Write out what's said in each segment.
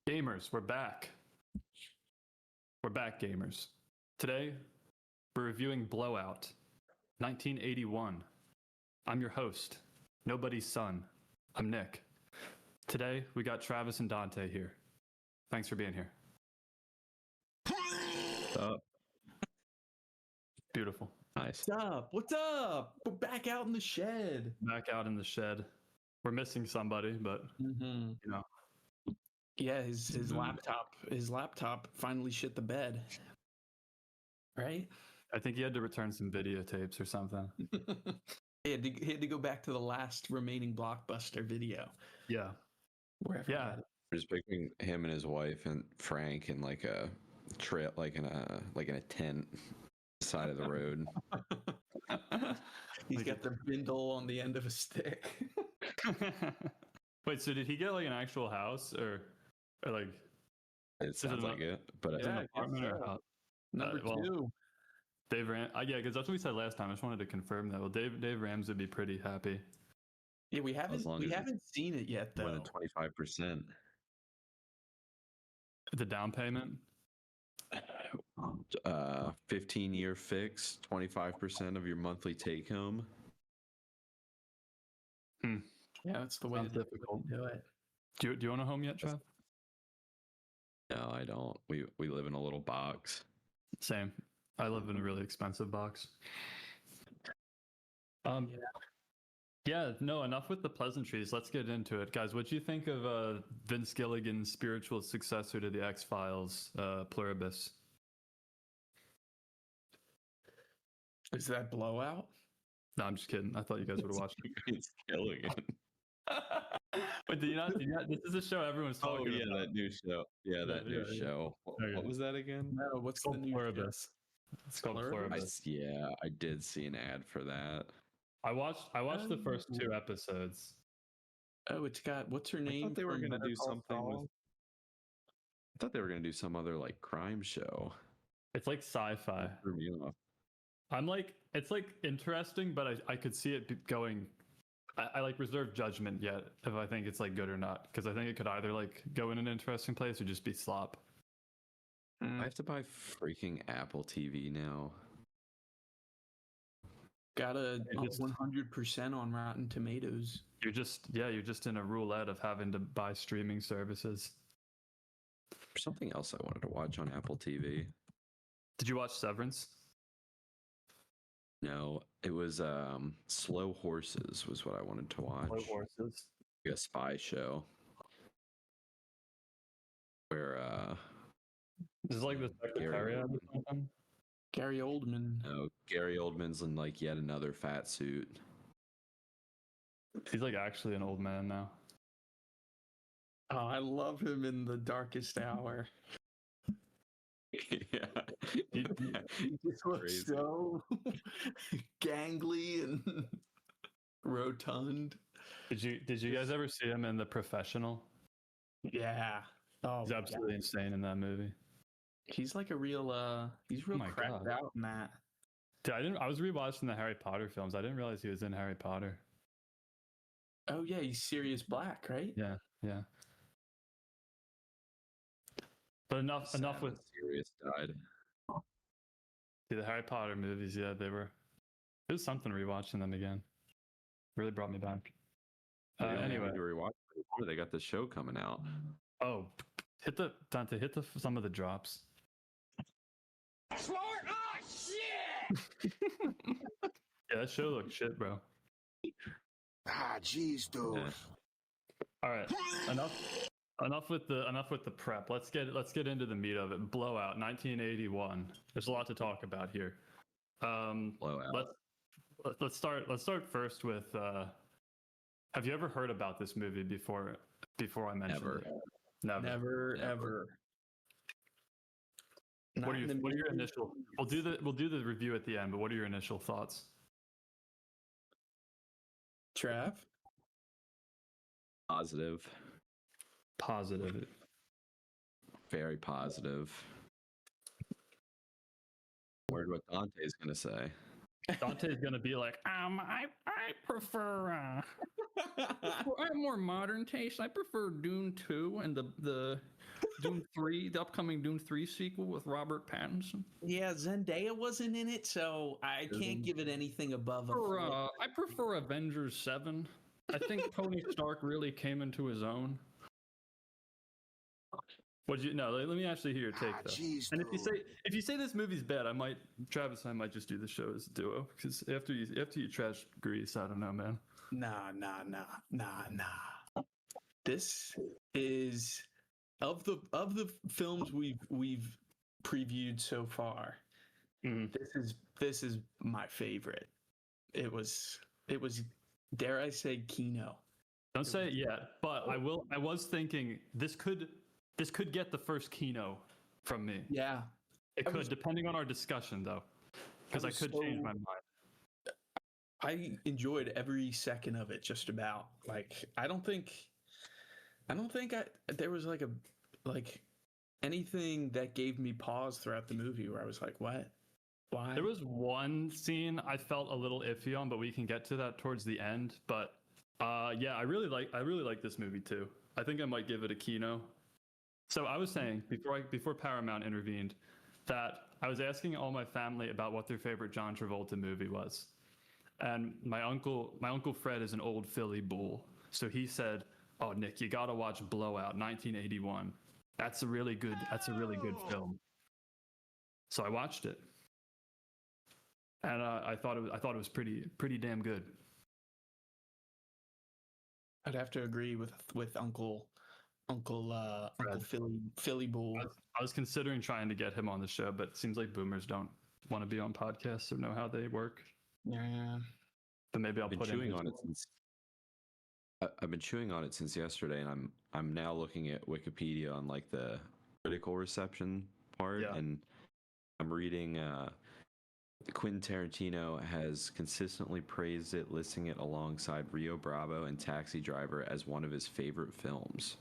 Gamers, we're back. We're back, gamers. Today, we're reviewing Blowout, 1981. I'm your host, Nobody's Son. I'm Nick. Today, we got Travis and Dante here. Thanks for being here. What's up? Beautiful. Nice. What's up? What's up? We're back out in the shed. Back out in the shed. We're missing somebody, but you know. Yeah, his laptop finally shit the bed. Right? I think he had to return some videotapes or something. he had to go back to the last remaining Blockbuster video. Yeah. Wherever. Yeah. I'm just picturing him and his wife and Frank in like a trip, like in a tent side of the road. He's got the bindle on the end of a stick. Wait, so did he get like an actual house or like? It sounds like it, but Is it an apartment or a house? Number two. Dave Ram, yeah, because that's what we said last time. I just wanted to confirm that. Well, Dave Rams would be pretty happy. Yeah, we haven't seen it yet though. More than 25%. The down payment. 15-year fix, 25% of your monthly take home. Yeah, that's the way to difficult. do it. Do you own a home yet, Trev? No, I don't. We live in a little box. Same. I live in a really expensive box. Yeah, no, enough with the pleasantries. Let's get into it. Guys, what do you think of Vince Gilligan's spiritual successor to the X-Files, Pluribus? Is that Blowout? No, I'm just kidding. I thought you guys would have watched it. It's Gilligan. But do you not? This is a show everyone's talking about. Oh, yeah, that new show. Yeah, that new show. What was that again? No, what's the new Pluribus? It's called Pluribus. I did see an ad for that. I watched the first 2 episodes. Oh, it's got what's her name? I thought they were gonna do something with. I thought they were gonna do some other like crime show. It's like sci-fi. I'm like, it's like interesting, but I could see it going. I like reserve judgment yet if I think it's like good or not, because I think it could either like go in an interesting place or just be slop. I have to buy freaking Apple TV now. Got a 100% on Rotten Tomatoes. You're just in a roulette of having to buy streaming services. There's something else I wanted to watch on Apple TV. Did you watch Severance? No, it was Slow Horses was what I wanted to watch. Slow Horses. A spy show. Where This is like the Secretariat or something? Gary Oldman. No, Gary Oldman's in like yet another fat suit. He's like actually an old man now. Oh, I love him in The Darkest Hour. Yeah. He just looks so gangly and rotund. Did you guys ever see him in The Professional? Yeah. Oh, he's absolutely insane in that movie. He's like a real he's real cracked out in that. Dude, I was rewatching the Harry Potter films. I didn't realize he was in Harry Potter. Oh yeah, he's Sirius Black, right? Yeah. But enough with Sirius died. The Harry Potter movies, yeah, it was something rewatching them again. Really brought me back. Anyway, they got the show coming out. Oh, Dante, hit some of the drops. Smart? Oh shit! Yeah, that show looks shit, bro. Ah, jeez, dude. Yeah. All right, enough with the prep. Let's get into the meat of it. Blowout, 1981. There's a lot to talk about here. Blowout. Let's start first with. Have you ever heard about this movie before I mentioned it? Never, ever. What are your initial? We'll do the review at the end, but what are your initial thoughts? Trav? Positive. Very positive. Word what Dante's gonna say. Dante's gonna be like, I prefer I have more modern taste. I prefer Dune 2 and the Dune 3, the upcoming Dune 3 sequel with Robert Pattinson. Yeah, Zendaya wasn't in it, so I can't give it anything above a four. I prefer Avengers 7. I think Tony Stark really came into his own. Would you? No, let me actually hear your take though. Jeez, And dude. if you say this movie's bad, Travis and I might just do the show as a duo because after you trash Grease, I don't know, man. Nah. This is of the films we've previewed so far. This is my favorite. It was dare I say Kino. Don't say it yet, but I will. I was thinking this could get the first Kino from me. Yeah. It could, depending on our discussion though, because I could change my mind. I enjoyed every second of it, just about. Like I don't think there was like anything that gave me pause throughout the movie where I was like, what? Why? There was one scene I felt a little iffy on, but we can get to that towards the end. But yeah, I really like this movie too. I think I might give it a Kino. So I was saying before Paramount intervened that I was asking all my family about what their favorite John Travolta movie was. And my uncle Fred is an old Philly bull. So he said, "Oh, Nick, you got to watch Blowout, 1981. That's a really good film." So I watched it. And I thought it was pretty damn good. I'd have to agree with Uncle Philly Bull. I was considering trying to get him on the show, but it seems like boomers don't want to be on podcasts or know how they work. Yeah. But maybe I'll I've been put chewing on it since. I've been chewing on it since yesterday, and I'm now looking at Wikipedia on like the critical reception part, and I'm reading. Quentin Tarantino has consistently praised it, listing it alongside Rio Bravo and Taxi Driver as one of his favorite films.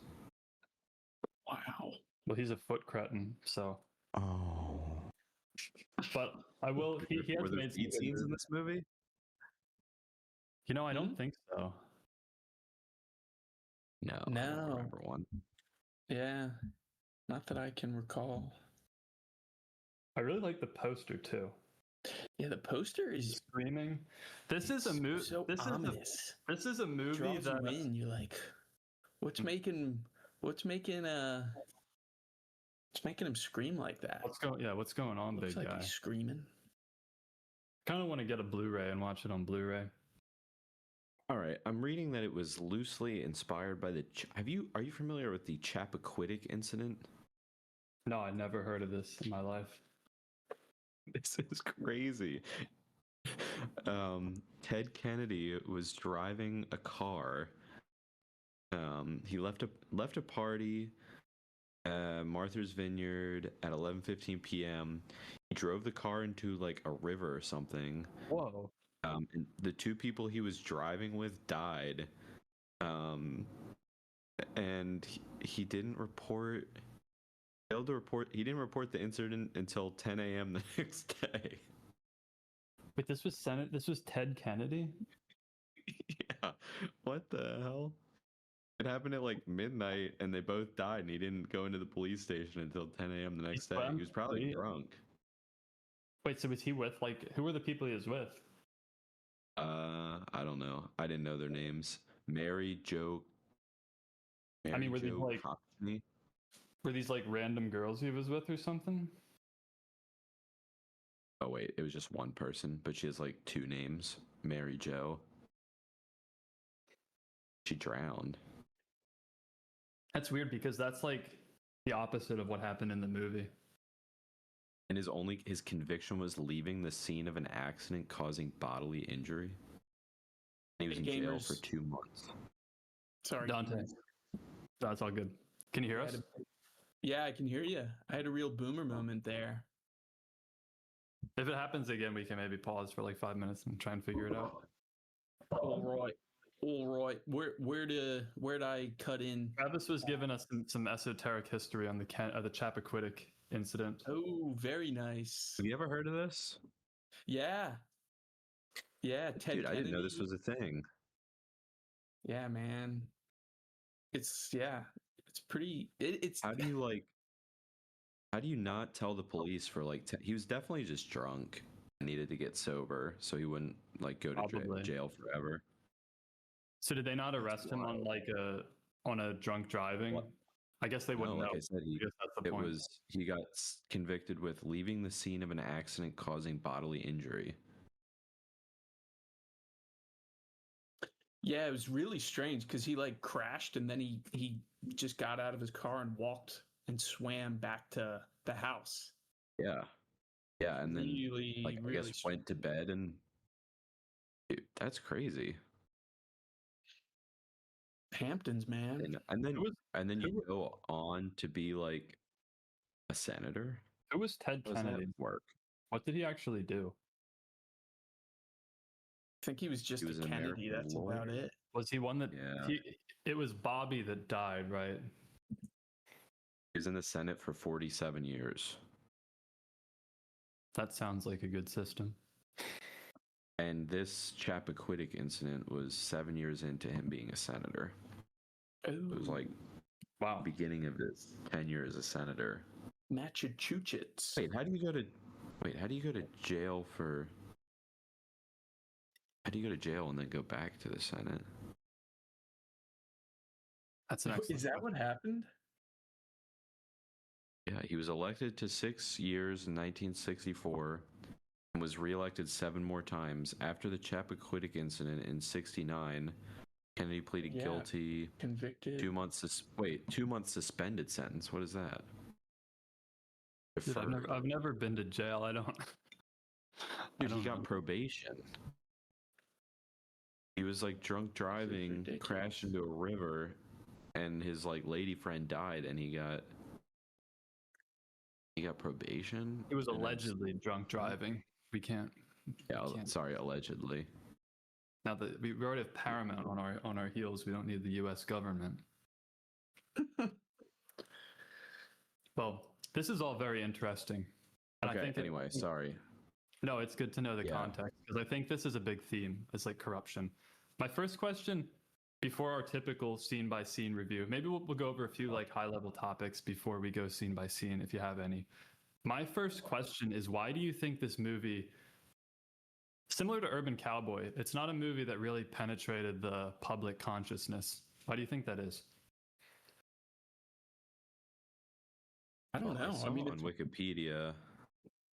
Wow. Well, he's a foot cretin, so. Oh. But I will. He has Were there made beat scenes in this movie? You know, I don't think so. No. I don't remember one. Yeah. Not that I can recall. I really like the poster too. Yeah, the poster is screaming. This is a movie. So ominous. This is a movie Draws that you in. You're like, what's making him scream like that? What's going on, Looks big like guy? He's screaming. Kind of want to get a Blu-ray and watch it on Blu-ray. All right, I'm reading that it was loosely inspired by the. Are you familiar with the Chappaquiddick incident? No, I never heard of this in my life. This is crazy. Ted Kennedy was driving a car. He left a party, Martha's Vineyard at 11:15 p.m. He drove the car into like a river or something. Whoa. And the two people he was driving with died. And he didn't report. Failed to report. He didn't report the incident until 10 a.m. the next day. Wait, this was Ted Kennedy? Yeah. What the hell? It happened at like midnight, and they both died, and he didn't go into the police station until 10 a.m. the next day. He was probably drunk. Wait, so was he with who were the people he was with? I don't know. I didn't know their names. Mary Jo. Were these like Cockney? Were these like random girls he was with or something? Oh wait, it was just one person, but she has like two names. Mary Jo. She drowned. That's weird because that's like the opposite of what happened in the movie. And his conviction was leaving the scene of an accident causing bodily injury. He was in jail for 2 months. Sorry, Dante. No, it's all good. Can you hear us? Yeah, I can hear you. I had a real boomer moment there. If it happens again, we can maybe pause for like 5 minutes and try and figure it out. All right. Where'd I cut in? Travis was giving us some esoteric history on the Chappaquiddick incident. Oh, very nice. Have you ever heard of this? Yeah. Ted Dude, Kennedy. I didn't know this was a thing. Yeah, man. It's pretty. It's How do you not tell the police for like he was definitely just drunk and needed to get sober so he wouldn't like go to Probably. jail forever. So did they not arrest him on on a drunk driving? What? I guess they wouldn't No, like know. I said, I guess that's the point. he got convicted with leaving the scene of an accident causing bodily injury. Yeah, it was really strange because he like crashed and then he just got out of his car and walked and swam back to the house. Yeah, and then Really, like I really guess went to bed and that's crazy. Hamptons, man. And then you go on to be like a senator. Who was Ted How does that Kennedy? work? What did he actually do? I think he was just was a an Kennedy. American That's lawyer. about it. Was he one that? Yeah. It was Bobby that died, right? He was in the Senate for 47 years. That sounds like a good system. And this Chappaquiddick incident was 7 years into him being a senator. It was like Wow. beginning of his tenure as a senator. Massachusetts. Wait, how do you go to jail for? How do you go to jail and then go back to the Senate? That's an excellent. Is that what happened? Yeah, he was elected to 6 years in 1964 and was reelected 7 more times. After the Chappaquiddick incident in 69, Kennedy pleaded guilty. Convicted. 2 months 2 months suspended sentence. What is that? Dude, I've never been to jail. I don't. Dude, he got probation. He was like drunk driving, crashed into a river, and his like lady friend died, and he got probation. He was allegedly drunk driving. We can't. Sorry, allegedly. Now that we already have Paramount on our heels, we don't need the U.S. government. Well, this is all very interesting. And Okay. I think Anyway, sorry. No, it's good to know the context because I think this is a big theme. It's like corruption. My first question, before our typical scene by scene review, maybe we'll go over a few like high level topics before we go scene by scene, if you have any. My first question is, why do you think this movie, similar to Urban Cowboy, it's not a movie that really penetrated the public consciousness? Why do you think that is? I don't know. I mean, on Wikipedia.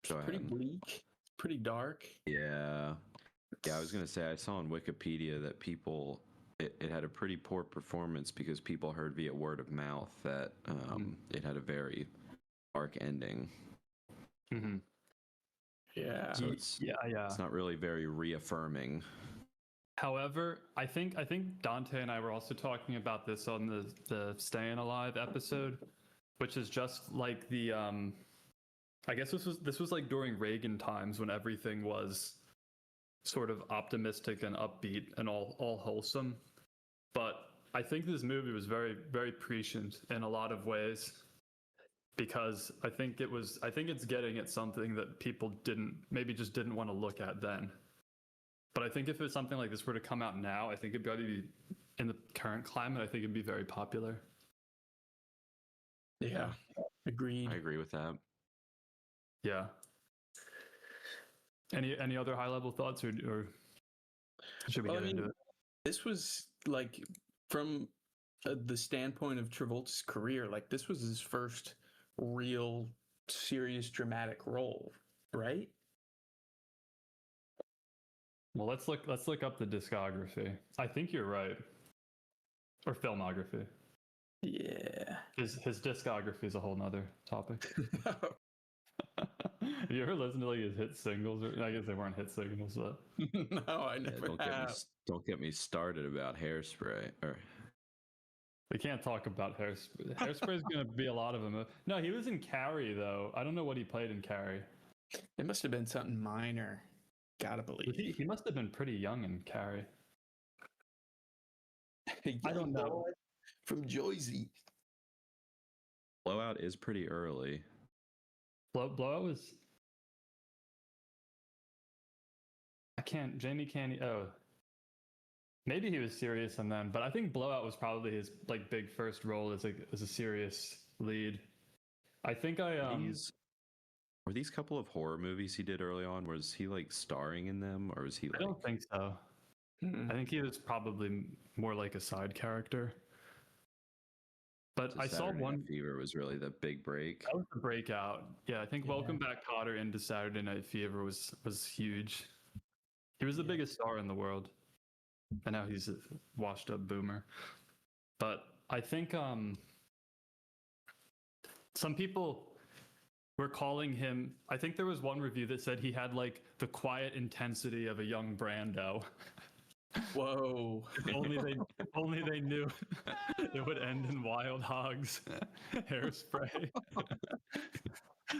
It's pretty bleak, pretty dark. Yeah. I was gonna say I saw on Wikipedia that people it had a pretty poor performance because people heard via word of mouth that it had a very dark ending. Mm-hmm. Yeah. So it's not really very reaffirming. However, I think Dante and I were also talking about this on the Staying Alive episode, which is just like the I guess this was like during Reagan times when everything was sort of optimistic and upbeat and all wholesome. But I think this movie was very, very prescient in a lot of ways because I think it's getting at something that people didn't want to look at then. But I think if it's something like this were to come out now, I think it'd probably be, in the current climate, I think it'd be very popular. Yeah, agreed. I agree with that. Yeah. Any other high level thoughts or should we get into it? This was like from the standpoint of Travolta's career, like this was his first real serious dramatic role, right? Well, let's look up the discography. I think you're right. Or filmography. Yeah. His discography is a whole nother topic. Have you ever listened to like his hit singles? Or I guess they weren't hit singles, but no, I never have. Don't get me started about Hairspray. We can't talk about Hairspray. Hairspray is going to be a lot of them. No, he was in Carrie though. I don't know what he played in Carrie. It must have been something minor. Gotta believe. He must have been pretty young in Carrie. I don't know. From Jersey. Blowout is pretty early. Blowout was. Jamie can't. Oh, Maybe he was serious in them, but I think Blowout was probably his like big first role as a serious lead. I think were these couple of horror movies he did early on? Was he like starring in them, or was he like? I don't think so. I think he was probably more like a side character. But I saw Saturday one. Night Fever was really the big break. That was the breakout. Yeah, I think Welcome Back, Kotter into Saturday Night Fever was huge. He was the biggest star in the world, and now he's a washed-up boomer. But I think some people were calling him. I think there was one review that said he had like the quiet intensity of a young Brando. Whoa! Only they knew it would end in Wild Hogs, Hairspray,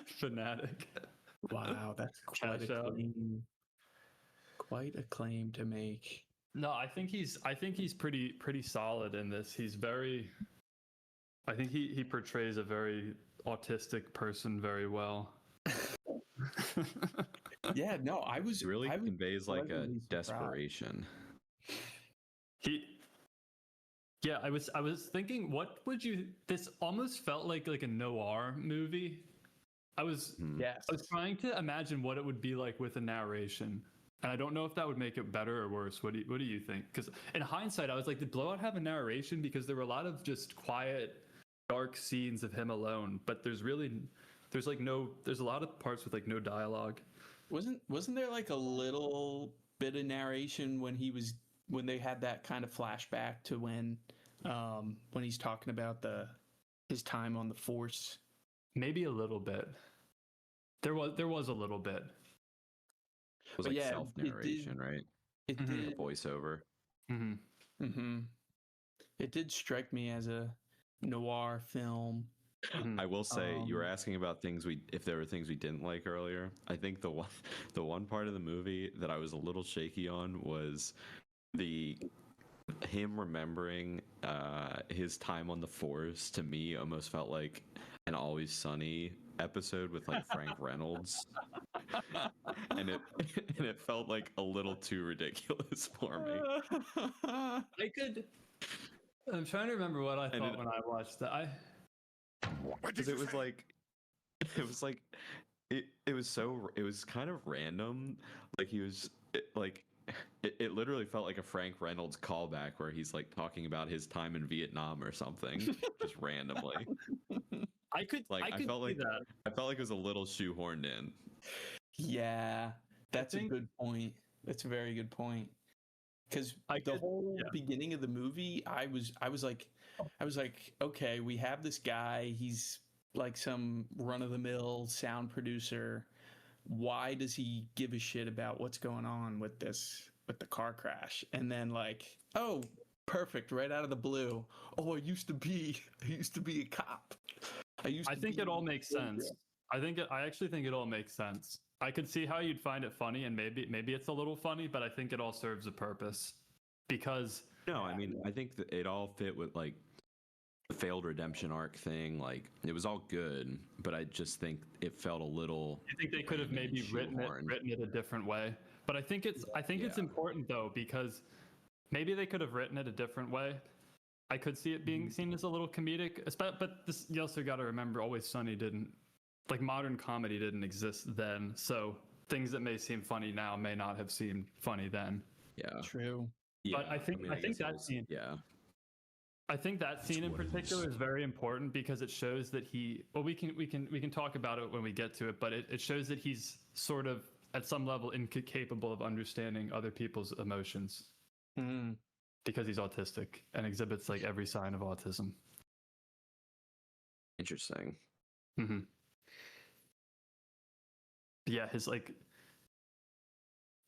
Fanatic. Wow, that's quite a claim. Quite a claim to make. No, I think he's pretty solid in this. He's very. I think he portrays a very autistic person very well. Yeah, no, I was really I was conveys like a pleasantly surprised. desperation. I was thinking, what would you? This almost felt like a noir movie. I was trying to imagine what it would be like with a narration, and I don't know if that would make it better or worse. What do you think? Because in hindsight, I was like, did Blowout have a narration? Because there were a lot of just quiet, dark scenes of him alone, but there's a lot of parts with like no dialogue. Wasn't there like a little bit of narration when they had that kind of flashback to when he's talking about his time on the force? Maybe a little bit. There was a little bit. It was like self-narration, right? It did. A voiceover. It did strike me as a noir film. I will say, you were asking about if there were things we didn't like earlier. I think the one part of the movie that I was a little shaky on was him remembering his time on the force. To me, almost felt like an Always Sunny episode with like Frank Reynolds, and it felt like a little too ridiculous for me. I'm trying to remember what I thought when I watched that. Because it was kind of random. Like he was it literally felt like a Frank Reynolds callback where he's like talking about his time in Vietnam or something, just randomly. I felt like it was a little shoehorned in. Yeah, that's a good point. That's a very good point. Because the whole beginning of the movie, I was like, okay, we have this guy. He's like some run-of-the-mill sound producer. Why does he give a shit about what's going on with the car crash? And then like, oh, perfect, right out of the blue. Oh, I used to be a cop. I think it all makes sense. I actually think it all makes sense. I could see how you'd find it funny, and maybe it's a little funny, but I think it all serves a purpose. Because I mean, I think that it all fit with like the failed redemption arc thing. Like it was all good, but I just think it felt a little. I think they could have maybe written it a different way. But I think it's important though, because maybe they could have written it a different way. I could see it being seen as a little comedic, but you also got to remember, Always Sunny modern comedy didn't exist then, so things that may seem funny now may not have seemed funny then. Yeah, true. Yeah, but I think that scene. Yeah. I think that scene in particular is very important because it shows that we can talk about it when we get to it, but it shows that he's sort of at some level incapable of understanding other people's emotions because he's autistic and exhibits like every sign of autism. Interesting. Mm-hmm. Yeah, his like.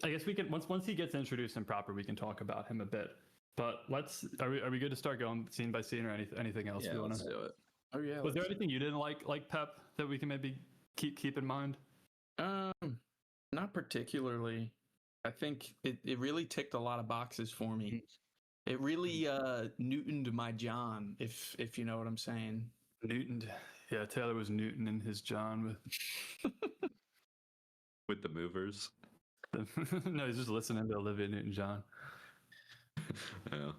I guess we can once he gets introduced and proper, we can talk about him a bit. But are we good to start going scene by scene or anything else? Yeah, let's do it. Oh yeah. Was there anything you didn't like Pep that we can maybe keep in mind? Not particularly. I think it really ticked a lot of boxes for me. It really Newtoned my John, if you know what I'm saying. Newtoned. Yeah, Taylor was Newton in his John with the movers. No, he's just listening to Olivia Newton-John. Yeah.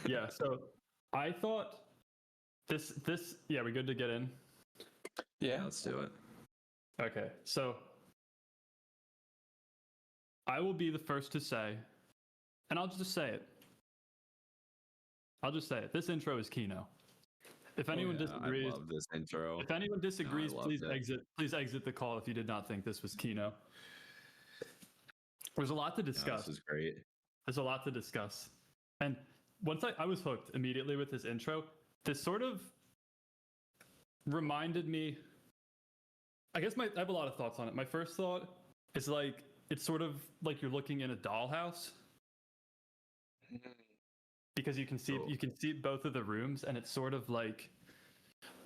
Yeah, so I thought this yeah, we good to get in? Yeah, let's do it. Okay, so I will be the first to say, and I'll just say it. This intro is Kino. If anyone disagrees, I love this intro. If anyone disagrees, No, please exit the call if you did not think this was Kino. There's a lot to discuss. This is great. There's a lot to discuss. And once I was hooked immediately with this intro, this sort of reminded me, I guess I have a lot of thoughts on it. My first thought is like, it's sort of like you're looking in a dollhouse because you can see both of the rooms, and it's sort of like,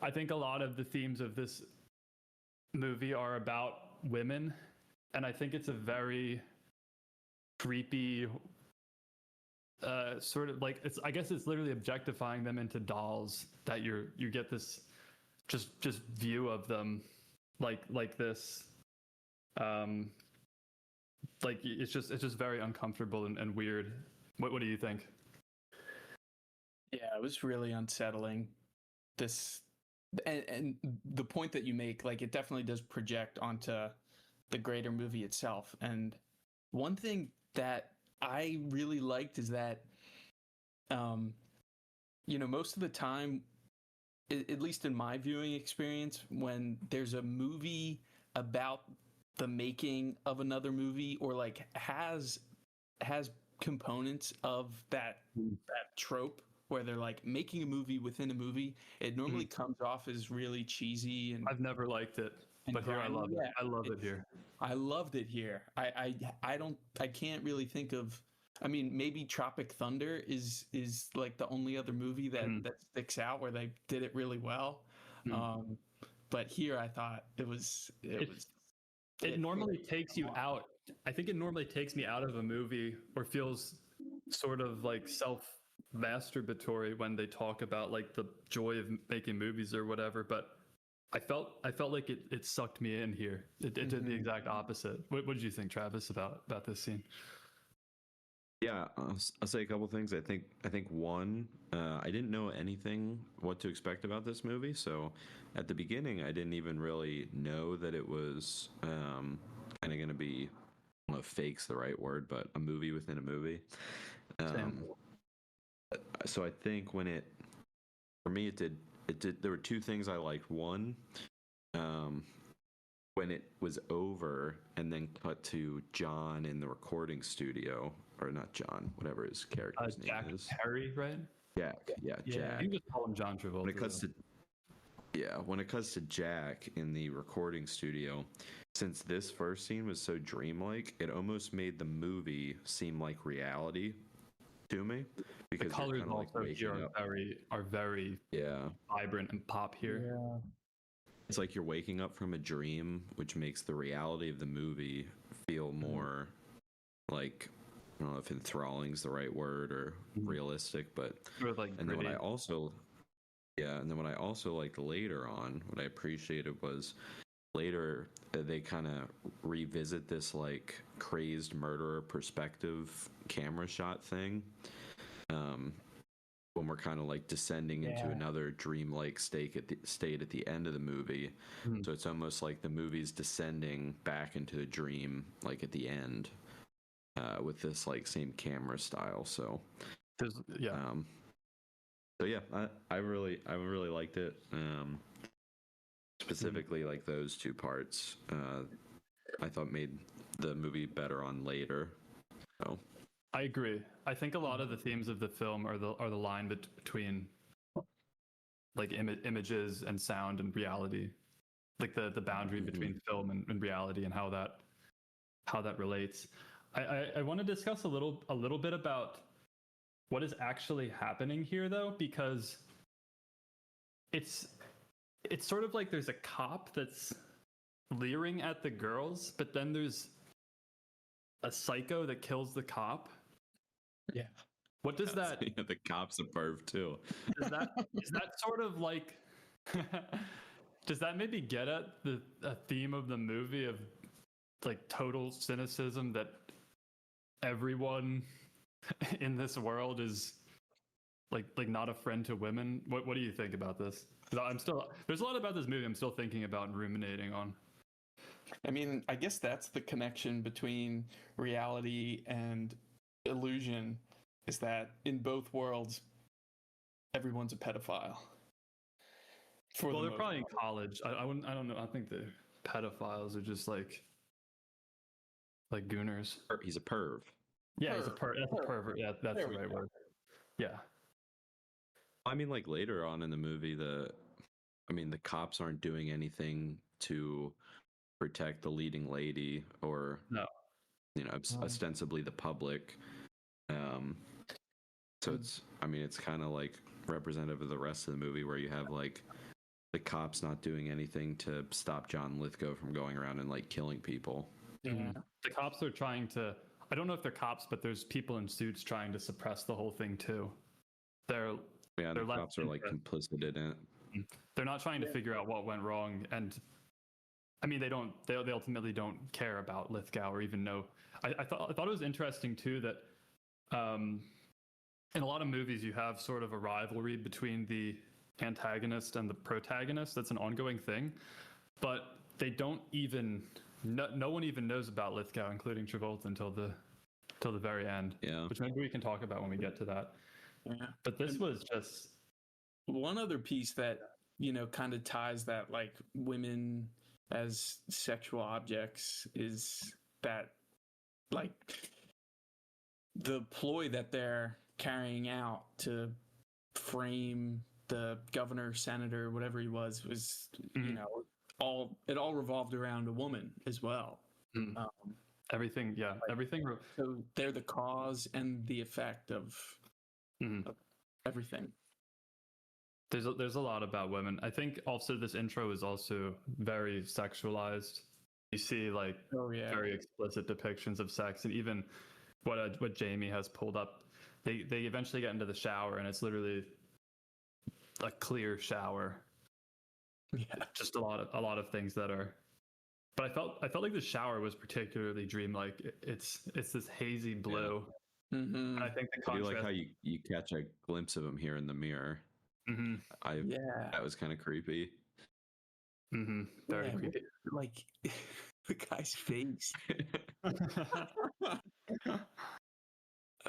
I think a lot of the themes of this movie are about women, and I think it's a very creepy sort of like, I guess it's literally objectifying them into dolls, that you get this just view of them like this, like it's just very uncomfortable and weird. What do you think? Yeah, it was really unsettling. This and the point that you make, like, it definitely does project onto the greater movie itself. And one thing that I really liked is that, most of the time, at least in my viewing experience, when there's a movie about the making of another movie, or like has components of that trope where they're like making a movie within a movie, it normally comes off as really cheesy. And I've never liked it, but here I love it. I love it here. I loved it here. I can't really think of, I mean, maybe Tropic Thunder is like the only other movie that sticks out where they did it really well. But here I thought it normally takes you out. I think it normally takes me out of a movie, or feels sort of like self-masturbatory when they talk about like the joy of making movies or whatever. But I felt like it sucked me in here. It did the exact opposite. What did you think, Travis, about this scene? Yeah, I'll say a couple things. I think one, I didn't know anything what to expect about this movie, so at the beginning I didn't even really know that it was kind of going to be, I don't know if fake's the right word, but a movie within a movie. So I think for me it did. There were two things I liked. One, when it was over and then cut to John in the recording studio, or not John, whatever his character's name is. Harry, right? Jack. Yeah, Jack. You can just call him John Travolta. When it cuts to Jack in the recording studio, since this first scene was so dreamlike, it almost made the movie seem like reality to me, because the colors also here are very vibrant and pop here. Yeah. It's like you're waking up from a dream, which makes the reality of the movie feel more like, I don't know if enthralling is the right word, or realistic, but like, and then what I also liked later on, what I appreciated was later they kind of revisit this like crazed murderer perspective camera shot thing, when we're kind of like descending into another dreamlike state at the end of the movie. So it's almost like the movie's descending back into the dream, like at the end, with this like same camera style. So I really liked it. Specifically, like those two parts, I thought made the movie better on later. So I agree. I think a lot of the themes of the film are the line between like images and sound and reality, like the boundary between film and reality, and how that relates. I want to discuss a little bit about what is actually happening here, though, because it's sort of like there's a cop that's leering at the girls, but then there's a psycho that kills the cop. Yeah. What does that? The cop's a perv too. Is that sort of like? Does that maybe get at a theme of the movie of like total cynicism that everyone in this world is like not a friend to women. What do you think about this? There's a lot about this movie I'm still thinking about and ruminating on. I mean, I guess that's the connection between reality and illusion, is that in both worlds, everyone's a pedophile. Well, they're probably in college. I don't know. I think the pedophiles are just like gooners. He's a perv. Yeah, he's a perv. That's a pervert. Yeah, that's the right word. Yeah. I mean, like later on in the movie, the cops aren't doing anything to protect the leading lady or, no, ostensibly the public. So it's kind of like representative of the rest of the movie, where you have like the cops not doing anything to stop John Lithgow from going around and like killing people. Mm-hmm. The cops are trying to, I don't know if they're cops, but there's people in suits trying to suppress the whole thing too. The cops are like complicit in it. They're not trying to figure out what went wrong, and I mean they ultimately don't care about Lithgow or even know. I thought it was interesting too that in a lot of movies you have sort of a rivalry between the antagonist and the protagonist. That's an ongoing thing, but they don't even no one even knows about Lithgow, including Travolta, until the very end. Yeah, which maybe we can talk about when we get to that. Yeah. But this was just one other piece that kind of ties that like women as sexual objects is that like the ploy that they're carrying out to frame the governor, senator, whatever he was it all revolved around a woman as well. Everything. So they're the cause and the effect of everything. There's a lot about women. I think also this intro is also very sexualized. You see like very explicit depictions of sex, and even what Jamie has pulled up. They eventually get into the shower, and it's literally a clear shower. Yeah, just a lot of things that are. But I felt like the shower was particularly dreamlike. It's this hazy blue. Yeah. Mm-hmm. And I think the I do contrast. like how you catch a glimpse of him here in the mirror. Mm-hmm. That was kind of creepy. Mm-hmm. Very creepy. Like the guy's face.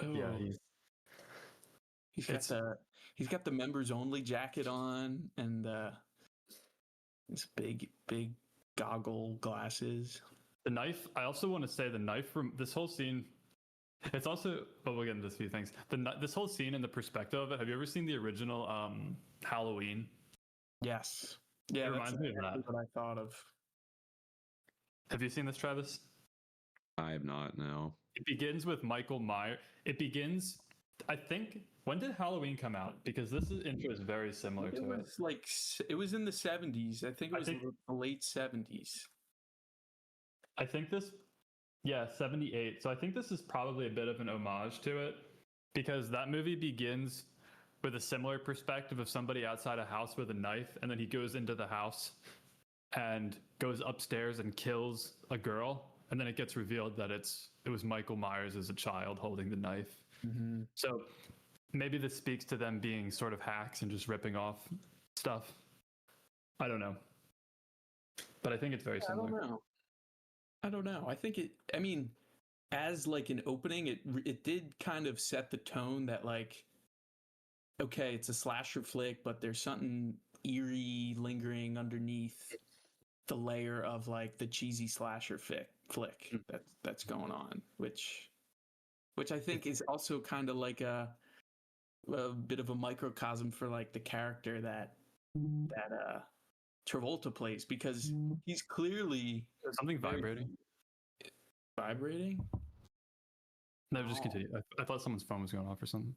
Yeah, he's got the members only jacket on and this big goggle glasses. The knife. I also want to say the knife from this whole scene. It's also, but we'll get into a few things. This whole scene and the perspective of it. Have you ever seen the original Halloween? Yes. Yeah, it reminds me of that. What I thought of. Have you seen this, Travis? I have not. No. It begins with Michael Myers. It begins. I think. When did Halloween come out? Because this intro is very similar to it. It was in the 70s. I think it was the late 70s. I think this. Yeah, 78. So I think this is probably a bit of an homage to it, because that movie begins with a similar perspective of somebody outside a house with a knife, and then he goes into the house and goes upstairs and kills a girl, and then it gets revealed that it was Michael Myers as a child holding the knife. Mm-hmm. So maybe this speaks to them being sort of hacks and just ripping off stuff. I don't know. But I think it's very similar. I don't know. I think as like an opening, it did kind of set the tone that like, okay, it's a slasher flick, but there's something eerie lingering underneath the layer of like the cheesy slasher flick that's going on, which I think is also kind of like a bit of a microcosm for like the character that Travolta plays, because he's clearly something vibrating. No, just continue. I thought someone's phone was going off or something.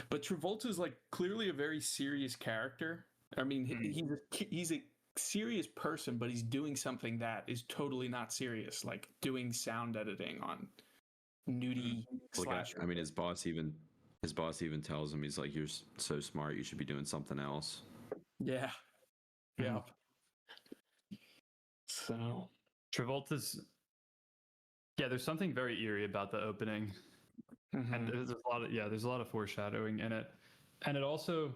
But Travolta's like clearly a very serious character. I mean, he's a serious person, but he's doing something that is totally not serious, like doing sound editing on nudie slasher. I mean, his boss even tells him, he's like, "You're so smart, you should be doing something else." Yeah. Yeah. So Travolta's Yeah, there's something very eerie about the opening. And there's a lot of foreshadowing in it. And it also,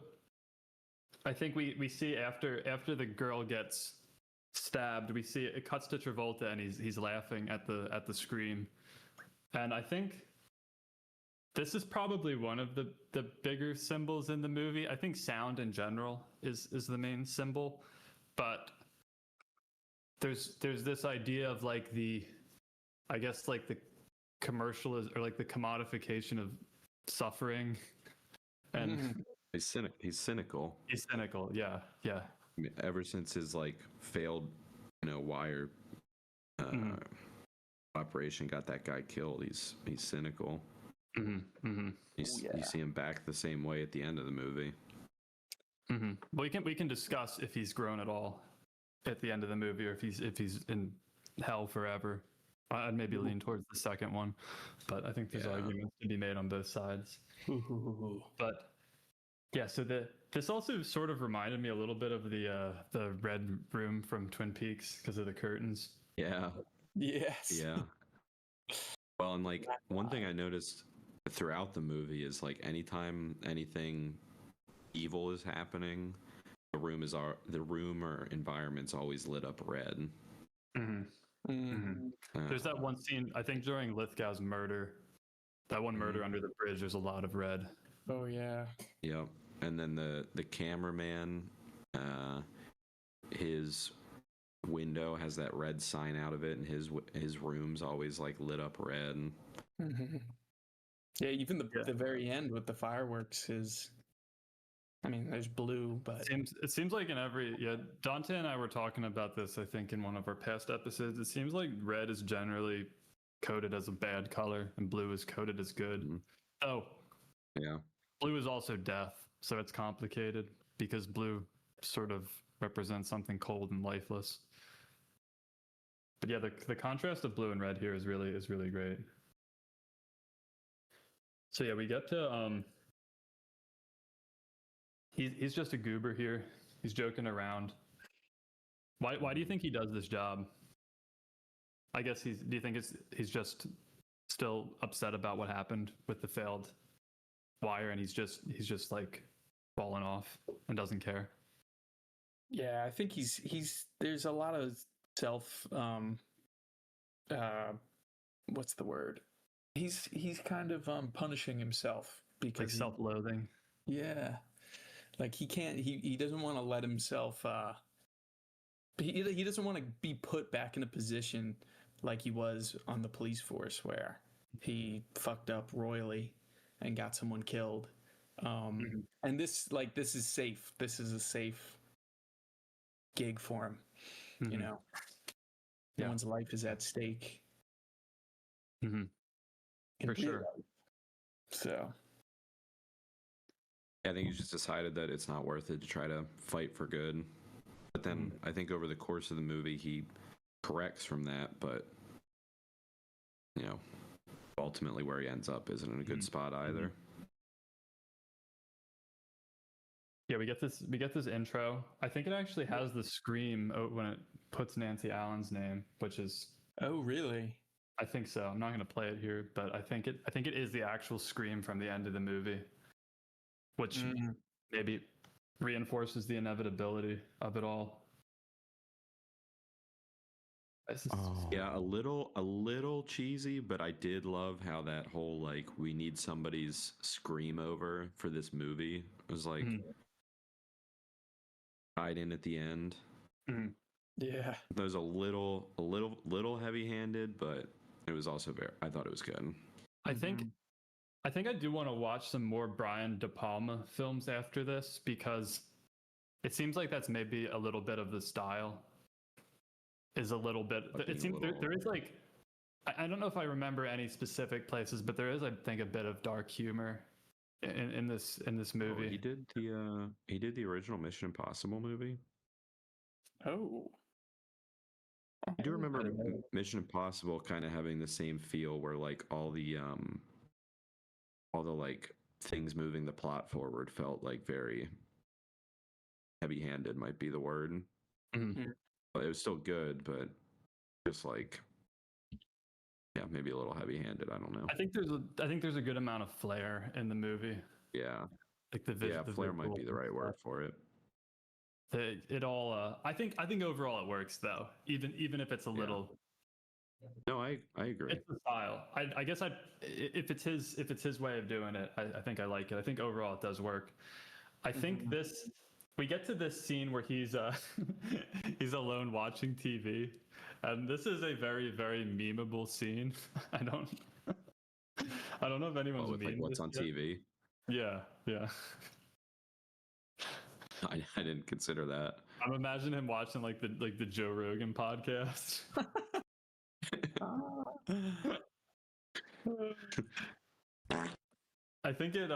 I think we see after the girl gets stabbed, we see it cuts to Travolta and he's laughing at the scream. And I think this is probably one of the bigger symbols in the movie. I think sound in general is the main symbol, but there's this idea of like the commercial or like the commodification of suffering, and he's cynical. He's cynical, yeah. I mean, ever since his like failed, wire operation got that guy killed, he's cynical. You see him back the same way at the end of the movie. Well, we can discuss if he's grown at all at the end of the movie, or if he's in hell forever. I'd maybe lean towards the second one, but I think there's arguments to be made on both sides. But yeah, so this also sort of reminded me a little bit of the red room from Twin Peaks because of the curtains. Yeah. Yes. Yeah. Well, and like one thing I noticed throughout the movie is like anytime anything evil is happening, the room or environment's always lit up red. There's that one scene, I think during Lithgow's murder, that one murder under the bridge, there's a lot of red. Oh yeah. Yep. And then the cameraman, his window has that red sign out of it, and his room's always like lit up red. Yeah, even the very end with the fireworks is, I mean, there's blue, but it seems like in every Dante and I were talking about this, I think, in one of our past episodes. It seems like red is generally coded as a bad color and blue is coded as good. Oh, yeah. Blue is also death, so it's complicated because blue sort of represents something cold and lifeless. But yeah, the contrast of blue and red here is really great. So yeah, we get to he's just a goober here. He's joking around. Why do you think he does this job? I guess do you think he's just still upset about what happened with the failed wire, and he's just like falling off and doesn't care? Yeah, I think he's there's a lot of self what's the word? He's kind of punishing himself because like self-loathing. Yeah. Like he doesn't want to let himself he doesn't want to be put back in a position like he was on the police force where he fucked up royally and got someone killed. And this is safe. This is a safe gig for him. No one's life is at stake. For sure. So I think he's just decided that it's not worth it to try to fight for good. But then I think over the course of the movie, he corrects from that. But, ultimately where he ends up isn't in a good spot either. Yeah, we get this intro. I think it actually has the scream when it puts Nancy Allen's name, which is... Oh, really? I think so. I'm not going to play it here, but I think it is the actual scream from the end of the movie, which maybe reinforces the inevitability of it all. Yeah, a little cheesy, but I did love how that whole like we need somebody's scream over for this movie was like tied in at the end. Yeah, it was a little heavy-handed, but it was also I thought it was good. I think I do want to watch some more Brian De Palma films after this, because it seems like that's maybe a little bit of the style. Is a little bit. It seems there is like, I don't know if I remember any specific places, but there is, I think, a bit of dark humor in this movie. He did the original Mission Impossible movie. Oh. I do remember Mission Impossible kind of having the same feel where like all the like things moving the plot forward felt like very heavy-handed might be the word. But it was still good, but just like yeah, maybe a little heavy-handed. I don't know. I think there's a good amount of flair in the movie. Yeah, like the flair might be the right word for it. It all. I think overall it works though. Even if it's a little. No, I agree. It's the style. I guess if it's his way of doing it, I think I like it. I think overall it does work. I think we get to this scene where he's he's alone watching TV, and this is a very, very memeable scene. I don't know if anyone's with like what's on yet. TV. Yeah. I didn't consider that. I'm imagining him watching like the Joe Rogan podcast. I think it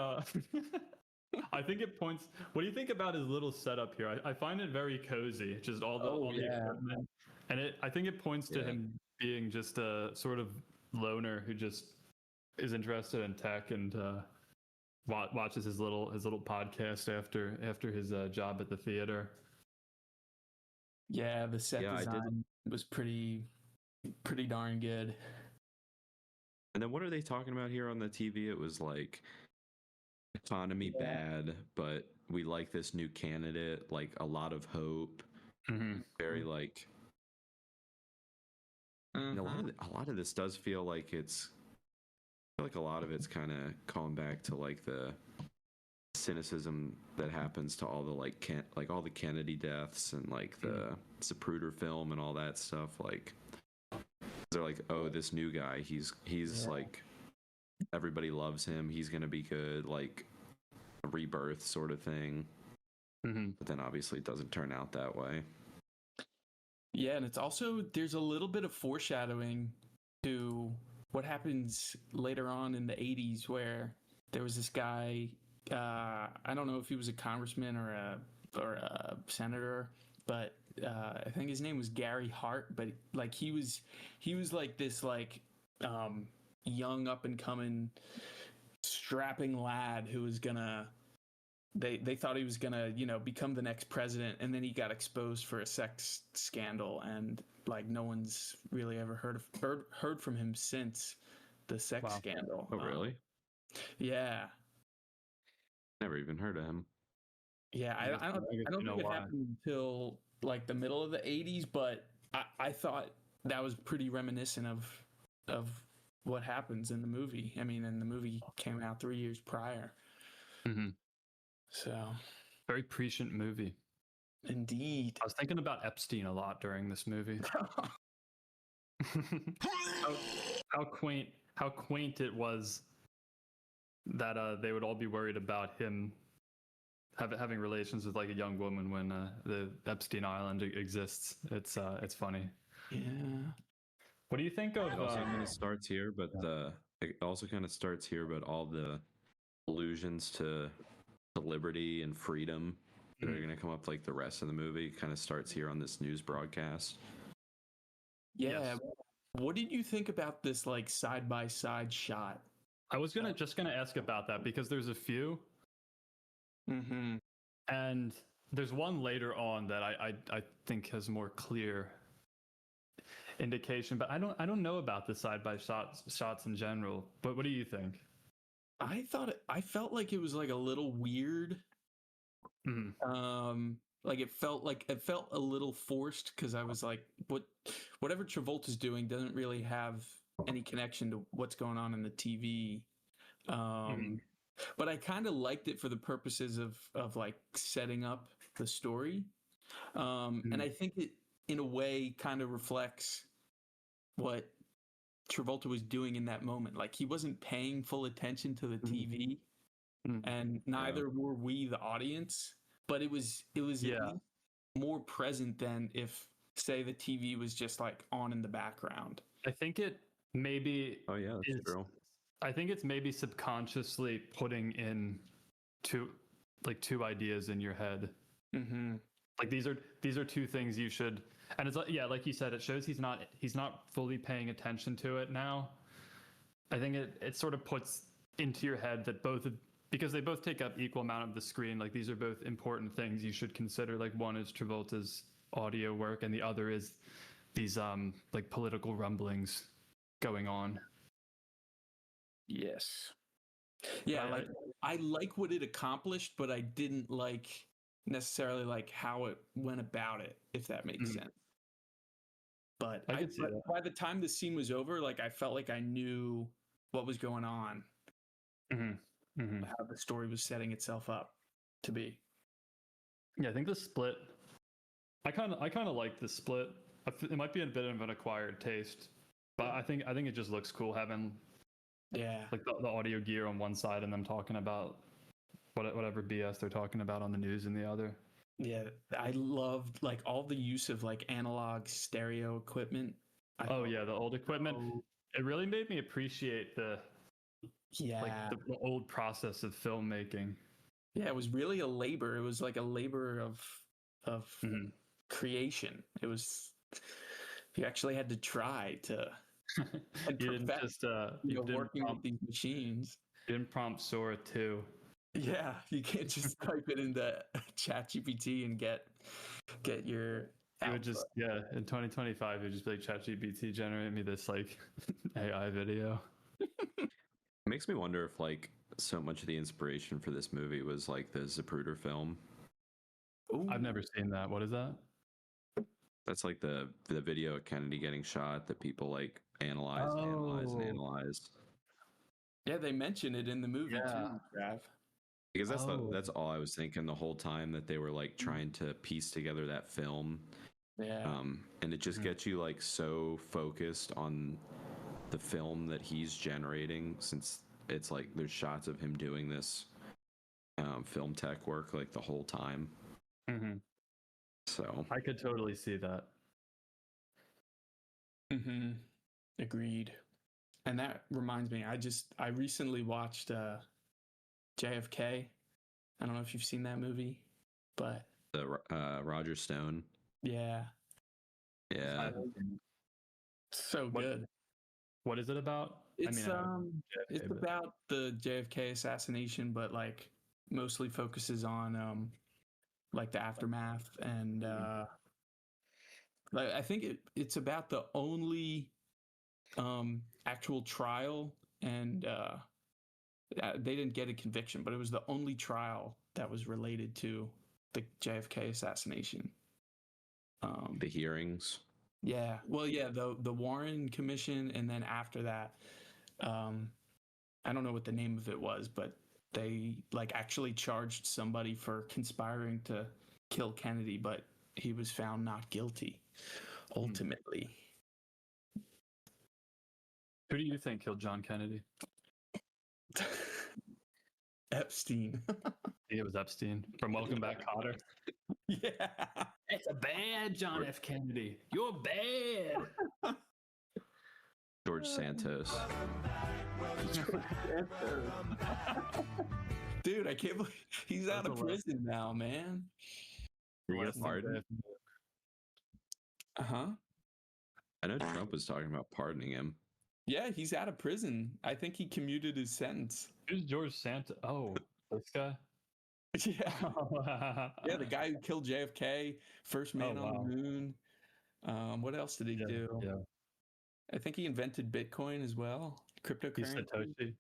I think it points. What do you think about his little setup here? I find it very cozy, just all the equipment, and I think it points to him being just a sort of loner who just is interested in tech and watches his little podcast after his job at the theater. Yeah, the set design was pretty darn good. And then what are they talking about here on the TV? It was like economy bad, but we like this new candidate, like a lot of hope. Very like a lot of this does feel like a lot of it's kind of calling back to like the cynicism that happens to all the like all the Kennedy deaths and like the Zapruder film and all that stuff. Like they're like, oh, this new guy, he's like everybody loves him, he's gonna be good, like a rebirth sort of thing. But then obviously it doesn't turn out that way. Yeah, and it's also, there's a little bit of foreshadowing to what happens later on in the 80s, where there was this guy, I don't know if he was a congressman or a senator, but I think his name was Gary Hart, but like he was like this like young up and coming strapping lad who was gonna, they thought he was gonna, become the next president, and then he got exposed for a sex scandal, and like no one's really ever heard from him since the sex scandal. Oh really? Yeah. Never even heard of him. Yeah, I don't think it happened until like the middle of the 80s, but I thought that was pretty reminiscent of what happens in the movie. I mean, and the movie came out 3 years prior. So very prescient movie. Indeed. I was thinking about Epstein a lot during this movie. how quaint it was that they would all be worried about him having relations with like a young woman when the Epstein Island exists. It's funny. Yeah. What do you think of? It also kind of starts here, but all the allusions to liberty and freedom that are going to come up like the rest of the movie kind of starts here on this news broadcast. Yeah. Yes. What did you think about this like side by side shot? I was just gonna ask about that because there's a few. And there's one later on that I think has more clear indication, but I don't know about the side by shots in general. But what do you think? I felt like it was like a little weird. Like it felt a little forced, because I was like, whatever Travolta's doing doesn't really have any connection to what's going on in the TV. But I kind of liked it for the purposes of like setting up the story. And I think it in a way kind of reflects what Travolta was doing in that moment. Like he wasn't paying full attention to the TV, and neither were we, the audience, but it was more present than if, say, the TV was just like on in the background. I think it maybe that's true. I think it's maybe subconsciously putting in two ideas in your head. Like these are two things you should, and it's like you said, it shows he's not fully paying attention to it now. I think it sort of puts into your head that because they both take up equal amount of the screen, like these are both important things you should consider. Like one is Travolta's audio work, and the other is these like political rumblings going on. Yes. Yeah, I like what it accomplished, but I didn't like necessarily like how it went about it, if that makes sense. But by the time the scene was over, like I felt like I knew what was going on, how the story was setting itself up to be. Yeah, I think the split. I kind of like the split. It might be a bit of an acquired taste, but I think it just looks cool having like the audio gear on one side and them talking about whatever BS they're talking about on the news in the other. Yeah, I loved like all the use of like analog stereo equipment. The old equipment. It really made me appreciate the old process of filmmaking. Yeah, it was really a labor. It was like a labor of creation. It was, you actually had to try to you didn't just working with these machines. You didn't prompt Sora 2. Yeah, you can't just type it into ChatGPT and get your you would just in 2025 you'd just be like, ChatGPT, generate me this like AI video. It makes me wonder if like so much of the inspiration for this movie was like the Zapruder film. Ooh. I've never seen that. What is that? That's like the video of Kennedy getting shot that people like analyze. Yeah, they mention it in the movie too, Trav. Because that's all I was thinking the whole time, that they were like trying to piece together that film. Yeah. And it just gets you like so focused on the film that he's generating, since it's like there's shots of him doing this film tech work like the whole time. So I could totally see that. Agreed. And that reminds me, I recently watched JFK. I don't know if you've seen that movie, but the Roger Stone. Yeah. So good. What is it about? It's about the JFK assassination, but like mostly focuses on like the aftermath, and like I think it's about the only actual trial, and they didn't get a conviction, but it was the only trial that was related to the JFK assassination. The hearings. Yeah. Well, yeah, the Warren Commission, and then after that, I don't know what the name of it was, but they like actually charged somebody for conspiring to kill Kennedy, but he was found not guilty ultimately. Who do you think killed John Kennedy? Epstein. It was Epstein from Welcome Back, Kotter. Yeah. It's a bad John F. Kennedy. You're bad. George Santos. Dude, I can't believe he's out of prison now, man. Did he get a pardon? I know Trump was talking about pardoning him. Yeah, he's out of prison. I think he commuted his sentence. Who's George Santos? Oh, this guy? Yeah. Yeah, the guy who killed JFK, first man on the moon. What else did he do? Yeah. I think he invented Bitcoin as well. Cryptocurrency. Satoshi.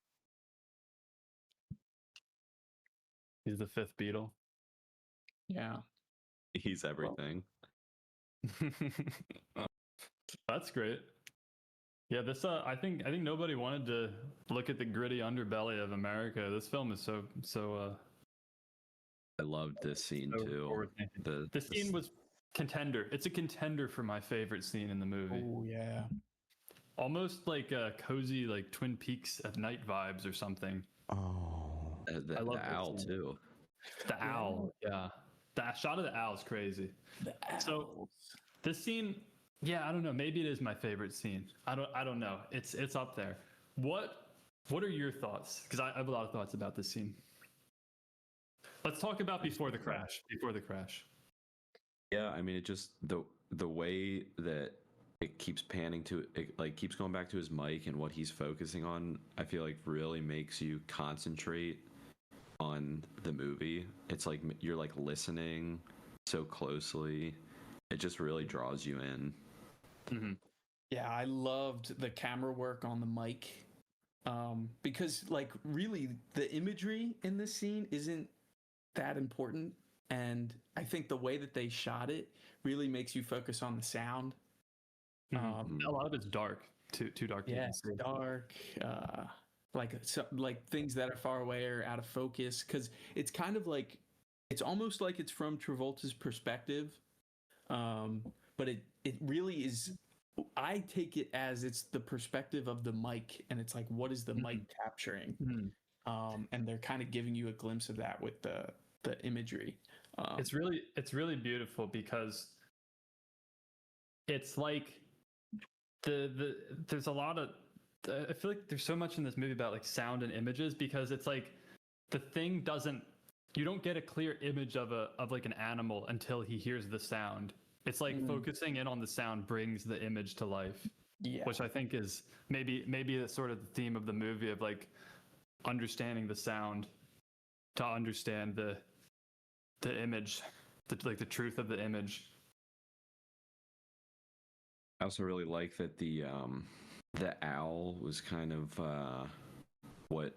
He's the fifth Beatle. Yeah. He's everything. That's great. Yeah, this I think nobody wanted to look at the gritty underbelly of America. This film is so I loved this scene too. The scene was contender. It's a contender for my favorite scene in the movie. Oh yeah. Almost like a cozy like Twin Peaks at night vibes or something. Oh. The owl too. The owl, yeah. The shot of the owl is crazy. So this scene, yeah, I don't know. Maybe it is my favorite scene. I don't know. It's up there. What are your thoughts? Because I have a lot of thoughts about this scene. Let's talk about before the crash. Yeah, I mean, it just the way that it keeps panning to it, like keeps going back to his mic and what he's focusing on, I feel like really makes you concentrate on the movie. It's like you're like listening so closely. It just really draws you in. Yeah, I loved the camera work on the mic. Because like really the imagery in this scene isn't that important, and I think the way that they shot it really makes you focus on the sound. A lot of it's dark, too dark. Yeah, it's dark. Like things that are far away or out of focus, because it's kind of like it's almost like it's from Travolta's perspective, but it really is. I take it as it's the perspective of the mic, and it's like, what is the mic capturing? And they're kind of giving you a glimpse of that with the imagery. It's really beautiful because it's like there's a lot of I feel like there's so much in this movie about like sound and images, because it's like the thing you don't get a clear image of like an animal until he hears the sound. It's like focusing in on the sound brings the image to life. Yeah. Which I think is maybe the sort of the theme of the movie, of like understanding the sound to understand the image, like the truth of the image. I also really like that the owl was kind of what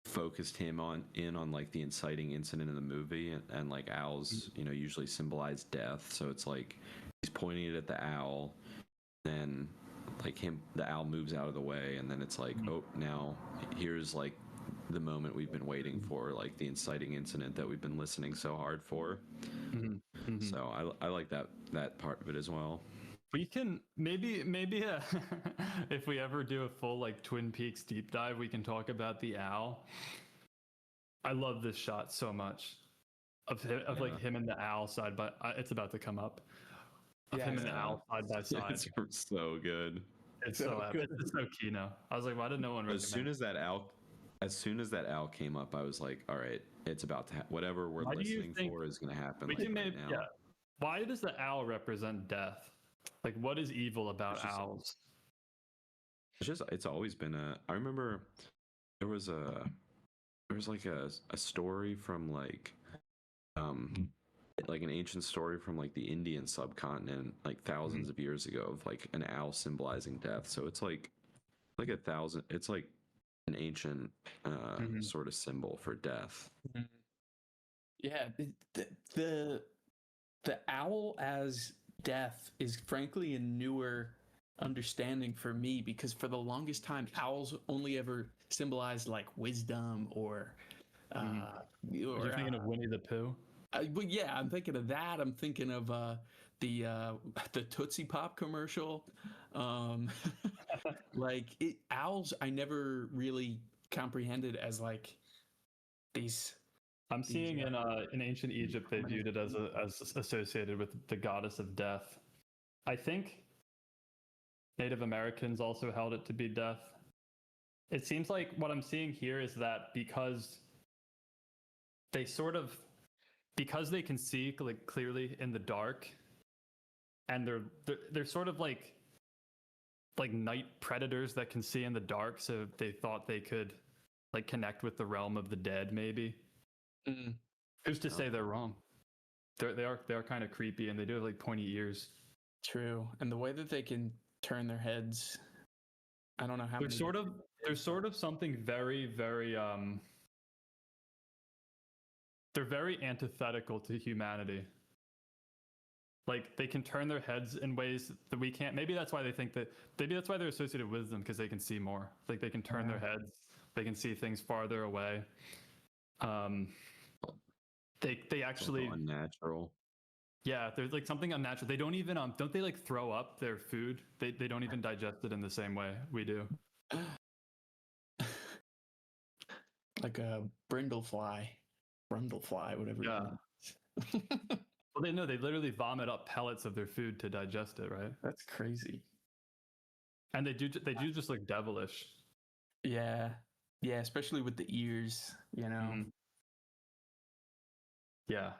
focused him on like the inciting incident in the movie, and like owls usually symbolize death, so it's like he's pointing it at the owl, then like the owl moves out of the way, and then it's like, oh, now here's like the moment we've been waiting for, like the inciting incident that we've been listening so hard for. So I like that part of it as well. We can maybe if we ever do a full like Twin Peaks deep dive, we can talk about the owl. I love this shot so much of like him and the owl side by. It's about to come up. Of him and the owl side by side. It's so good. It's so good. It's so Kino. I was like, why did no one recommend? As soon as that owl came up, I was like, all right, it's about to whatever we're listening for is going to happen. We can maybe, right now. Yeah. Why does the owl represent death? Like, what is evil about owls? It's always been I remember there was like a story from like an ancient story from like the Indian subcontinent, like thousands of years ago, of like an owl symbolizing death. So it's like it's like an ancient sort of symbol for death. Yeah, the owl as death is frankly a newer understanding for me, because for the longest time owls only ever symbolized like wisdom or you're thinking of Winnie the Pooh. But yeah, I'm thinking of that. I'm thinking of the Tootsie Pop commercial. Owls I never really comprehended as like these. I'm seeing in ancient Egypt they viewed it as associated with the goddess of death. I think Native Americans also held it to be death. It seems like what I'm seeing here is that because they can see like clearly in the dark, and they're sort of like night predators that can see in the dark, so they thought they could like connect with the realm of the dead maybe. Who's to say they're wrong? They are kind of creepy, and they do have like pointy ears. True, and the way that they can turn their heads, I don't know how. There's sort of something very, very they're very antithetical to humanity. Like they can turn their heads in ways that we can't. Maybe that's why they're associated with wisdom, because they can see more. Like they can turn their heads, they can see things farther away. They actually unnatural. Yeah, there's like something unnatural. They don't even don't they like throw up their food? They don't even digest it in the same way we do. Like a brindlefly, whatever. Yeah. Well, they literally vomit up pellets of their food to digest it, right? That's crazy. And they do just look devilish. Yeah, especially with the ears, Yeah.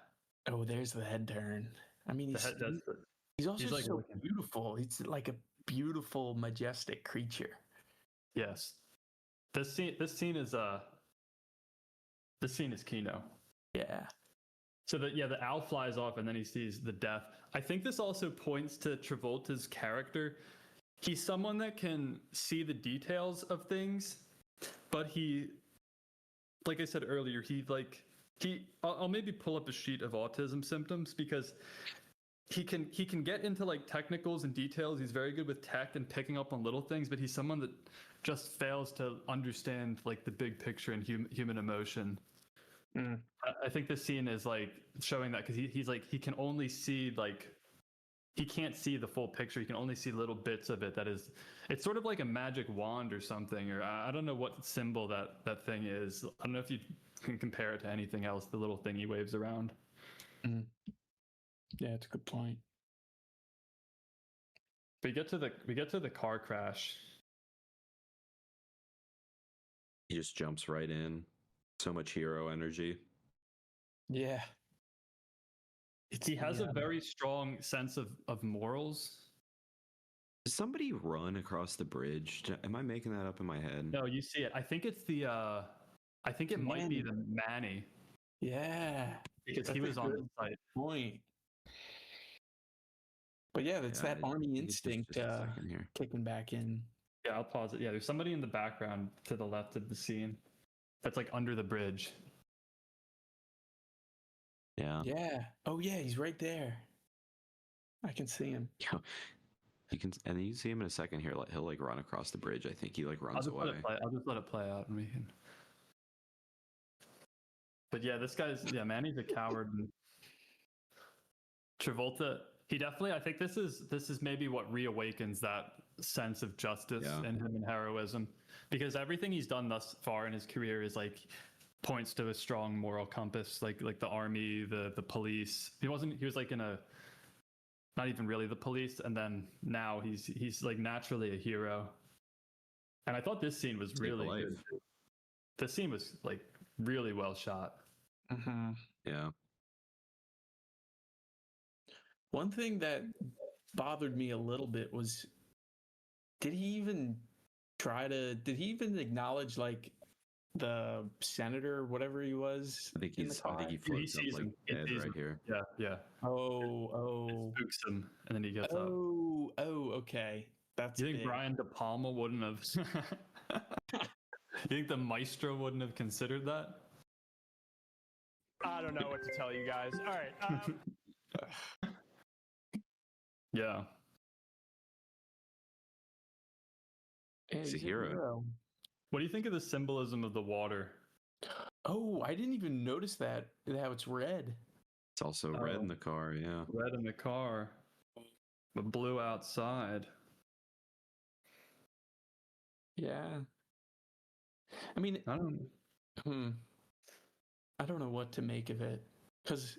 Oh, there's the head turn. I mean, he's also like so beautiful. He's like a beautiful, majestic creature. Yes. This scene is Kino. Yeah. So the owl flies off, and then he sees the death. I think this also points to Travolta's character. he's someone that can see the details of things, but he, like I said earlier, I'll maybe pull up a sheet of autism symptoms, because he can get into like technicals and details. He's very good with tech and picking up on little things, but he's someone that just fails to understand like the big picture and human emotion. I think this scene is like showing that, because he's like, he can only see like, he can't see the full picture. He can only see little bits of it. It's sort of like a magic wand or something, or I don't know what symbol that thing is. I don't know if you can compare it to anything else, the little thing he waves around. Yeah, it's a good point. We get to the car crash. He just jumps right in. So much hero energy. Yeah. He has a very strong sense of morals. Does somebody run across the bridge? Am I making that up in my head? No, you see it. I think it's I think it might be the Manny. Yeah. Because he was on the site. Point. But yeah, that's that army instinct kicking back in. Yeah, I'll pause it. Yeah, there's somebody in the background to the left of the scene that's like under the bridge. Yeah. Yeah. Oh yeah, he's right there. I can see him. You can, and you see him in a second here. He'll like run across the bridge. I think he like runs away. I'll just let it play out, and we can. But yeah, Manny's a coward. And Travolta, he definitely. I think this is maybe what reawakens that sense of justice in him and heroism, because everything he's done thus far in his career is like points to a strong moral compass, like the army, the police. He was like in a, not even really the police, and then now he's like naturally a hero. And I thought this scene was really good. This scene was like really well shot. Yeah. One thing that bothered me a little bit was, did he even acknowledge like the senator, whatever he was? I think he floats up like dead right here. Yeah. Oh. It spooks him, and then he gets up. Oh, okay. That's. You think Brian De Palma wouldn't have? You think the maestro wouldn't have considered that? I don't know what to tell you guys. All right. Yeah. He's a hero. What do you think of the symbolism of the water? Oh, I didn't even notice that, how it's red. It's also red in the car, yeah. Red in the car, but blue outside. Yeah. I mean, I don't know what to make of it, because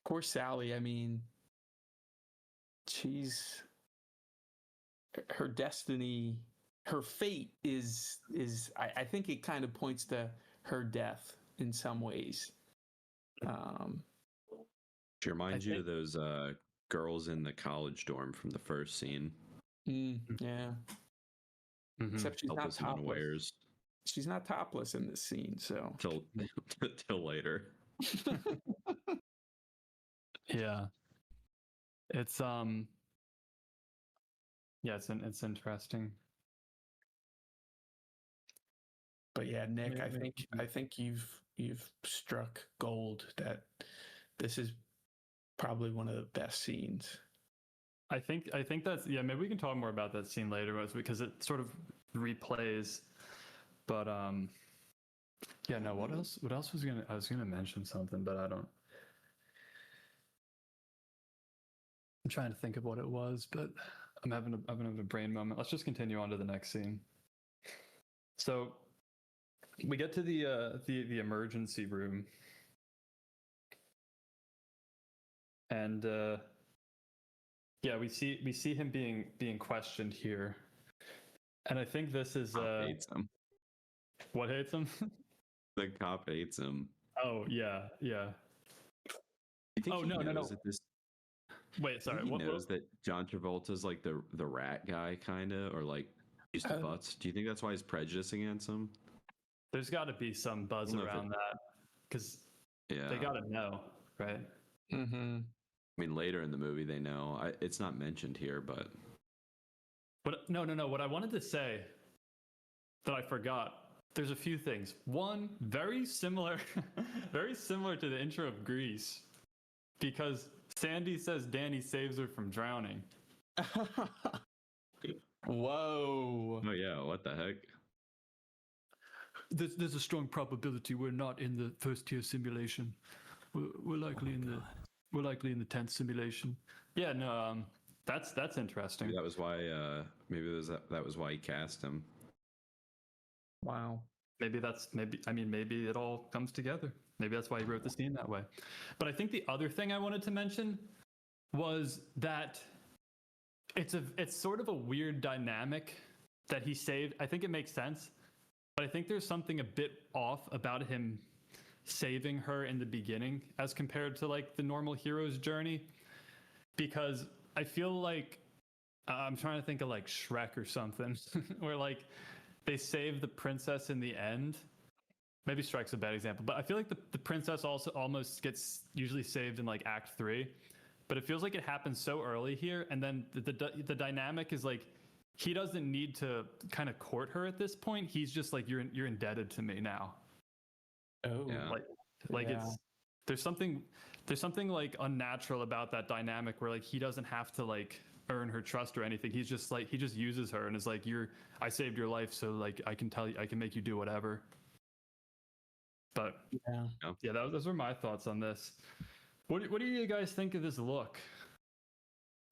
poor Sally, I mean, her destiny, her fate is I think it kind of points to her death in some ways. She reminds you of those girls in the college dorm from the first scene. Yeah. Except she's not topless. She's not topless in this scene, so till later. Yeah. It's it's interesting. But yeah, Nick, I think you've struck gold. That this is probably one of the best scenes. I think that's, maybe we can talk more about that scene later, because it sort of replays. But what else I was gonna mention something, but I don't. I'm trying to think of what it was, but I'm having a brain moment. Let's just continue on to the next scene. So we get to the emergency room, and we see him being questioned here, and I think this is hates him. What hates him? The cop hates him. Oh yeah. You think no. This... Wait, sorry. He knows that John Travolta's like the rat guy, kind of, or like used to butts. Do you think that's why he's prejudiced against him? There's got to be some buzz around that, because they got to know, right? Mm-hmm. I mean, later in the movie they know. It's not mentioned here, but But no. What I wanted to say that I forgot. There's a few things. One, very similar, very similar to the intro of Grease, because Sandy says Danny saves her from drowning. Whoa. Oh yeah, what the heck? There's a strong probability we're not in the first tier simulation. We're likely in the 10th simulation. Yeah, no, that's interesting. Maybe that was why. That was why he cast him. Wow. Maybe it all comes together. Maybe that's why he wrote the scene that way. But I think the other thing I wanted to mention was that it's sort of a weird dynamic that he saved. I think it makes sense, but I think there's something a bit off about him saving her in the beginning as compared to like the normal hero's journey, because I feel like I'm trying to think of like Shrek or something where like they save the princess in the end. Maybe Shrek's a bad example, but I feel like the princess also almost gets usually saved in like Act 3, but it feels like it happens so early here, and then the dynamic is like he doesn't need to kind of court her at this point. He's just like you're indebted to me now. Oh, yeah. Like it's there's something like unnatural about that dynamic where like he doesn't have to like earn her trust or anything. He's just like he just uses her and is like I saved your life, so like I can make you do whatever. But yeah, those were my thoughts on this. What do you guys think of this look?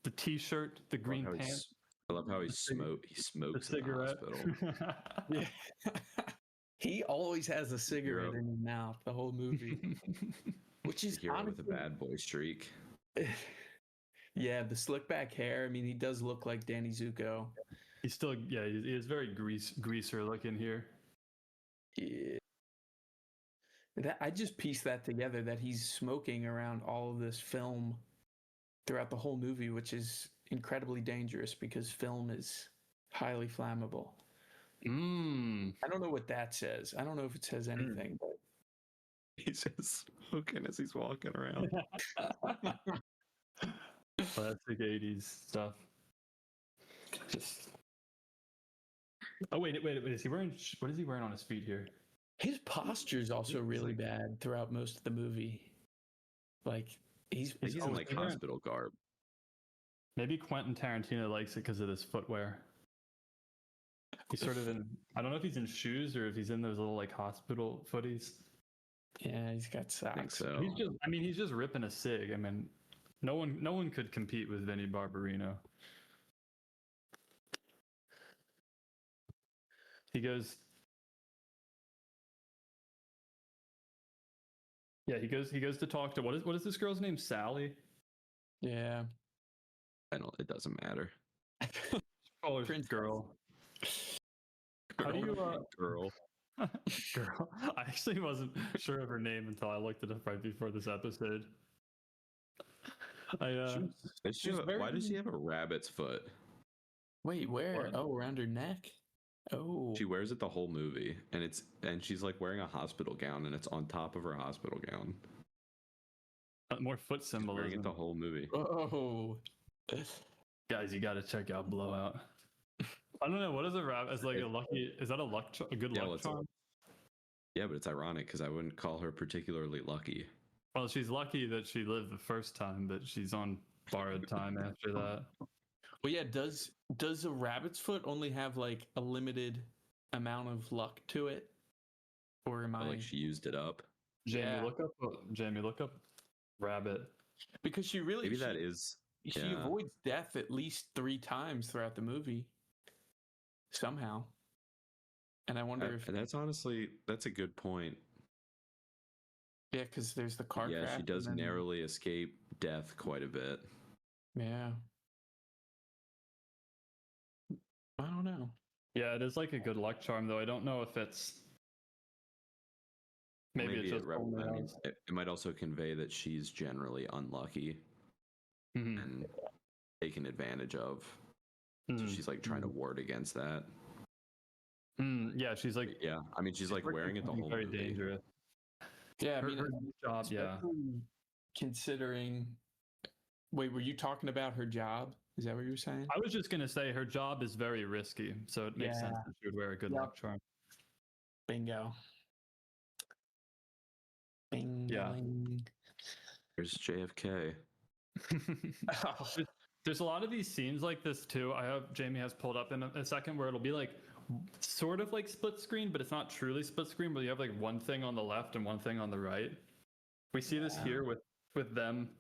The t-shirt, the green pants. I love how he smokes in the hospital. Yeah. He always has a cigarette in his mouth the whole movie, which is hero with a bad boy streak. Yeah, the slick back hair. I mean, he does look like Danny Zuko. He's still, he is very greaser looking here. Yeah. I just pieced that together, that he's smoking around all of this film throughout the whole movie, which is incredibly dangerous because film is highly flammable. I don't know what that says. I don't know if it says anything, but he's just smoking as he's walking around. Classic 80s stuff. Oh wait, is he wearing? What is he wearing on his feet here? His posture is also really bad throughout most of the movie. Like he's in like hospital garb. Maybe Quentin Tarantino likes it because of this footwear. He's sort of in. I don't know if he's in shoes or if he's in those little like hospital footies. Yeah, he's got socks. I think so. He's just ripping a cig. I mean, no one could compete with Vinnie Barbarino. He goes. Yeah, he goes to talk to what is this girl's name? Sally. Yeah. It doesn't matter. Oh, girl. How do you girl? Girl. I actually wasn't sure of her name until I looked it up right before this episode. Why does she have a rabbit's foot? Wait, where? What? Oh, around her neck. Oh. She wears it the whole movie, and she's like wearing a hospital gown, and it's on top of her hospital gown. More foot symbolism. Wearing it the whole movie. Oh. Guys, you got to check out Blowout. I don't know, what is a rabbit? Is like a lucky? Is that a good luck charm? Yeah, but it's ironic because I wouldn't call her particularly lucky. Well, she's lucky that she lived the first time, but she's on borrowed time after that. Well, yeah. Does a rabbit's foot only have like a limited amount of luck to it, or am I like she used it up? Jamie, look up rabbit, because she really that is. She avoids death at least 3 times throughout the movie. Somehow. And I wonder if that's a good point. Yeah, because there's the car crash. Yeah, she does narrowly escape death quite a bit. Yeah. I don't know. Yeah, it is like a good luck charm, though. I don't know if it's maybe it's just it might also convey that she's generally unlucky and taken advantage of. So she's like trying to ward against that. Yeah, she's like. Yeah, I mean, she's like wearing it the whole very movie. dangerous. Yeah, I mean, her job. Yeah. Considering, wait, were you talking about her job Is that what you were saying? I was just gonna say her job is very risky, so it makes sense that she would wear a good luck charm. Bingo. Bing. Yeah. There's JFK. There's a lot of these scenes like this too. I hope Jamie has pulled up in a second where it'll be like sort of like split screen, but it's not truly split screen, but you have like one thing on the left and one thing on the right. We see this here with them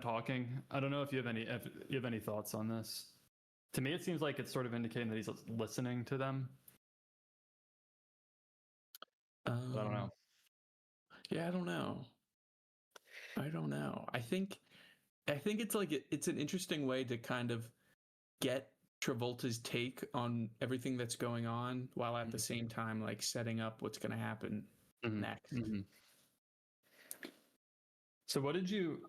talking. I don't know if you have any thoughts on this. To me, it seems like it's sort of indicating that he's listening to them. I don't know. Yeah, I don't know. I think it's like it's an interesting way to kind of get Travolta's take on everything that's going on while at the same time like setting up what's going to happen next. Mm-hmm. So what did you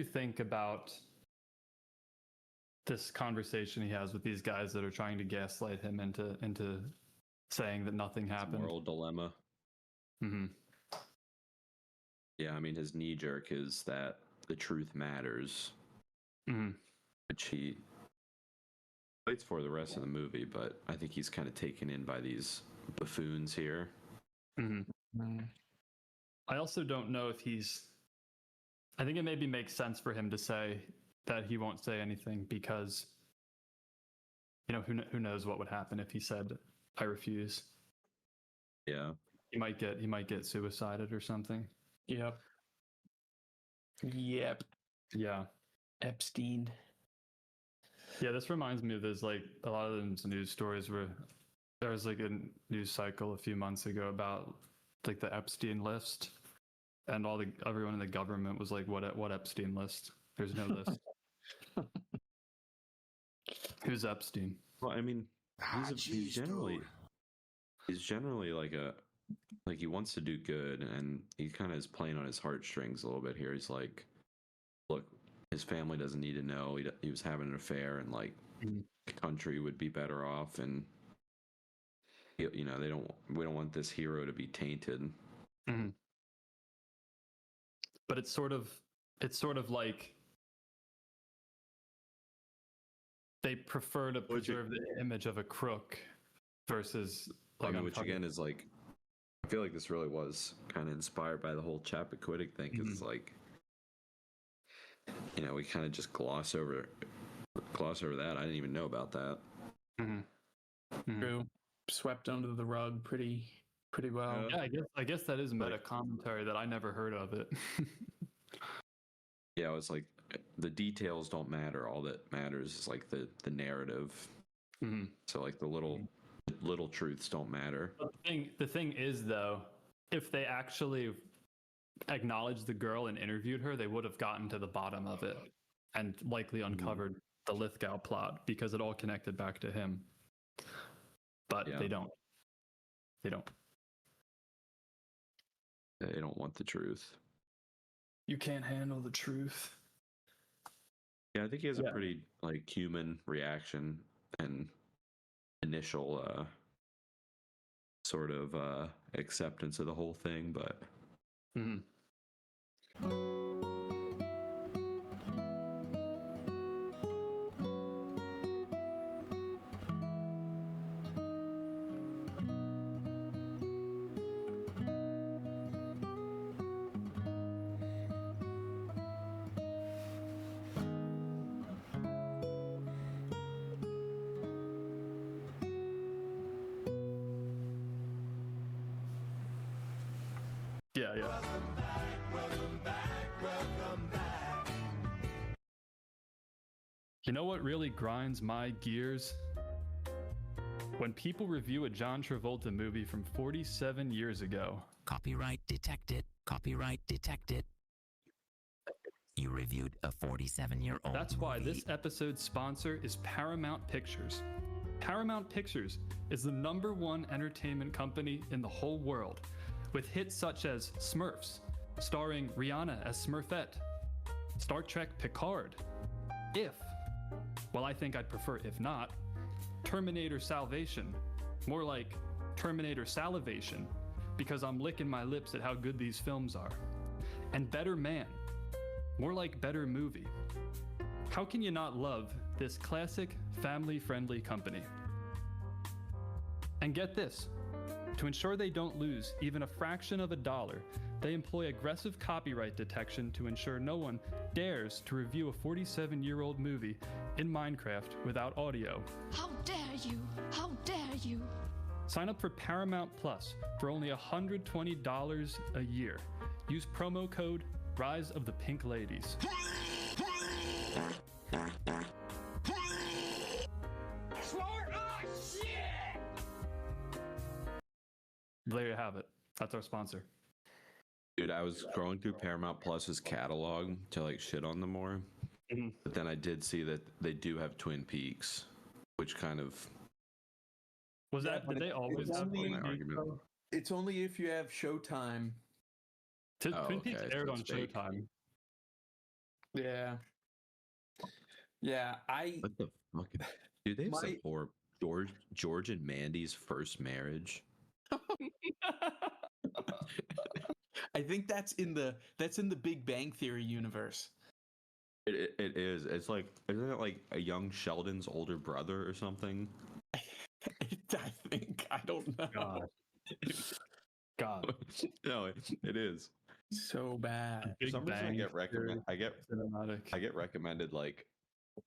think about this conversation he has with these guys that are trying to gaslight him into saying that nothing happened? Moral dilemma. Mm-hmm. Yeah, I mean, his knee jerk is that the truth matters, which he waits for the rest of the movie, but I think he's kind of taken in by these buffoons here. I also don't know if I think it maybe makes sense for him to say that he won't say anything because, who knows what would happen if he said, "I refuse." Yeah. He might get suicided or something. Yep. Yeah. Epstein. Yeah, this reminds me of there's like a lot of those news stories where there was like a news cycle a few months ago about like the Epstein list, and everyone in the government was like, "What Epstein list? There's no list." Who's Epstein? Well, I mean, he's generally like he wants to do good, and he kind of is playing on his heartstrings a little bit here. He's like, look, his family doesn't need to know he was having an affair, and like the country would be better off, and we don't want this hero to be tainted. But it's sort of like they prefer to preserve the image of a crook versus like, which again is like, I feel like this really was kind of inspired by the whole Chappaquiddick thing, because it's like, we kind of just gloss over that. I didn't even know about that. True. Swept under the rug pretty well. Yeah, I guess that is meta commentary that I never heard of it. Yeah, it's like the details don't matter. All that matters is like the narrative. So like the little truths don't matter. But the thing is, though, if they actually acknowledged the girl and interviewed her, they would have gotten to the bottom of it and likely uncovered the Lithgow plot, because it all connected back to him. But they don't. They don't want the truth. You can't handle the truth. Yeah, I think he has a pretty like human reaction and initial sort of acceptance of the whole thing, but You know what really grinds my gears? When people review a John Travolta movie from 47 years ago. Copyright detected. Copyright detected. You reviewed a 47-year-old That's why movie. this episode's sponsor is Paramount Pictures. Paramount Pictures is the #1 entertainment company in the whole world, with hits such as Smurfs, starring Rihanna as Smurfette, Star Trek Picard, If, well, I think I'd prefer If Not, Terminator Salvation, more like Terminator Salivation, because I'm licking my lips at how good these films are, and Better Man. more like better movie. How can you not love this classic, family-friendly company? And get this, to ensure they don't lose even a fraction of a dollar, they employ aggressive copyright detection to ensure no one dares to review a 47-year-old movie in Minecraft without audio. How dare you? How dare you? Sign up for Paramount Plus for only $120 a year. Use promo code Rise of the Pink Ladies. There you have it. That's our sponsor. Dude, I was scrolling through Paramount Plus's catalog to like shit on them more. But then I did see that they do have Twin Peaks, which kind of was that. Did they always have Twin Peaks? It's only if you have Showtime. Twin Peaks aired on Showtime. Yeah. Yeah, What the fuck? Dude, they support George and Mandy's first marriage. I think that's in the Big Bang Theory universe. It is. It's like, isn't it like a young Sheldon's older brother or something? I think. I don't know. God. No, it is. So bad. For some reason, I get recommended like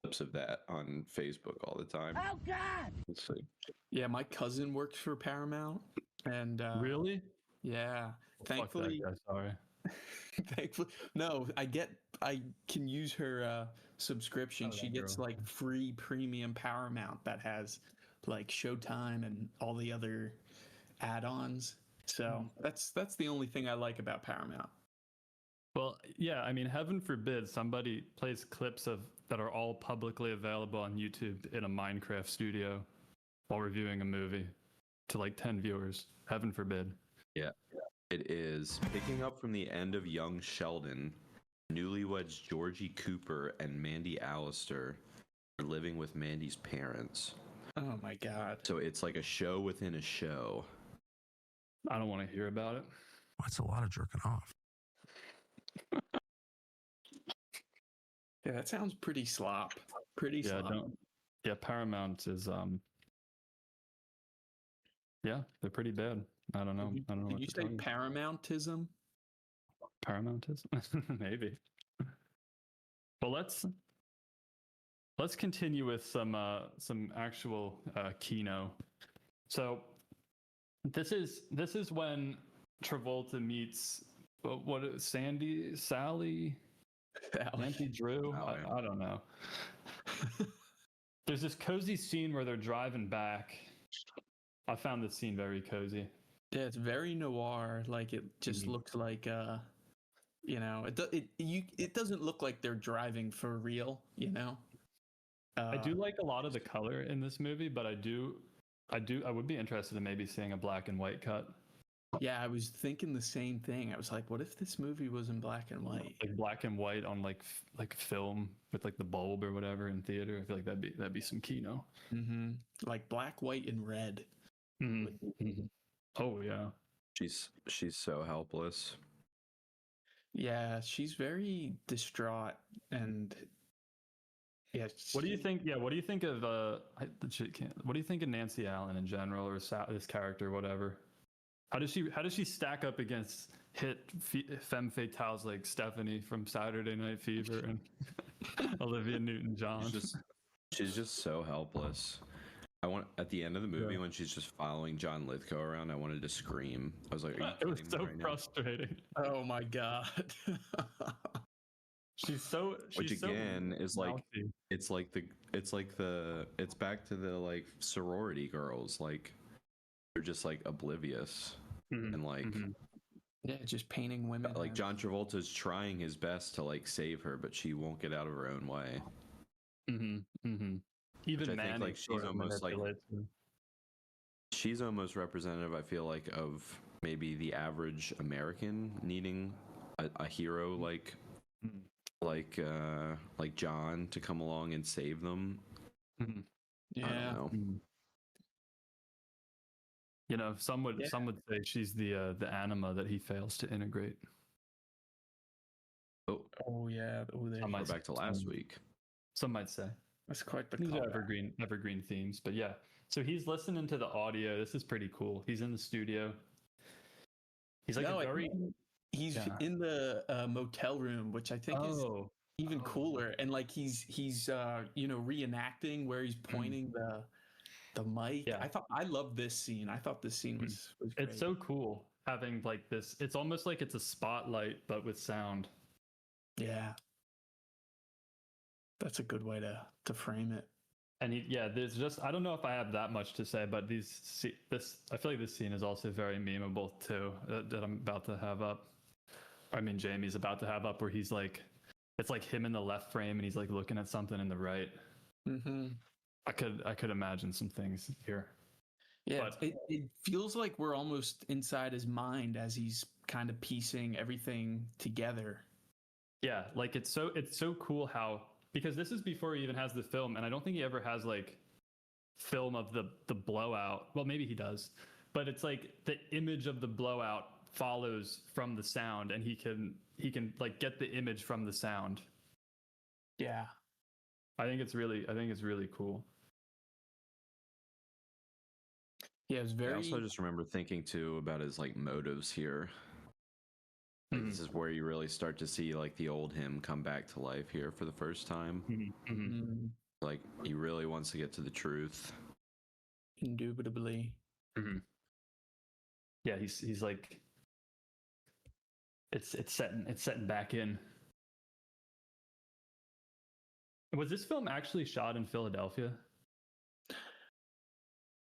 clips of that on Facebook all the time. Oh God! Let's see. Yeah, my cousin works for Paramount, and really, yeah. Thankfully, sorry. Thankfully, no. I can use her subscription. She gets like free premium Paramount that has like Showtime and all the other add-ons. So that's the only thing I like about Paramount. Well, yeah, I mean, heaven forbid somebody plays clips that are all publicly available on YouTube in a Minecraft studio while reviewing a movie to like 10 viewers. Heaven forbid. Yeah, it is. Picking up from the end of Young Sheldon, newlyweds Georgie Cooper and Mandy Allister are living with Mandy's parents. Oh my God. So it's like a show within a show. I don't want to hear about it. That's a lot of jerking off. Yeah, that sounds pretty slop. Yeah, Paramount is yeah, they're pretty bad. I don't know. Did you say Paramountism? Paramountism? Maybe. Well, let's continue with some actual Kino. So this is when Travolta meets Sally, Nancy Drew. I don't know. There's this cozy scene where they're driving back. I found this scene very cozy. Yeah, it's very noir. Like it just looks like it doesn't look like they're driving for real, you know. I do like a lot of the color in this movie, but I would be interested in maybe seeing a black and white cut. Yeah, I was thinking the same thing. I was like, what if this movie was in black and white? Like black and white on like film with like the bulb or whatever in theater. I feel like that'd be some Kino. Mm-hmm. Like black, white, and red. Mm-hmm. Oh yeah. She's so helpless. Yeah, she's very distraught and yeah. What do you think? Yeah, what do you think of what do you think of Nancy Allen in general, or this character, whatever? How does she stack up against hit femme fatales like Stephanie from Saturday Night Fever and Olivia Newton-John? She's just so helpless. At the end of the movie when she's just following John Lithgow around, I wanted to scream. I was like, it was so frustrating. Oh my God. Which again is like it's back to the like sorority girls, like they're just like oblivious and like yeah, just painting women. Like John Travolta's trying his best to like save her, but she won't get out of her own way. Even Manny, like she's almost representative, I feel like, of maybe the average American needing a hero like John to come along and save them. Yeah. I don't know. You know, some would say she's the anima that he fails to integrate. Oh yeah. Oh, there. We're back to last week. Some might say That's quite the these are callback. evergreen themes, but yeah. So he's listening to the audio. This is pretty cool. He's in the studio. He's like he's in the motel room, which I think is even cooler. And like he's reenacting where he's pointing the mic. Yeah. I love this scene. I thought this scene was great. It's so cool having like this. It's almost like it's a spotlight, but with sound. Yeah. That's a good way to frame it. And there's just, I don't know if I have that much to say, but I feel like this scene is also very memeable too, that I'm about to have up. I mean, Jamie's about to have up, where he's like, it's like him in the left frame and he's like looking at something in the right. Mm-hmm. I could imagine some things here. Yeah, but it feels like we're almost inside his mind as he's kind of piecing everything together. Yeah, like it's so cool how, because this is before he even has the film, and I don't think he ever has like film of the blowout. Well, maybe he does, but it's like the image of the blowout follows from the sound, and he can like get the image from the sound. Yeah, I think it's really cool. Yeah, it was very. I also just remember thinking too about his like motives here. Like, this is where you really start to see like the old him come back to life here for the first time. Like he really wants to get to the truth. Indubitably. Yeah, he's like, it's setting back in. Was this film actually shot in Philadelphia?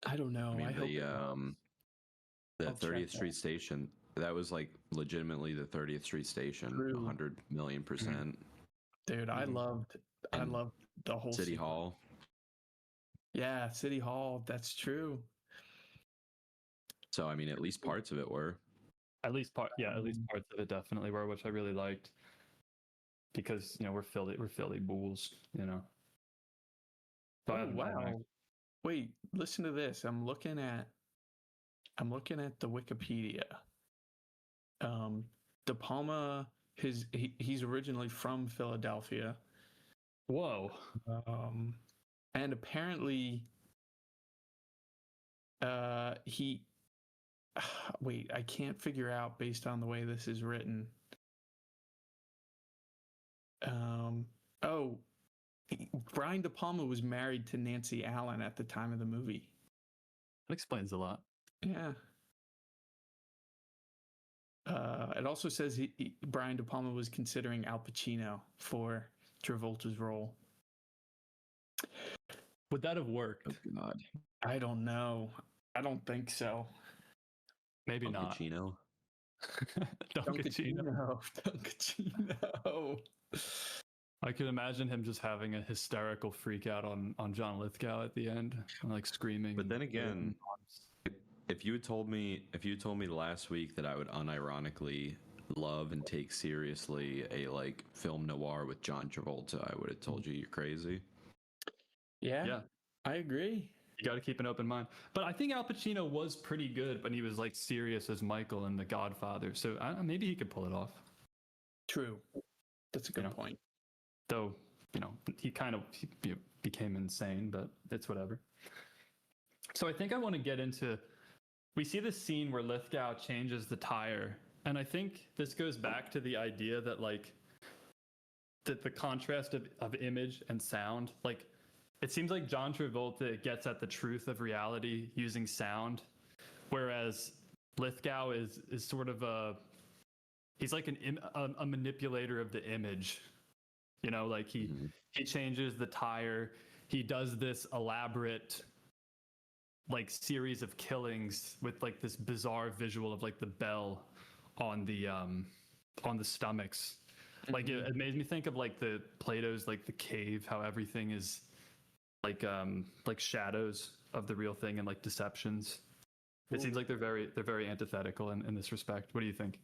I don't know. I mean, the 30th Street Station, that was like legitimately the 30th Street Station. 100 million %. Dude, I loved the whole City Hall. Yeah, City Hall. That's true. So I mean, at least parts of it were. At least parts of it definitely were, which I really liked, because we're Philly Bulls, Oh wow! Wait, listen to this. I'm looking at the Wikipedia. De Palma, he's originally from Philadelphia. Whoa. And apparently, he. Wait, I can't figure out based on the way this is written. Brian De Palma was married to Nancy Allen at the time of the movie. That explains a lot. Yeah. It also says Brian De Palma was considering Al Pacino for Travolta's role. Would that have worked? Oh, God. I don't know. I don't think so. Maybe not. Pacino. Dunkachino. I could imagine him just having a hysterical freak out on John Lithgow at the end, like screaming. But then again, if you had told me last week that I would unironically love and take seriously a like film noir with John Travolta, I would have told you you're crazy. Yeah, I agree. You got to keep an open mind. But I think Al Pacino was pretty good when he was like serious as Michael in The Godfather. So maybe he could pull it off. True. That's a good point. Though, he kind of became insane, but it's whatever. So I think I want to get into, we see this scene where Lithgow changes the tire. And I think this goes back to the idea that like, that the contrast of image and sound, like, it seems like John Travolta gets at the truth of reality using sound, whereas Lithgow is sort of he's like a manipulator of the image, like he changes the tire, he does this elaborate like series of killings with like this bizarre visual of like the bell on the stomachs. Like it made me think of like the Plato's like the cave, how everything is like shadows of the real thing and like deceptions. It seems like they're very antithetical in this respect. What do you think?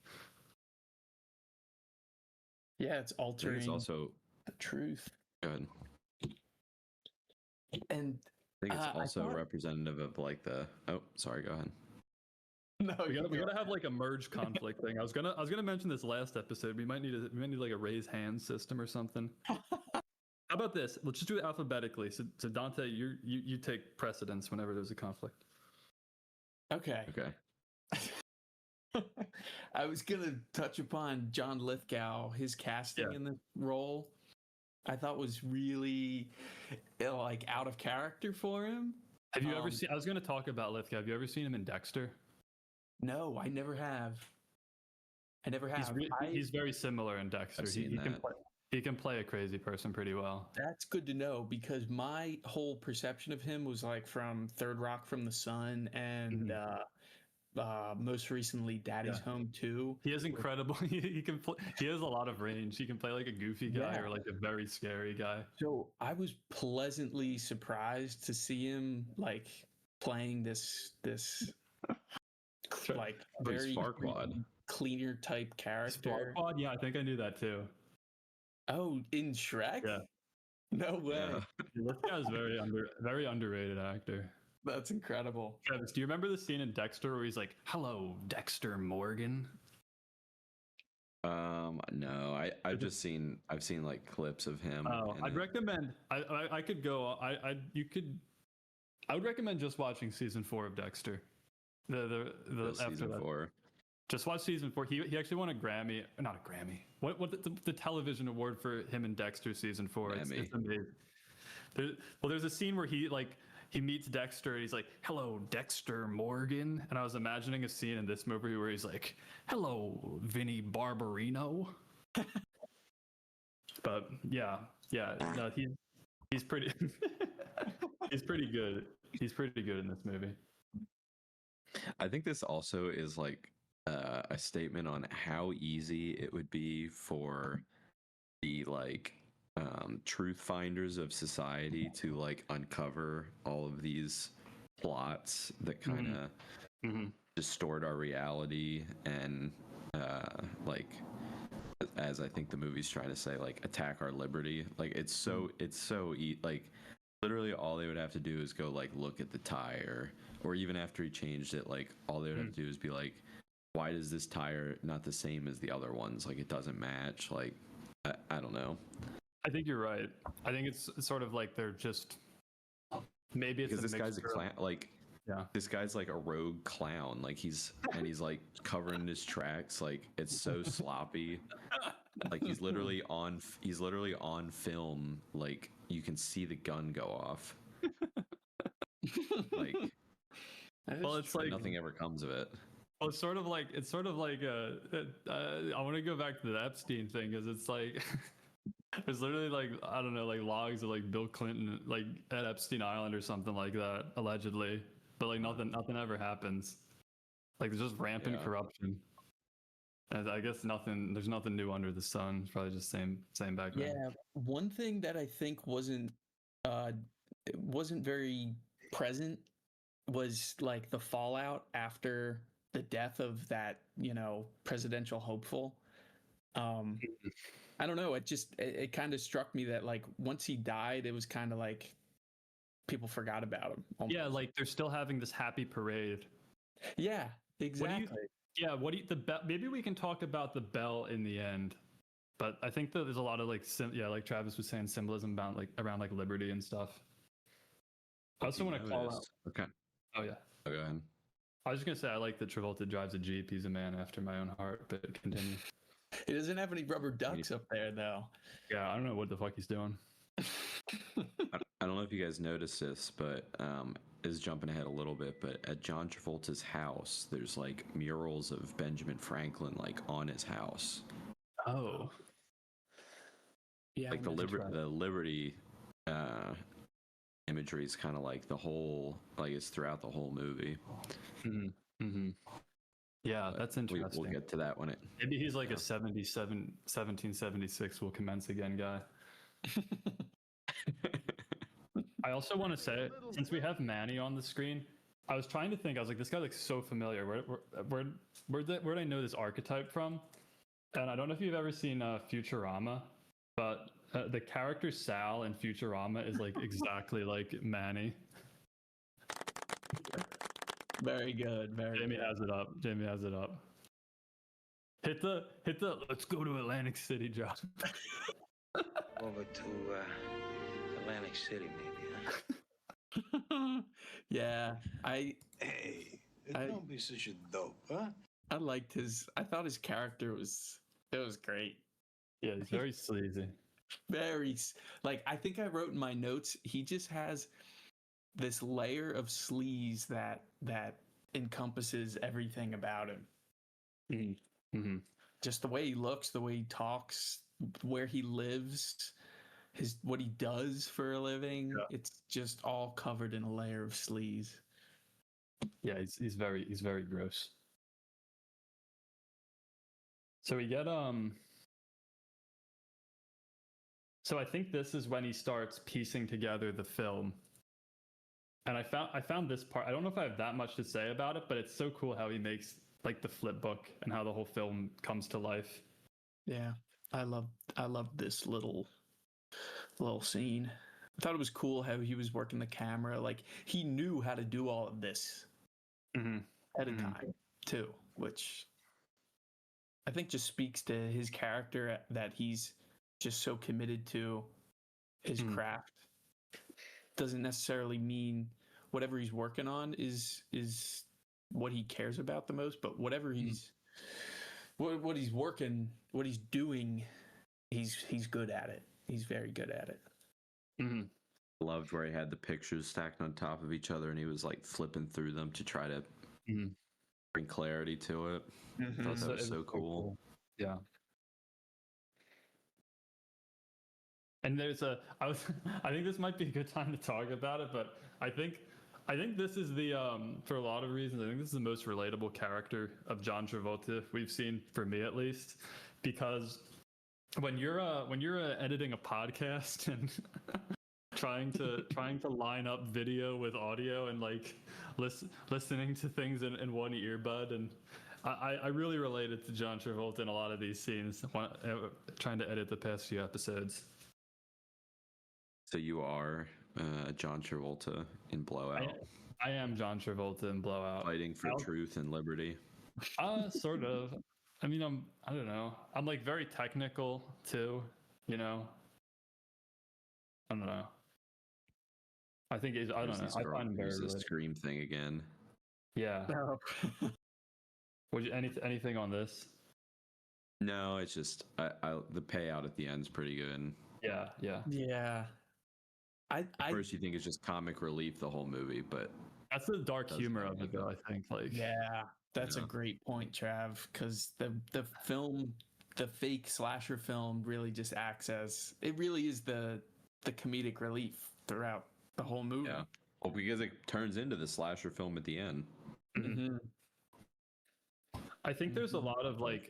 Yeah, it's altering. It's also the truth. Good. And I think it's also representative of like the. Oh, sorry. Go ahead. No, we gotta have like a merge conflict thing. I was gonna mention this last episode. We might need like a raise hands system or something. How about this? Let's just do it alphabetically. So Dante, you take precedence whenever there's a conflict. Okay. I was gonna touch upon John Lithgow. His casting in the role, I thought was really like out of character for him. Have you ever seen? I was gonna talk about Lithgow. Have you ever seen him in Dexter? No, I never have. He's very similar in Dexter. He can play a crazy person pretty well. That's good to know because my whole perception of him was like from Third Rock from the Sun and most recently Daddy's Home 2. He has incredible. He has a lot of range. He can play like a goofy guy or like a very scary guy. So I was pleasantly surprised to see him like playing this like very cleaner type character. Sparkwad? Yeah, I think I knew that too. Oh, in Shrek? Yeah. No way. Yeah. This guy's very underrated actor. That's incredible. Travis, do you remember the scene in Dexter where he's like, "Hello, Dexter Morgan"? No, I've seen like clips of him. Oh, I'd recommend. I could go. I would recommend just watching season 4 of Dexter. The season 4. Just watch season 4. He actually won a Grammy, not a Grammy. What the television award for him in Dexter season 4? It's amazing. There's a scene where he meets Dexter and he's like, "Hello, Dexter Morgan," and I was imagining a scene in this movie where he's like, "Hello, Vinnie Barbarino." But no, he's pretty he's pretty good. He's pretty good in this movie. I think this also is like a statement on how easy it would be for the like truth finders of society to like uncover all of these plots that kind of distort our reality and like, as I think the movie's trying to say, like attack our liberty. Like it's like literally all they would have to do is go like look at the tire, or even after he changed it, like all they would have to do is be like, why is this tire not the same as the other ones? Like it doesn't match. Like I don't know. I think you're right. I think it's sort of like they're just maybe it's because this guy's a clown. Like this guy's like a rogue clown. Like he's like covering his tracks. Like it's so sloppy. Like he's literally on film. Like you can see the gun go off. Like, well, it's like nothing ever comes of it. Well, it's sort of like I want to go back to the Epstein thing because it's like there's literally like I don't know, like logs of like Bill Clinton like at Epstein Island or something like that allegedly, but like nothing ever happens. Like there's just rampant corruption. And I guess there's nothing new under the sun. It's probably just same background. Yeah, one thing that I think wasn't very present was like the fallout after the death of that, presidential hopeful. I don't know. It kind of struck me that like once he died, it was kind of like people forgot about him. Almost. Yeah, like they're still having this happy parade. Yeah, exactly. Maybe we can talk about the bell in the end, but I think that there's a lot of like like Travis was saying, symbolism about like around like liberty and stuff. I also want to call out. Okay. Oh yeah. Oh, go ahead. I was just gonna say I like that Travolta drives a Jeep. He's a man after my own heart. But continue. He doesn't have any rubber ducks up there though. Yeah, I don't know what the fuck he's doing. I don't know if you guys noticed this, but is jumping ahead a little bit, but at John Travolta's house, there's like murals of Benjamin Franklin like on his house. Oh. Yeah. Like the Liberty imagery is kind of like the whole, like it's throughout the whole movie. Yeah, that's interesting. We'll get to that when maybe he's like a 1776 will commence again guy. I also want to say, since we have Manny on the screen, I was trying to think. I was like, this guy looks so familiar. Where did I know this archetype from? And I don't know if you've ever seen Futurama, but the character Sal in Futurama is like exactly like Manny. Very good. Very Jamie good. has it up. Jamie has it up. Hit the let's go to Atlantic City, Josh. Over to Atlantic City, maybe, huh? Yeah. Hey, don't be such a dope, huh? I liked I thought his character was great. Yeah, he's very sleazy. Very, like, I think I wrote in my notes, he just has this layer of sleaze that encompasses everything about him. Mm-hmm. Mm-hmm. Just the way he looks, the way he talks, where he lives, what he does for a living. Yeah. It's just all covered in a layer of sleaze. Yeah, he's very gross. So we get So I think this is when he starts piecing together the film. And I found this part. I don't know if I have that much to say about it, but it's so cool how he makes like the flip book and how the whole film comes to life. Yeah. I love this little scene. I thought it was cool how he was working the camera. Like, he knew how to do all of this at a time too, which I think just speaks to his character, that he's just so committed to his craft. Doesn't necessarily mean whatever he's working on is what he cares about the most, but whatever he's what he's working, what he's doing, he's good at it. He's very good at it. Loved where he had the pictures stacked on top of each other and he was like flipping through them to try to bring clarity to it. I thought that was so cool. Yeah. And I think this might be a good time to talk about it, but I think this is the for a lot of reasons, I think this is the most relatable character of John Travolta we've seen, for me at least, because when you're editing a podcast and trying to line up video with audio and like listening to things in one earbud, and I really related to John Travolta in a lot of these scenes trying to edit the past few episodes. So you are John Travolta in Blowout. I am John Travolta in Blowout. Fighting for truth and liberty. Sort of. I mean, I don't know. I'm like very technical too, you know. I don't know. I think I don't know. I find him very the Scream thing again. Yeah. Would you anything on this? No, it's just the payout at the end is pretty good. Yeah. First, you think it's just comic relief the whole movie, but that's the dark humor of it, though. I think, like, that's a great point, Trav, because the film, the fake slasher film, really just acts as, it really is the comedic relief throughout the whole movie. Yeah, well, because it turns into the slasher film at the end. I think there's a lot of like,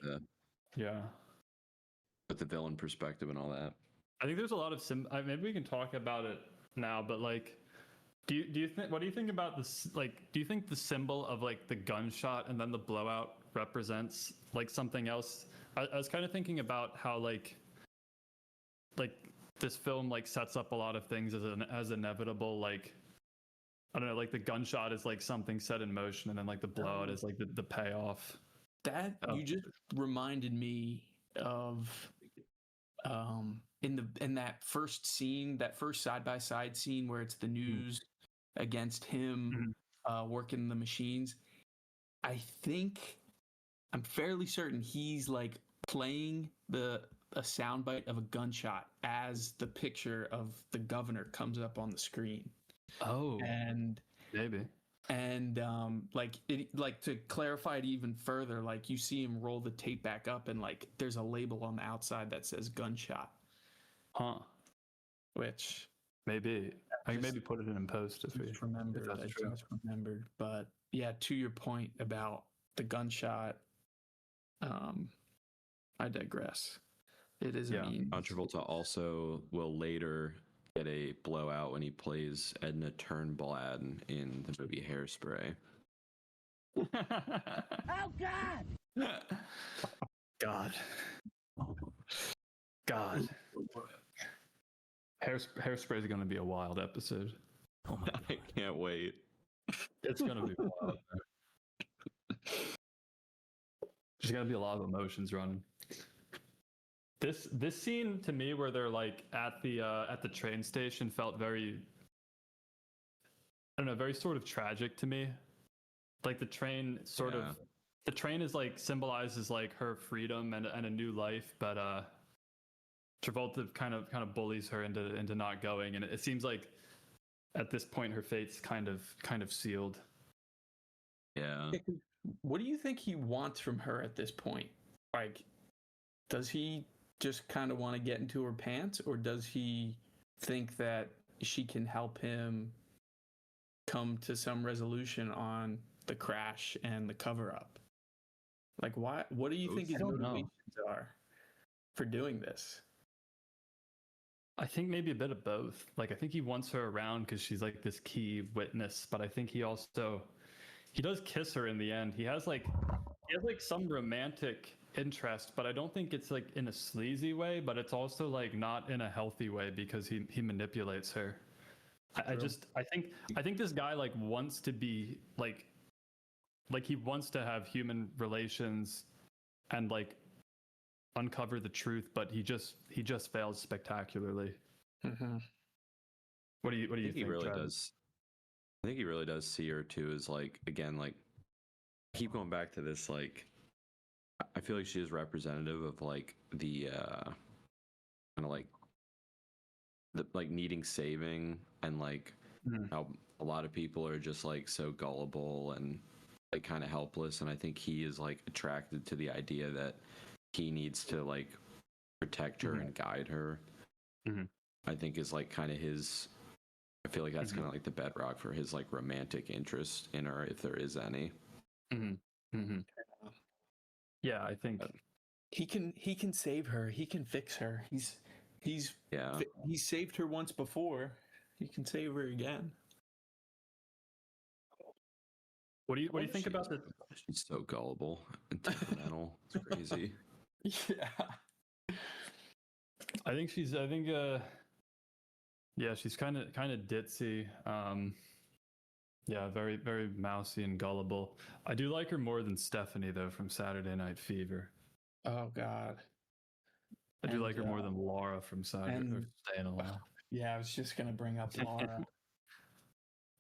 with the villain perspective and all that. I think there's a lot of maybe we can talk about it now, but like, do you think, what do you think about this? Like, do you think the symbol of like the gunshot and then the blowout represents like something else? I was kind of thinking about how like this film like sets up a lot of things as inevitable. Like, I don't know, like the gunshot is like something set in motion, and then like the blowout is like the payoff. That you just reminded me of in that first scene, that first side-by-side scene where it's the news against him working the machines. I'm fairly certain he's like playing a soundbite of a gunshot as the picture of the governor comes up on the screen. Oh, and maybe. And like to clarify it even further, like you see him roll the tape back up, and like there's a label on the outside that says gunshot. Which maybe I can maybe put it in post if we remember. I just remembered, but yeah, to your point about the gunshot, I digress. It is a mean. John Travolta also will later get a blowout when he plays Edna Turnblad in the movie Hairspray. Oh God! God. Hairspray is going to be a wild episode. I can't wait. It's gonna be wild. There's gonna be a lot of emotions running. This scene to me where they're like at the train station felt very, I don't know, very sort of tragic to me. Like the train the train is like symbolizes like her freedom and a new life, but Travolta kind of bullies her into not going, and it seems like at this point her fate's kind of sealed. Yeah. What do you think he wants from her at this point? Like, does he just kind of want to get into her pants, or does he think that she can help him come to some resolution on the crash and the cover up? Like, what do you think his motivations are for doing this? I think maybe a bit of both. Like, I think he wants her around because she's like this key witness, but I think he does kiss her in the end. He has like some romantic interest, but I don't think it's like in a sleazy way, but it's also like not in a healthy way because he manipulates her. I think this guy like wants to be like he wants to have human relations and like uncover the truth, but he just fails spectacularly. Mm-hmm. What do you think? He really does. I think he really does see her too as like, again, like I keep going back to this, like I feel like she is representative of like the kind of like the like needing saving, and like how a lot of people are just like so gullible and like kind of helpless, and I think he is like attracted to the idea that he needs to like protect her and guide her. I think is like kind of his, I feel like that's kind of like the bedrock for his like romantic interest in her, if there is any. Yeah, I think he can save her. He can fix her. He's saved her once before. He can save her again. What do you think about this? She's so gullible and temperamental. It's crazy. Yeah. I think she's kind of ditzy. Yeah, very, very mousy and gullible. I do like her more than Stephanie, though, from Saturday Night Fever. Oh, God. I do like her more than Laura from Staying Alive. Yeah, I was just going to bring up Laura.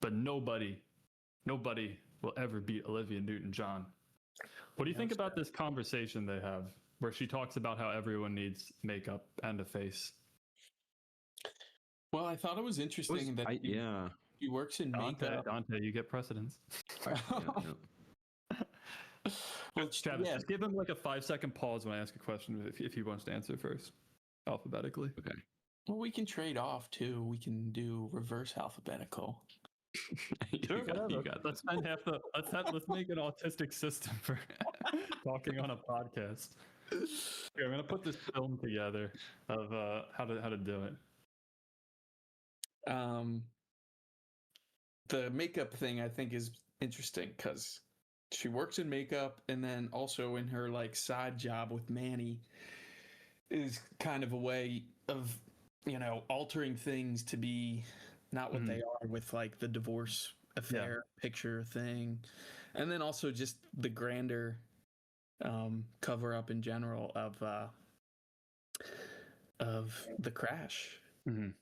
But nobody will ever beat Olivia Newton-John. What do you think about this conversation they have where she talks about how everyone needs makeup and a face? Well, I thought it was interesting that he works in makeup. Dante, you get precedence. Well, Travis, just give him like a 5-second pause when I ask a question if he wants to answer first, alphabetically. Okay. Well, we can trade off too. We can do reverse alphabetical. Sure, let's spend let's make an autistic system for talking on a podcast. Here, I'm gonna put this film together of how to do it. The makeup thing I think is interesting because she works in makeup, and then also in her like side job with Manny is kind of a way of, you know, altering things to be not what they are, with like the divorce affair picture thing, and then also just the grander cover up in general of the crash and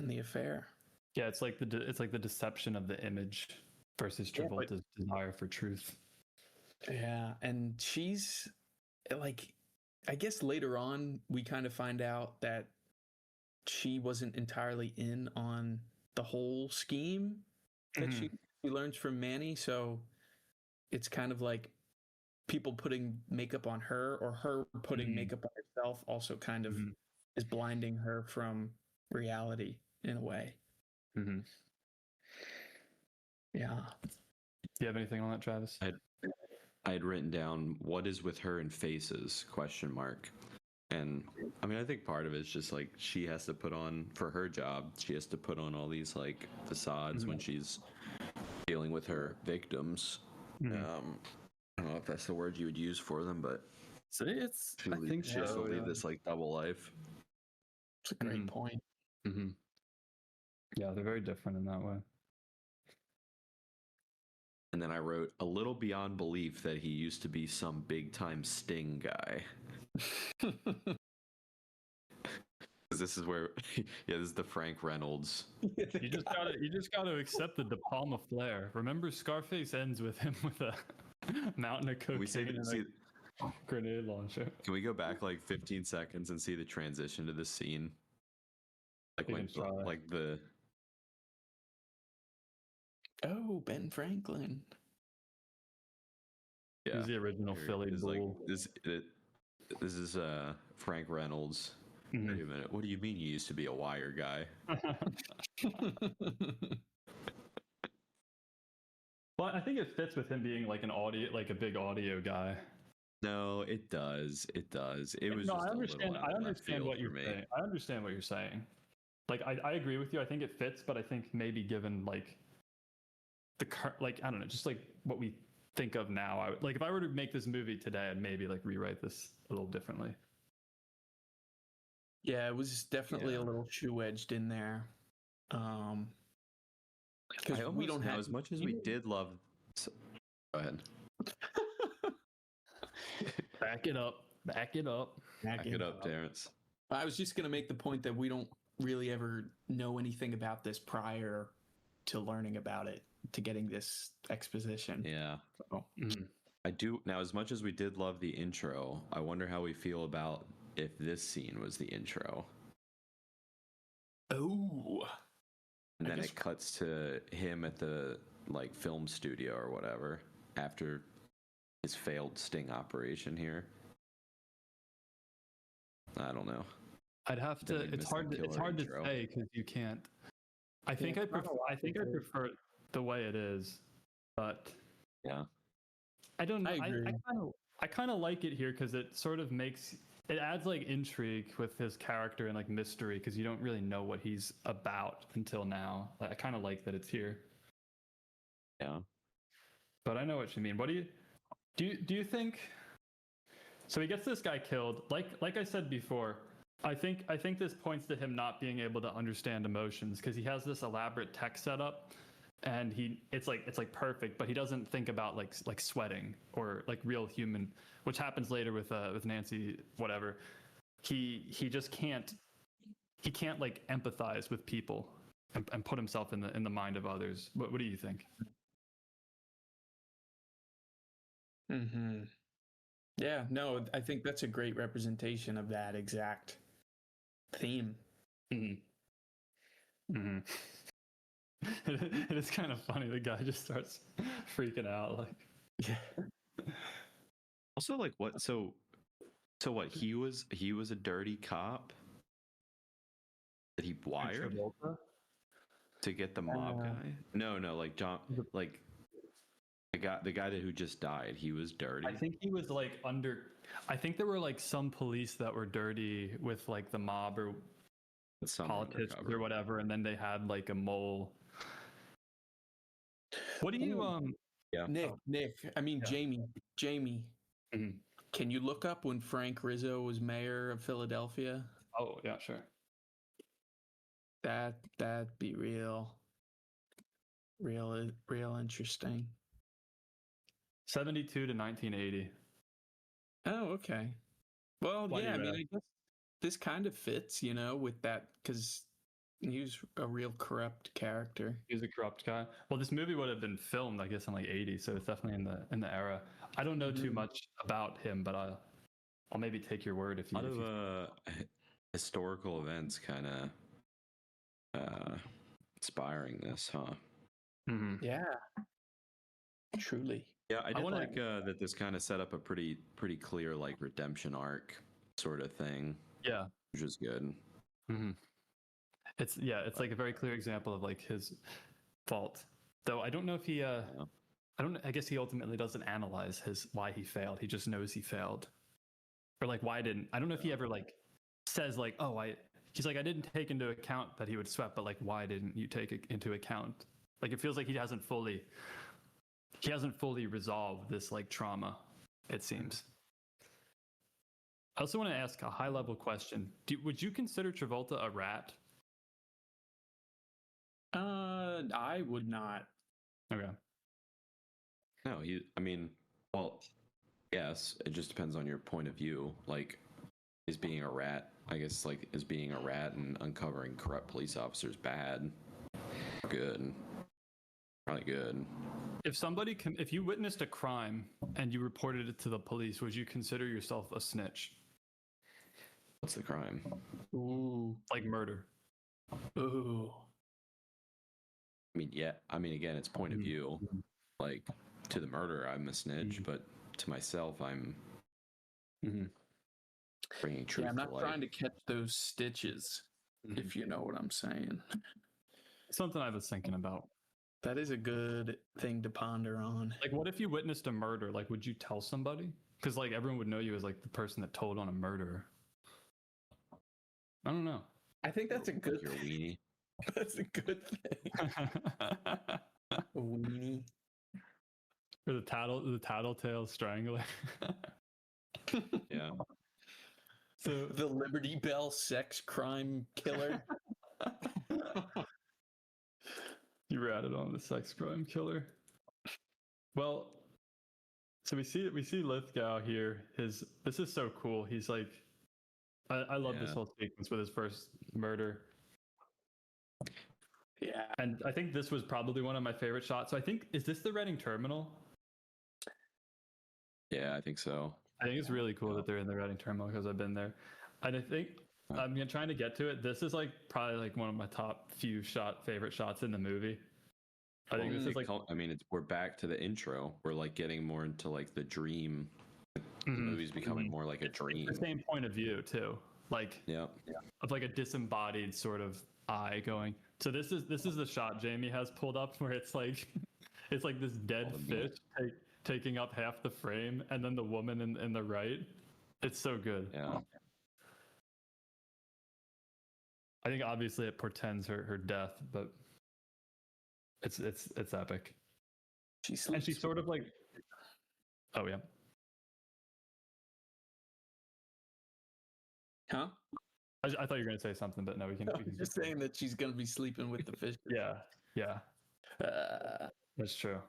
the affair. Yeah, it's like the deception of the image versus Travolta's desire for truth. Yeah, and she's like, I guess later on we kind of find out that she wasn't entirely in on the whole scheme that she learns from Manny, so it's kind of like people putting makeup on her, or her putting makeup on herself, also kind of is blinding her from reality in a way. Yeah. Do you have anything on that, Travis? I had written down, what is with her and faces, ? And I mean, I think part of it is just like she has to put on, for her job, she has to put on all these like facades when she's dealing with her victims. I don't know if that's the word you would use for them, but I think she has to lead this like double life. It's a great point. Yeah, they're very different in that way. And then I wrote a little beyond belief that he used to be some big time Sting guy. This is where, this is the Frank Reynolds. You just gotta accept the De Palma flair. Remember, Scarface ends with him with a mountain of cocaine and a grenade launcher. Can we go back like 15 seconds and see the transition to this scene? Like when, like the. Oh, Ben Franklin. Yeah, he's the original Philly bull. Like, this is Frank Reynolds. Mm-hmm. Wait a minute. What do you mean you used to be a wire guy? Well, I think it fits with him being like a big audio guy. No, it does. It does. It was. No, just I understand. I understand what you're saying. I understand what you're saying. Like, I agree with you. I think it fits, but I think maybe given like I don't know, just like what we think of now, like if I were to make this movie today, I'd maybe like rewrite this a little differently. Yeah, it was definitely a little shoe-edged in there. Because we don't have as much as we did love. Go ahead. Back it up. Back it up. Back it up, Terrence. I was just going to make the point that we don't really ever know anything about this prior to learning about it, to getting this exposition. Yeah. So, I do. Now, as much as we did love the intro, I wonder how we feel about if this scene was the intro. Oh. And then it cuts to him at the like film studio or whatever after his failed sting operation here. I don't know. I'd have to. It's hard to say because you can't. I think I prefer it the way it is, but yeah, I don't know. I kind of like it here because it sort of it adds like intrigue with his character and like mystery because you don't really know what he's about until now. I kind of like that it's here. Yeah, but I know what you mean. What do you think? So he gets this guy killed. Like I said before, I think this points to him not being able to understand emotions because he has this elaborate tech setup, and it's like perfect, but he doesn't think about like sweating or like real human, which happens later with Nancy. Whatever, he just can't like empathize with people and put himself in the mind of others. What do you think? Mm-hmm. Yeah, no, I think that's a great representation of that exact theme. Mm-hmm. Mm-hmm. It is kind of funny. The guy just starts freaking out. Like, yeah. Also, like, what? So what? He was a dirty cop that he wired to get the mob guy. No, like John, like. The guy who just died, he was dirty. I think he was like I think there were like some police that were dirty with like the mob or politics or whatever, and then they had like a mole. What do you Yeah. Nick. I mean Jamie. Mm-hmm. Can you look up when Frank Rizzo was mayor of Philadelphia? Oh yeah, sure. That'd be real interesting. 72 to 1980. Oh, okay. Well, yeah, I mean, I guess this kind of fits, with that, because he was a real corrupt character. He was a corrupt guy. Well, this movie would have been filmed, I guess, in like 80, so it's definitely in the era. I don't know too much about him, but I'll maybe take your word if you. A lot of historical events kind of inspiring this, huh? Mm-hmm. Yeah. Truly. Yeah, I did like that this kind of set up a pretty clear like redemption arc sort of thing. Yeah. Which is good. Mm-hmm. It's like a very clear example of like his fault. Though I don't know if he I guess he ultimately doesn't analyze why he failed. He just knows he failed. Or like why didn't I don't know if he ever like says like, he's like, I didn't take into account that he would sweat, but like why didn't you take it into account? Like it feels like he hasn't fully resolved this like trauma, it seems. I also want to ask a high level question. Would you consider Travolta a rat? I would not. Okay. No, I mean, well, yes, it just depends on your point of view. Like, is being a rat, I guess, like, is being a rat and uncovering corrupt police officers bad? Good. Probably good. If you witnessed a crime and you reported it to the police, would you consider yourself a snitch? What's the crime? Ooh. Like murder. Ooh. I mean, yeah. I mean, again, it's point of view. Like, to the murderer, I'm a snitch, but to myself, I'm bringing truth. Yeah, I'm to not life. trying to catch those stitches, if you know what I'm saying. Something I was thinking about. That is a good thing to ponder on. Like, what if you witnessed a murder? Like, would you tell somebody? Because, like, everyone would know you as, like, the person that told on a murderer. I don't know. I think that's a good You're a weenie. That's a good thing. A weenie. Or the tattletale strangler. Yeah. So the Liberty Bell sex crime killer. You ratted on the sex crime killer. Well, so we see Lithgow here. This is so cool. He's like, I love this whole sequence with his first murder. Yeah. And I think this was probably one of my favorite shots. So I think, is this the Reading Terminal? Yeah, I think so. I think it's really cool that they're in the Reading Terminal because I've been there. And I think I'm trying to get to it. This is like probably like one of my top few favorite shots in the movie. I think this is like, I mean, we're back to the intro. We're like getting more into like the dream. The movie's becoming more like a dream. It's the same point of view too, like of like a disembodied sort of eye going. So this is the shot Jamie has pulled up where it's like this dead fish taking up half the frame, and then the woman in the right. It's so good. Yeah. I think obviously it portends her death, but it's epic. She's sort of like, oh yeah. Huh? I thought you were going to say something, but no, we can. I was just saying that she's going to be sleeping with the fish. Yeah. That's true.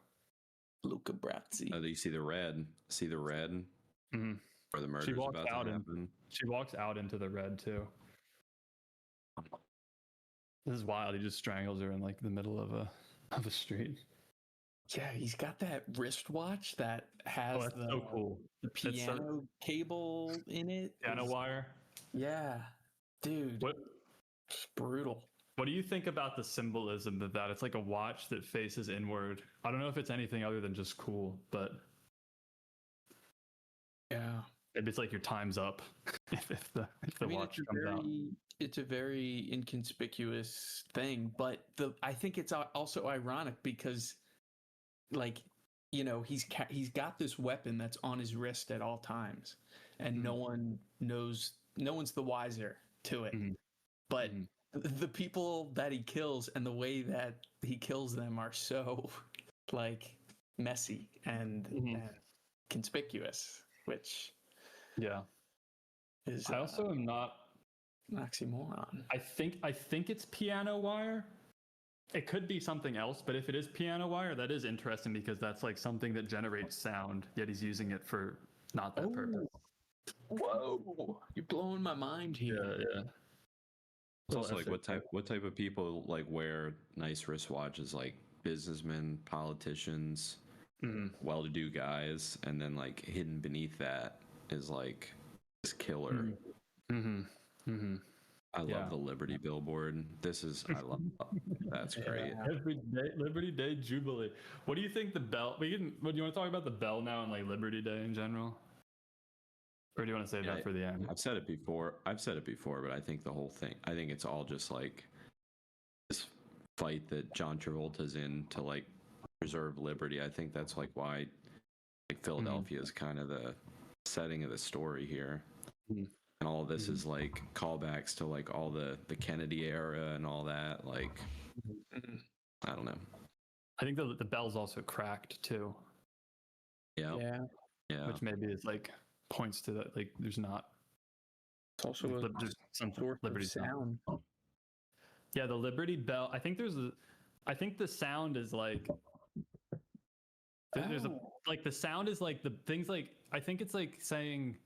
Luca Brazzi. Oh, you see the red? Mm-hmm. Where the murder's about to happen. She walks out into the red too. This is wild. He just strangles her in like the middle of a street. Yeah, he's got that wristwatch that has so cool. The piano cable in it. Piano wire. Yeah, dude. It's brutal. What do you think about the symbolism of that? It's like a watch that faces inward. I don't know if it's anything other than just cool, but yeah, maybe it's like your time's up if the watch comes out. It's a very inconspicuous thing, but I think it's also ironic because, like, you know, he's got this weapon that's on his wrist at all times, and no one knows. No one's the wiser to it, but. The people that he kills and the way that he kills them are so like messy and conspicuous, which is I also am not an oxymoron. I think it's piano wire. It could be something else, but if it is piano wire, that is interesting because that's like something that generates sound, yet he's using it for not that purpose. Whoa, you're blowing my mind here. Yeah. It's also like what type of people like wear nice wristwatches, like businessmen, politicians, well-to-do guys, and then like hidden beneath that is like this killer. I love the Liberty billboard. I love that's great. Every day, Liberty Day Jubilee. What do you think the bell? Do you want to talk about the bell now and like Liberty Day in general? Or do you want to save that for the end? I've said it before, but I think the whole thing, I think it's all just like this fight that John Travolta's in to like preserve liberty. I think that's like why like Philadelphia is kind of the setting of the story here. And all of this is like callbacks to like all the Kennedy era and all that. Like, I don't know. I think the bell's also cracked too. Yeah. Which maybe is like points to that, like there's not. It's also some sort of sound. Yeah, the Liberty Bell. I think the sound is like There's a like the sound is like the things like I think it's like saying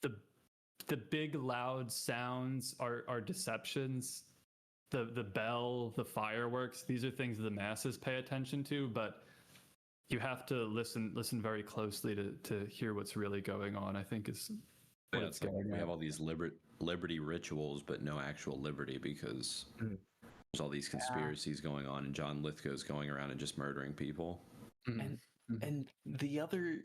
the big loud sounds are deceptions. The bell, the fireworks, these are things the masses pay attention to, but you have to listen very closely to hear what's really going on. I think is what it's like going we at. have all these liberty rituals, but no actual liberty because there's all these conspiracies going on, and John Lithgow's going around and just murdering people. And the other,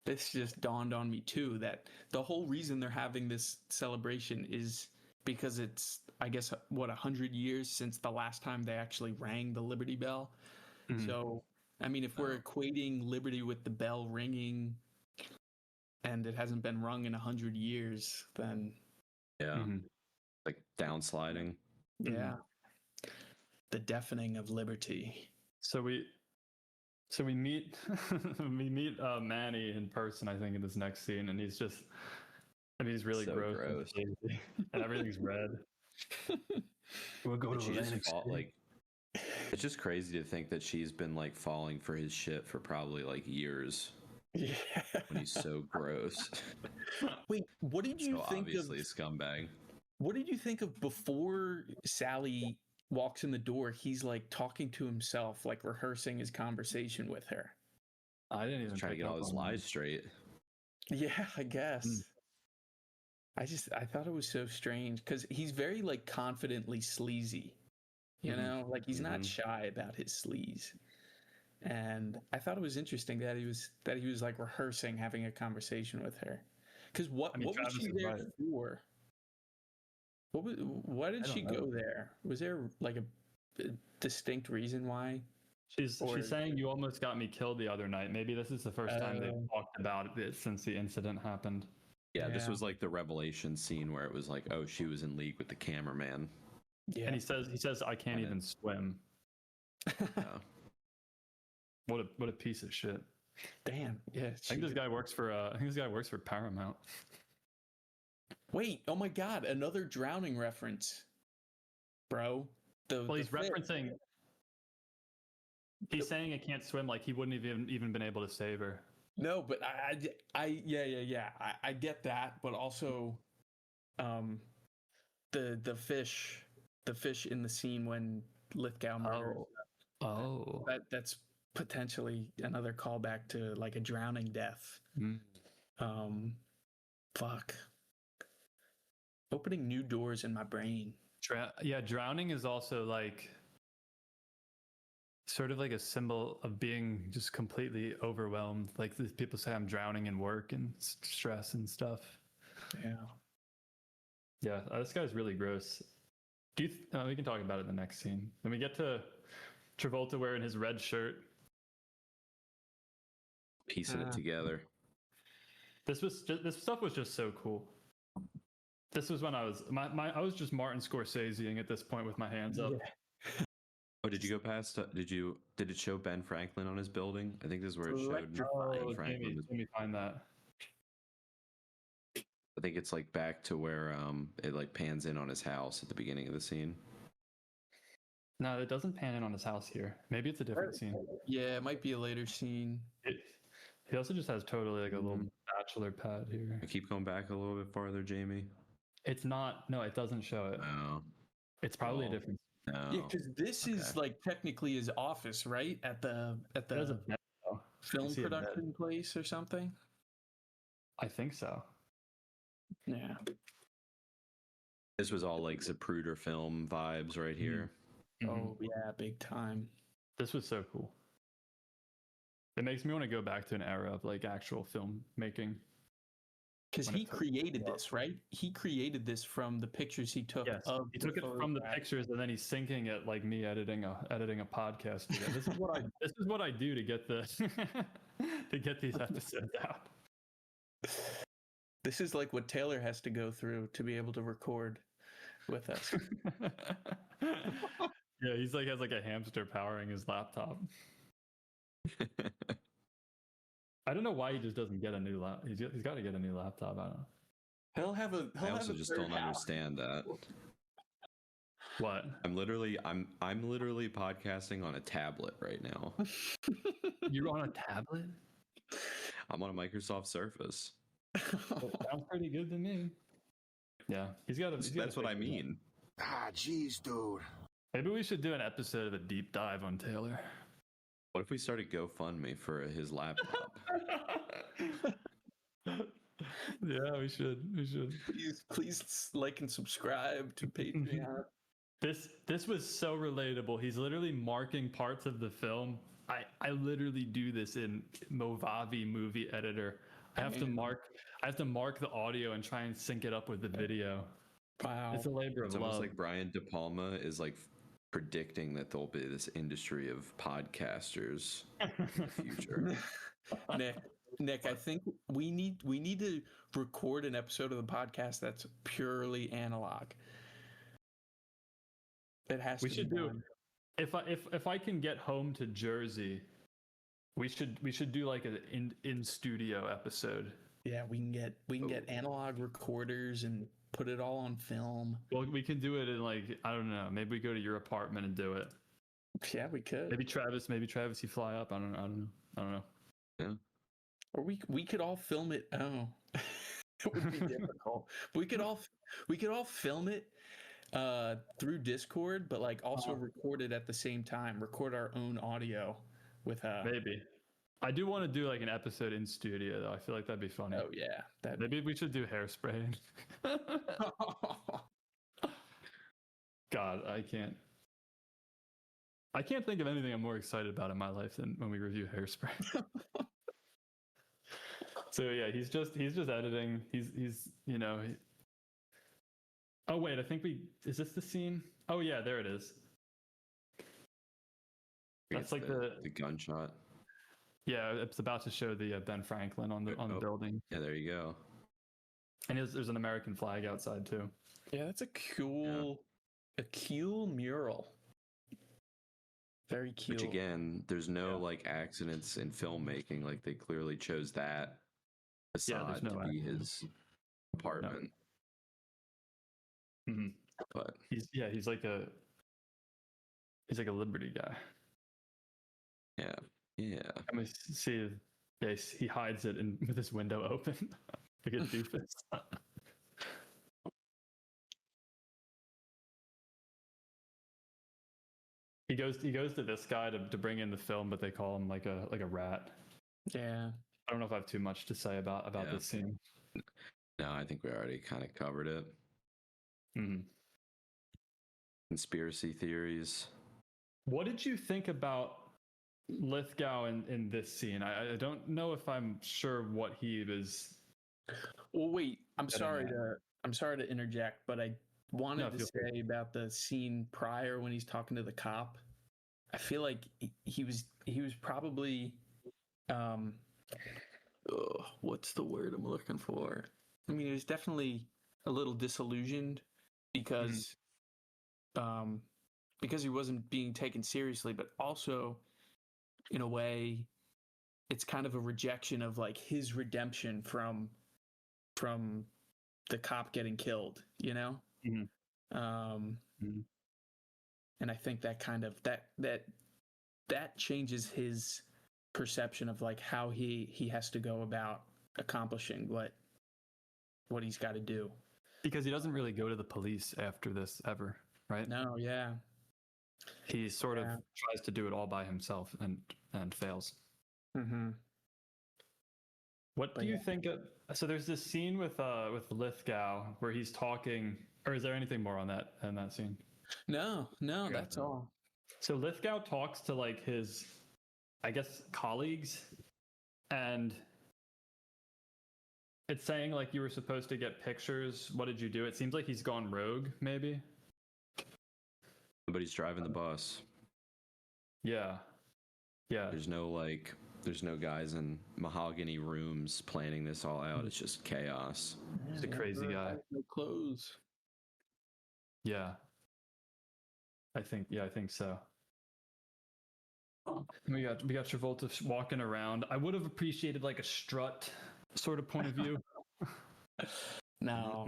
this just dawned on me too, that the whole reason they're having this celebration is because it's, I guess, 100 years since the last time they actually rang the Liberty Bell. So, I mean, if we're equating liberty with the bell ringing and it hasn't been rung in 100 years, then... Yeah. Like downsliding. Yeah. The deafening of liberty. So we meet we meet Manny in person, I think, in this next scene, and he's just, I mean, he's really So gross. And everything's red. We'll go to Atlantic City. Like, it's just crazy to think that she's been like falling for his shit for probably like years. Yeah. When he's so gross. Wait, what did you think obviously of? Obviously, a scumbag. What did you think of before Sally walks in the door? He's like talking to himself, like rehearsing his conversation with her. I didn't even try to get all his lies straight. Yeah, I guess. I thought it was so strange because he's very like confidently sleazy, you know, like he's not shy about his sleaze. And I thought it was interesting that he was like rehearsing having a conversation with her. Because what was she there for? Why did she go there? Was there like a distinct reason why? She's saying you almost got me killed the other night. Maybe this is the first time they've talked about it since the incident happened. Yeah, this was like the revelation scene where it was like, oh, she was in league with the cameraman. Yeah, and he says I can't even swim. Yeah. What a piece of shit. Damn. Yeah. I think this guy works for Paramount. Wait, oh my god, another drowning reference. Bro. He's referencing. He's saying I can't swim, like he wouldn't have even been able to save her. No, but I get that, but also the fish in the scene when Lithgow murders. That's potentially another callback to like a drowning death. Fuck. Opening new doors in my brain. Drowning is also like sort of like a symbol of being just completely overwhelmed. Like people say I'm drowning in work and stress and stuff. Yeah, this guy's really gross. We can talk about it in the next scene. Then we get to Travolta wearing his red shirt, piecing it together. This stuff was just so cool. This was when I was just Martin Scorseseing at this point with my hands up. Yeah. Oh, did you go past? Did it show Ben Franklin on his building? I think this is where it showed Ben Franklin. Let me find that. I think it's like back to where it like pans in on his house at the beginning of the scene. No, it doesn't pan in on his house here. Maybe it's a different scene. Yeah, it might be a later scene. He also just has totally like a little bachelor pad here. I keep going back a little bit farther, Jamie. It's not. No, it doesn't show it. No. It's probably a different. No. Yeah, because this is like technically his office, right? At the film production place or something. I think so. Yeah. This was all like Zapruder film vibes right here. Oh yeah, big time. This was so cool. It makes me want to go back to an era of like actual film making. Because he created this, right? He created this from the pictures he took. Yes, he took it from the pictures, and then he's syncing it like me editing a podcast. This is what I do to get to get these episodes out. This is like what Taylor has to go through to be able to record with us. Yeah, he's like has like a hamster powering his laptop. I don't know why he just doesn't get a new laptop. He's got to get a new laptop. I don't know. He'll have a. I also just don't understand that. What? I'm literally podcasting on a tablet right now. You're on a tablet? I'm on a Microsoft Surface. Sounds pretty good to me. Yeah, That's what I mean. Ah, jeez, dude. Maybe we should do an episode of a deep dive on Taylor. What if we started GoFundMe for his laptop? Yeah, we should. Please like and subscribe to Patreon. This was so relatable. He's literally marking parts of the film. I literally do this in Movavi movie editor. I have to mark the audio and try and sync it up with the video. Wow. It's a labor of It's love. almost like Brian De Palma is like predicting that there'll be this industry of podcasters in the future. Nick, I think we need to record an episode of the podcast that's purely analog. It has to be done. If I can get home to Jersey, we should do like an in studio episode. Yeah, we can get analog recorders and put it all on film. Well, we can do it in like, I don't know, maybe we go to your apartment and do it. Yeah, we could. Maybe Travis, you fly up. I don't know. Yeah. Or we could all film it. Oh, it would be difficult. We could all film it through Discord, but like also record it at the same time. Record our own audio with maybe. I do want to do like an episode in studio though. I feel like that'd be funny. Oh yeah, maybe we should do Hairspray. God, I can't think of anything I'm more excited about in my life than when we review Hairspray. So yeah, he's just editing. He's oh wait, I think is this the scene? Oh yeah, there it is. That's like the gunshot. Yeah, it's about to show the Ben Franklin on the building. Yeah, there you go. And there's an American flag outside too. Yeah, that's a cool mural. Very cute. Which again, there's no like accidents in filmmaking. Like they clearly chose that facade to be his apartment. No. Mm-hmm. But he's like a Liberty guy. Yeah. Let me see. Yes, he hides it with his window open. Like a doofus. He goes to this guy to bring in the film, but they call him like a rat. Yeah. I don't know if I have too much to say about this scene. No, I think we already kind of covered it. Mm-hmm. Conspiracy theories. What did you think about Lithgow in this scene? I don't know if I'm sure what he was. Well, wait. I'm sorry to interject, but I wanted to say about the scene prior when he's talking to the cop. I feel like he was probably what's the word I'm looking for? I mean, he was definitely a little disillusioned because he wasn't being taken seriously, but also in a way it's kind of a rejection of like his redemption from the cop getting killed, you know? Mm-hmm. And I think that kind of that changes his perception of like how he has to go about accomplishing what he's got to do. Because he doesn't really go to the police after this ever, right? No, yeah. He sort of tries to do it all by himself and fails. Mm-hmm. What do you think of? So there's this scene with Lithgow where he's talking, or is there anything more on that scene? No, that's all. So Lithgow talks to like his, I guess, colleagues, and it's saying like you were supposed to get pictures. What did you do? It seems like he's gone rogue, maybe. Somebody's driving the bus. Yeah. There's no guys in mahogany rooms planning this all out. It's just chaos. He's a crazy guy. No clothes. Yeah. I think so. We got Travolta walking around. I would have appreciated like a strut sort of point of view. No.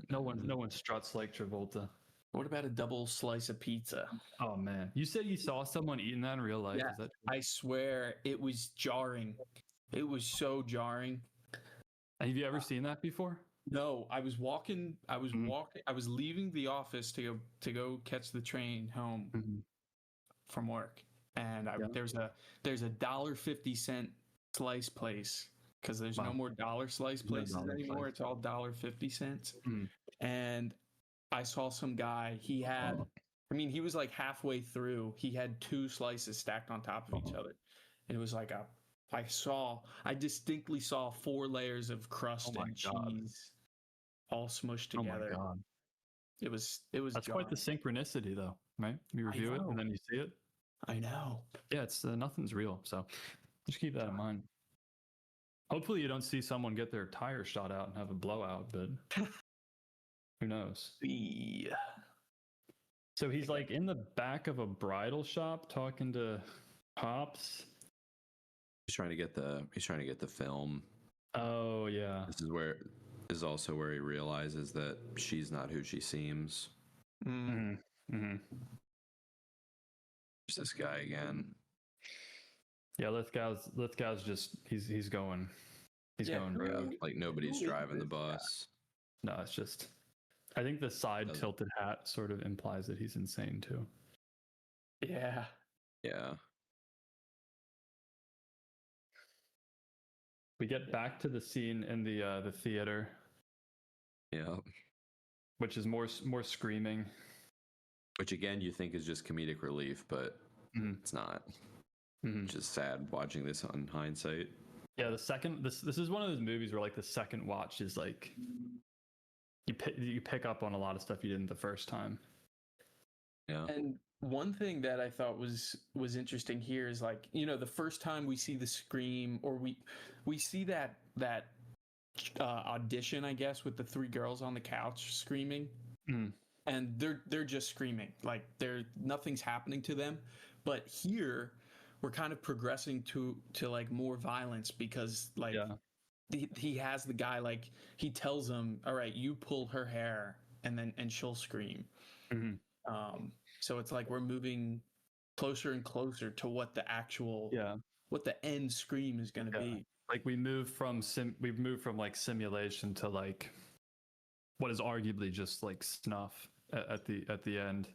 No one struts like Travolta. What about a double slice of pizza? Oh man, you said you saw someone eating that in real life. Yeah, Is that true? I swear it was jarring. It was so jarring. Have you ever seen that before? No, I was walking. I was leaving the office to go catch the train home from work, and there's a $1.50 slice place because there's no more dollar slice places anymore. It's all $1.50, and I saw some guy. He had, he was like halfway through. He had 2 slices stacked on top of each other. And it was like I distinctly saw 4 layers of crust and cheese all smushed together. Oh my God. It was That's jarring. quite the synchronicity though, right? You review it and then you see it. I know. Yeah, it's nothing's real. So just keep that in mind. Hopefully you don't see someone get their tire shot out and have a blowout, but who knows? Yeah. So he's like in the back of a bridal shop talking to Pops. He's trying to get the film. Oh yeah. This is also where he realizes that she's not who she seems. There's this guy again. Yeah, Lithgow's just he's going rogue. Like nobody's driving the bus. No, it's just I think the side tilted hat sort of implies that he's insane too. Yeah. Yeah. We get back to the scene in the theater. Yeah. Which is more screaming. Which again you think is just comedic relief, but it's not. Just sad watching this on hindsight. Yeah, this is one of those movies where like the second watch is like you pick up on a lot of stuff you didn't the first time. Yeah. And one thing that I thought was interesting here is like, the first time we see the scream or we see that audition, I guess, with the 3 girls on the couch screaming. And they're just screaming. Like nothing's happening to them. But here we're kind of progressing to like more violence because like he has the guy, like he tells him, all right, you pull her hair and she'll scream. So it's like we're moving closer and closer to what the actual what the end scream is going to be. Like we've moved from like simulation to like what is arguably just like snuff at the end.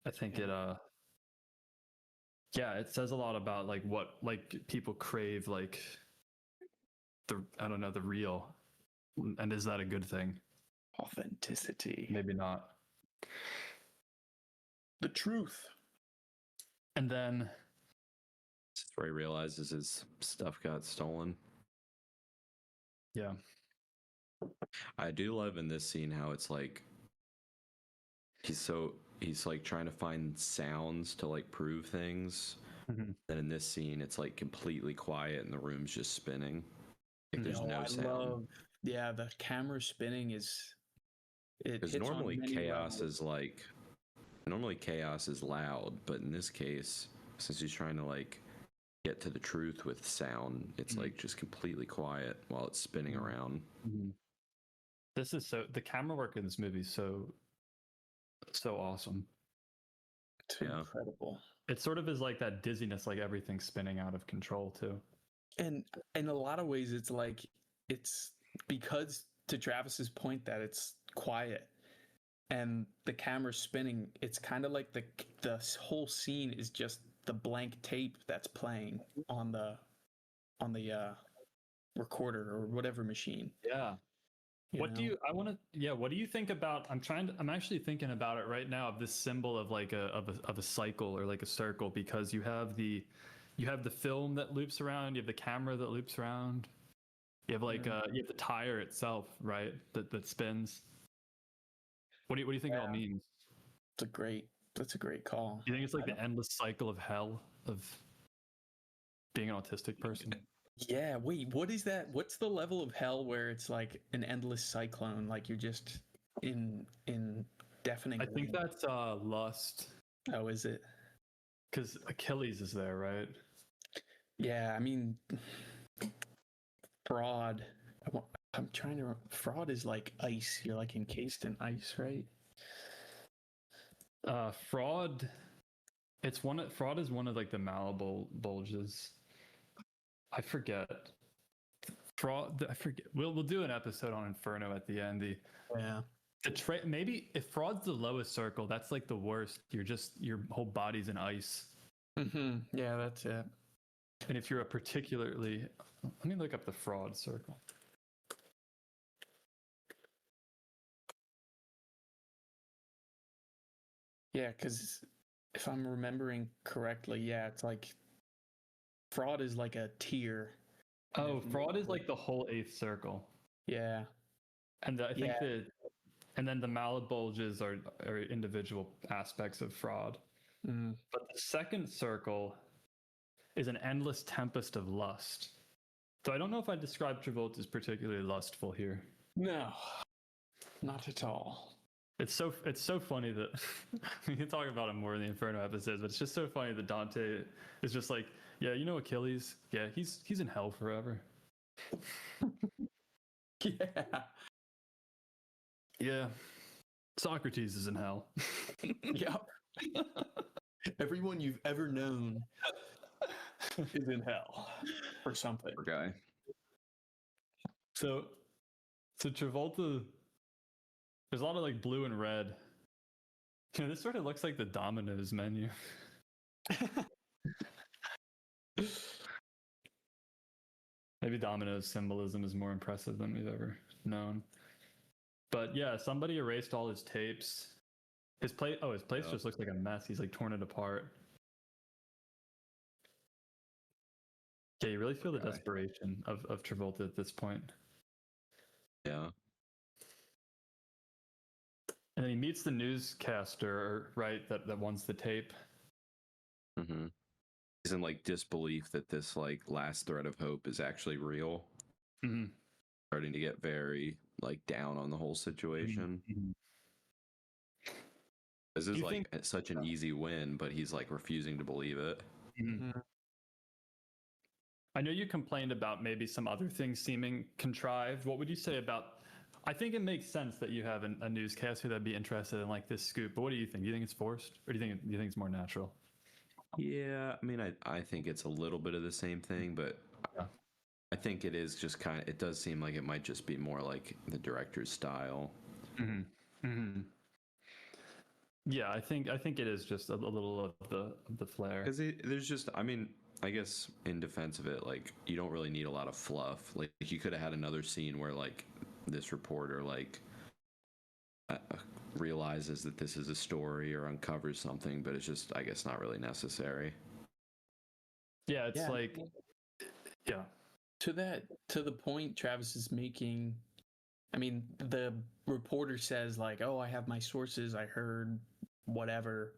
I think it says a lot about like what like people crave, like the real, and is that a good thing? Authenticity. Maybe not. The truth. And then this is where he realizes his stuff got stolen. Yeah. I do love in this scene how it's like he's like trying to find sounds to like prove things. And in this scene it's like completely quiet and the room's just spinning. Like there's no sound. The camera spinning is because normally chaos is like chaos is loud, but in this case, since he's trying to like get to the truth with sound, it's like just completely quiet while it's spinning around. This is the camera work in this movie is so awesome. It's incredible. It sort of is like that dizziness, like everything's spinning out of control too. And in a lot of ways it's like it's because, to Travis's point, that it's quiet and the camera's spinning, it's kind of like the whole scene is just the blank tape that's playing on the recorder or whatever machine. Yeah. What do you think about, I'm actually thinking about it right now, of this symbol of like of a cycle or like a circle, because you have the film that loops around, you have the camera that loops around, you have like you have the tire itself, right, that spins. What do you think it all means? That's a great call. Do you think it's like the endless cycle of hell of being an autistic person? Yeah, wait, what is that? What's the level of hell where it's like an endless cyclone, like you're just in deafening? I think that's lust. Oh, is it? Because Achilles is there, right? Yeah, I mean, fraud. Fraud is like ice. You're like encased in ice, right? Fraud. Fraud is one of like the malleable bulges. I forget. Fraud. I forget. We'll do an episode on Inferno at the end. Maybe if fraud's the lowest circle, that's like the worst. Your whole body's in ice. Mm-hmm. Yeah, that's it. And if you're a particularly, let me look up the fraud circle. Yeah, because if I'm remembering correctly, yeah, it's like fraud is like a tier. Oh, fraud is like the whole 8th circle. Yeah. And I think and then the mallet bulges are individual aspects of fraud. Mm. But the 2nd circle is an endless tempest of lust. So I don't know if I describe Travolta as particularly lustful here. No, not at all. It's so funny that we can talk about it more in the Inferno episodes, but it's just so funny that Dante is just like, yeah, you know Achilles? Yeah, he's in hell forever. Yeah. Yeah. Socrates is in hell. Yep. Everyone you've ever known is in hell or something. Poor guy. So Travolta, there's a lot of like blue and red. You know, this sort of looks like the Domino's menu. Maybe Domino's symbolism is more impressive than we've ever known. But yeah, somebody erased all his tapes. His place just looks like a mess. He's like torn it apart. Yeah, you really feel the desperation of Travolta at this point. Yeah. And then he meets the newscaster, right, that wants the tape. Mm-hmm. He's in like disbelief that this like last thread of hope is actually real. Mm-hmm. Starting to get very like down on the whole situation. Mm-hmm. This is like such an easy win, but he's like refusing to believe it. Mm-hmm. I know you complained about maybe some other things seeming contrived. What would you say about? I think it makes sense that you have a newscaster that'd be interested in like this scoop. But what do you think? Do you think it's forced, or do you think it's more natural? Yeah, I mean, I think it's a little bit of the same thing, but I think it is just kind of. It does seem like it might just be more like the director's style. Mm-hmm. Mm-hmm. Yeah, I think it is just a little of the flair. Because there's just, I mean, I guess in defense of it, like you don't really need a lot of fluff. Like you could have had another scene where like this reporter like realizes that this is a story or uncovers something, but it's just, I guess, not really necessary. Yeah, it's like, yeah. To the point Travis is making, I mean, the reporter says like, "Oh, I have my sources. I heard whatever,"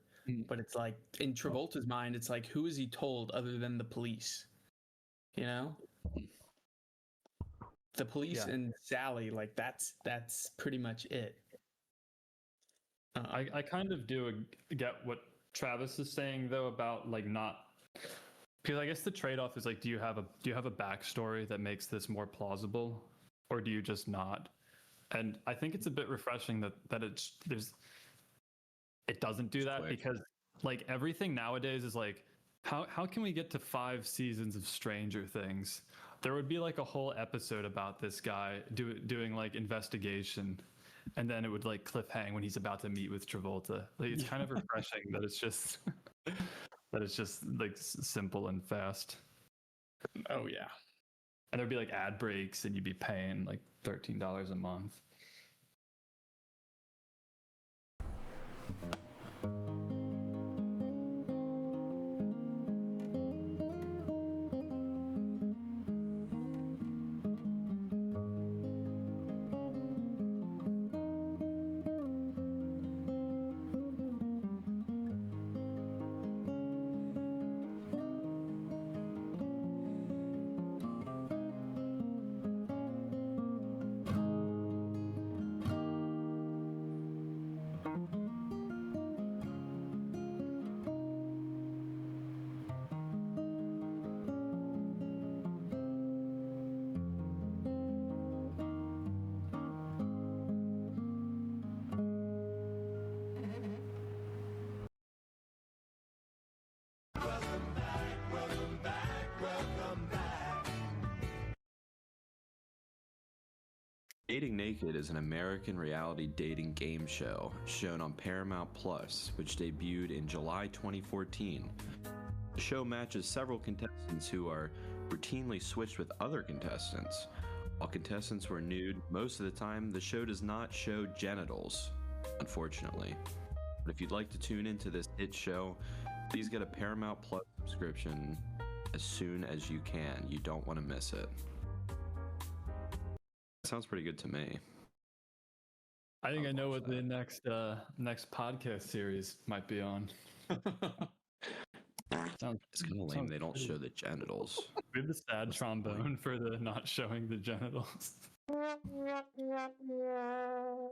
but it's like in Travolta's mind, it's like, who is he told other than the police? You know, the police and Sally. Like that's pretty much it. I kind of do get what Travis is saying though about like not, because I guess the trade-off is like, do you have a backstory that makes this more plausible, or do you just not? And I think it's a bit refreshing that it doesn't do that, because like everything nowadays is like, how can we get to 5 seasons of Stranger Things? There would be like a whole episode about this guy doing like investigation, and then it would like cliffhang when he's about to meet with Travolta. Like it's kind of refreshing that it's just like simple and fast. Oh yeah. And there'd be like ad breaks, and you'd be paying like $13 a month. Dating Naked is an American reality dating game show shown on Paramount Plus, which debuted in July 2014. The show matches several contestants who are routinely switched with other contestants. While contestants were nude, most of the time the show does not show genitals, unfortunately. But if you'd like to tune into this hit show, please get a Paramount Plus subscription as soon as you can. You don't want to miss it. Sounds pretty good to me. I think I know what the next podcast series might be on. It's kind of lame they don't show the genitals. We have the sad trombone for the not showing the genitals.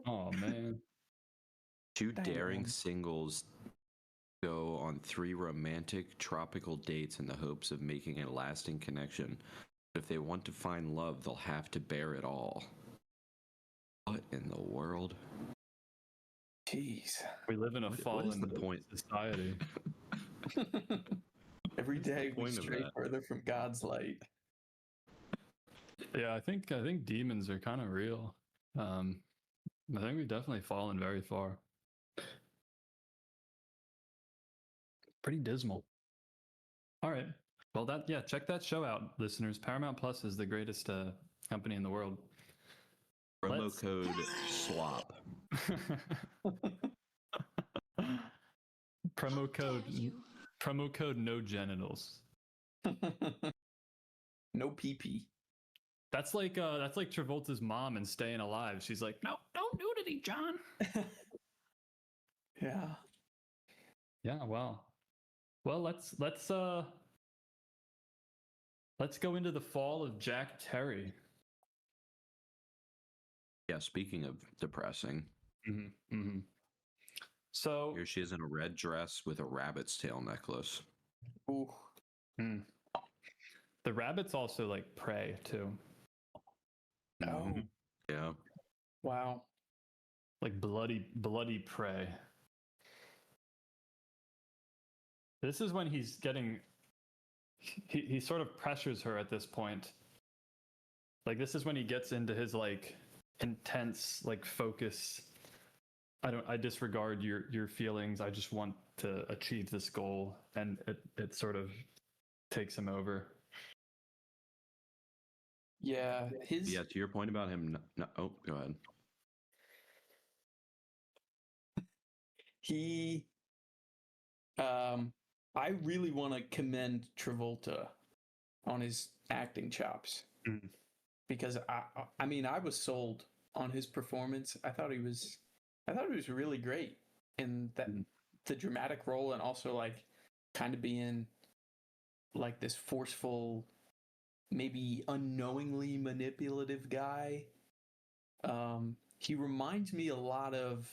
Oh man. Two daring singles go on 3 romantic tropical dates in the hopes of making a lasting connection. But if they want to find love, they'll have to bear it all. What in the world? Jeez. We live in a fallen society. Every day we stray further from God's light. Yeah, I think demons are kind of real. I think we've definitely fallen very far. Pretty dismal. All right. Well, check that show out, listeners. Paramount Plus is the greatest company in the world. Promo code SWAP. Promo code no genitals. No pee-pee. That's like Travolta's mom in Staying Alive. She's like, no nudity, John. Yeah. Yeah. Well, let's go into the fall of Jack Terry. Yeah, speaking of depressing. Mm-hmm, mm-hmm. So here she is in a red dress with a rabbit's tail necklace. Ooh. Mm. The rabbits also like prey too. Oh. Yeah. Wow. Like bloody prey. This is when he's getting he sort of pressures her at this point. Like this is when he gets into his like intense like focus. I disregard your feelings. I just want to achieve this goal, and it sort of takes him over. Yeah, to your point about him. Oh, go ahead. I really want to commend Travolta on his acting chops. Mm. Because I mean, I was sold on his performance. I thought he was really great in that the dramatic role, and also like kind of being like this forceful, maybe unknowingly manipulative guy. He reminds me a lot of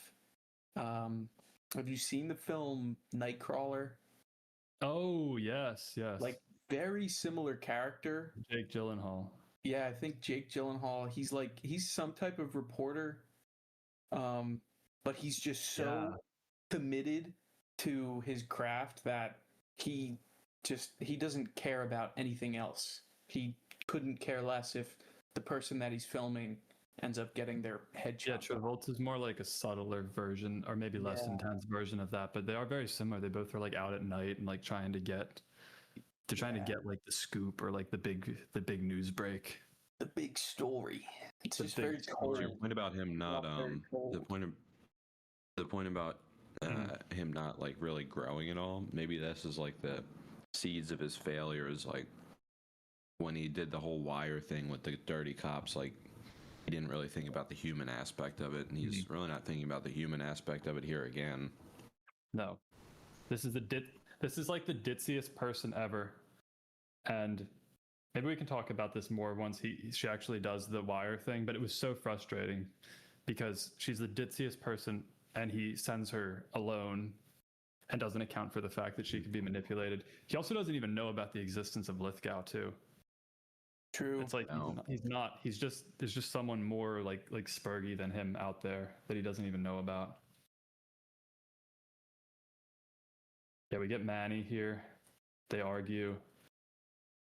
have you seen the film Nightcrawler? Oh, yes. Like very similar character. Jake Gyllenhaal. Yeah, I think Jake Gyllenhaal, he's some type of reporter. But he's just so committed to his craft that he doesn't care about anything else. He couldn't care less if the person that he's filming ends up getting their head chopped. Yeah, Travolta's more like a subtler version, or maybe less intense version of that, but they are very similar. They both are like out at night and like trying to get like the scoop or like the big news break. The big story. It's just very cold. Your point about him not the point about him not like really growing at all. Maybe this is like the seeds of his failures, like when he did the whole Wire thing with the dirty cops. Like he didn't really think about the human aspect of it, and he's really not thinking about the human aspect of it here again. No, this is like the ditziest person ever, and maybe we can talk about this more once she actually does the Wire thing. But it was so frustrating because she's the ditziest person, and he sends her alone and doesn't account for the fact that she could be manipulated. He also doesn't even know about the existence of Lithgow too. True. It's like there's just someone more like Spurgy than him out there that he doesn't even know about. Yeah, we get Manny here. They argue.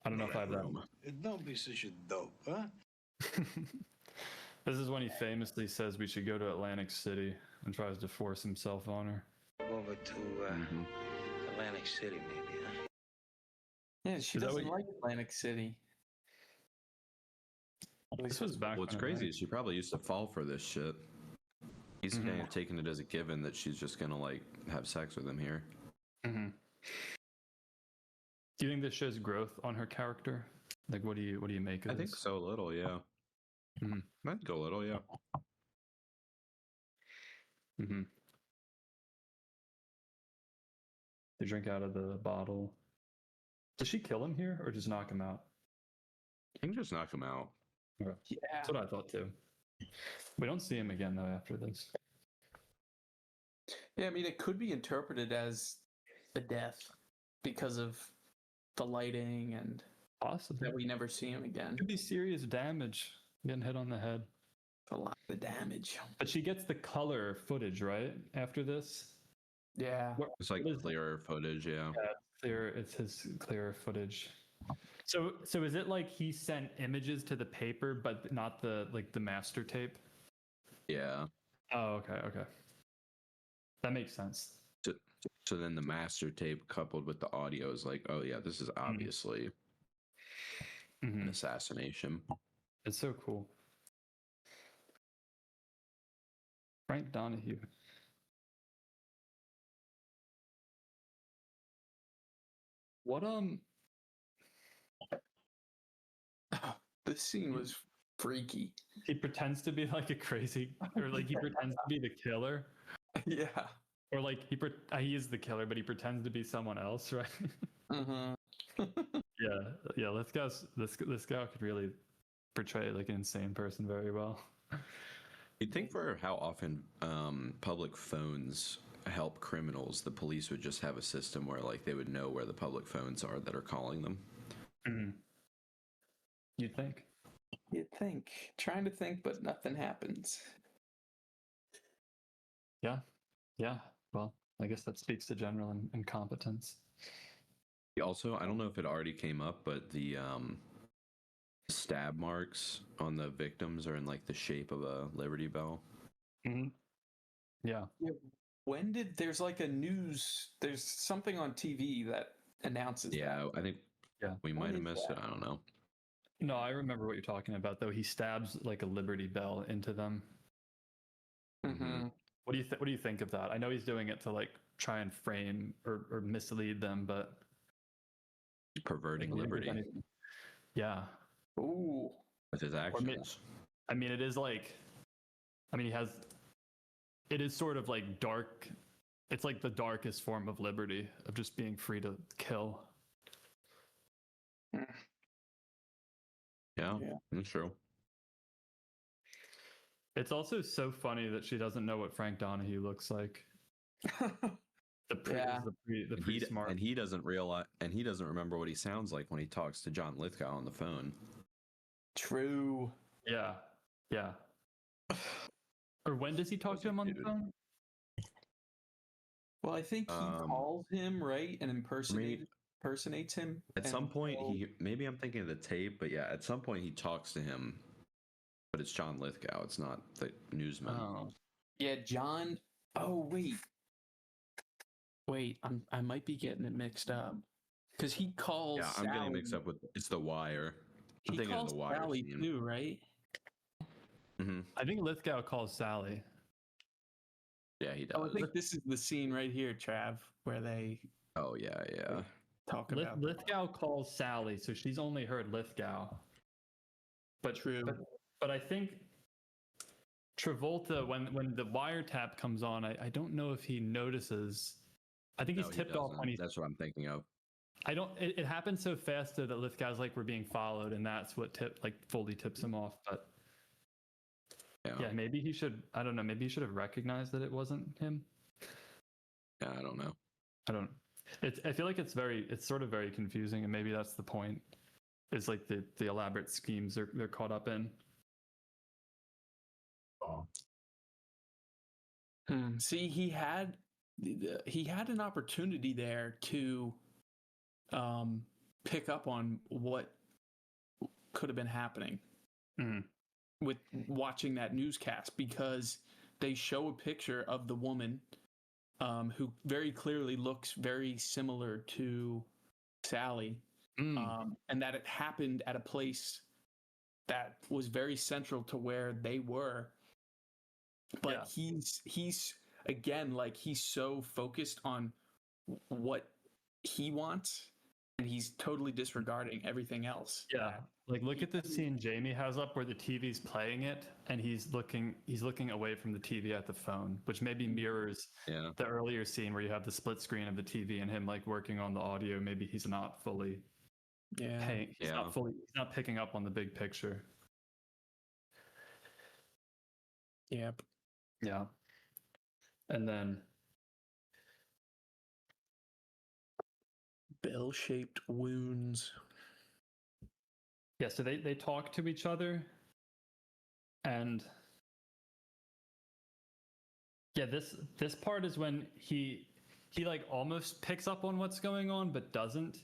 I don't know if I have that. Don't be such a dope, huh? This is when he famously says we should go to Atlantic City and tries to force himself on her. Over to Atlantic City, maybe, huh? Yeah, she doesn't like Atlantic City. This was back. What's crazy is she probably used to fall for this shit. He's kind of taking it as a given that she's just gonna like have sex with him here. Do you think this shows growth on her character? Like, what do you make of this? I think so, a little, yeah. I'd go a little, yeah. They drink out of the bottle. Does she kill him here or just knock him out? I think just knock him out. Yeah, that's what I thought too. We don't see him again though after this. Yeah, I mean, it could be interpreted as a death because of the lighting and possibly that we never see him again. Could be serious damage, getting hit on the head. A lot of damage. But she gets the color footage right after this. Yeah, it's like clearer footage. Yeah, clear. It's his clearer footage. So is it like he sent images to the paper, but not the master tape? Yeah. Oh, okay. That makes sense. So then the master tape coupled with the audio is like, oh yeah, this is obviously an assassination. It's so cool. Frank Donahue. What this scene was freaky. He pretends to be like a crazy, or like he pretends to be the killer. Yeah. Or like he is the killer, but he pretends to be someone else, right? Yeah. This guy could really portray like an insane person very well. You'd think for how often public phones help criminals, the police would just have a system where like they would know where the public phones are that are calling them. You'd think. Trying to think, but nothing happens. Yeah. Well, I guess that speaks to general incompetence. Also, I don't know if it already came up, but the stab marks on the victims are in like the shape of a Liberty Bell. Yeah. When there's like there's something on TV that announces that. I think we might have missed it. I don't know. No, I remember what you're talking about though. He stabs like a Liberty Bell into them. What do you think of that? I know he's doing it to like try and frame or mislead them, but perverting liberty. Yeah. Ooh. With his actions. I mean, it is like, it is sort of like dark. It's like the darkest form of liberty of just being free to kill. Yeah, that's true. It's also so funny that she doesn't know what Frank Donahue looks like. The priest mark. And he doesn't realize, and he doesn't remember what he sounds like when he talks to John Lithgow on the phone. True. Yeah. Or when does he talk to him on the phone? Well, I think he calls him, right, and impersonates him. At some point, maybe I'm thinking of the tape, but yeah, at some point he talks to him, but it's John Lithgow. It's not the newsman. Oh. Yeah, John. Oh, wait, I might be getting it mixed up because he calls. Yeah, I'm getting mixed up with it's The Wire. I'm thinking of The Wire Sally too, right? I think Lithgow calls Sally. Yeah, he does. Oh, I think this is the scene right here, Trav, where they. Oh yeah. Talk about Lithgow calls Sally, so she's only heard Lithgow. But true. But I think Travolta, when the wiretap comes on, I don't know if he notices. I think he's tipped off when he's. That's what I'm thinking of. It happens so fast though that Lithgow's like we're being followed, and that's what fully tips him off. But yeah, maybe he should. I don't know. Maybe he should have recognized that it wasn't him. Yeah, I don't know. I feel like it's sort of very confusing, and maybe that's the point. Is like the elaborate schemes they're caught up in. See, he had an opportunity there to pick up on what could have been happening. with watching that newscast, because they show a picture of the woman who very clearly looks very similar to Sally, and that it happened at a place that was very central to where they were. But he's again, like, he's so focused on what he wants, and he's totally disregarding everything else. Yeah. Like, look at the scene Jamie has up where the TV's playing it and he's looking away from the TV at the phone, which maybe mirrors the earlier scene where you have the split screen of the TV and him like working on the audio. Maybe he's not fully he's not picking up on the big picture. Yep. Yeah. And then bell-shaped wounds. Yeah, so they talk to each other, and this part is when he like almost picks up on what's going on but doesn't.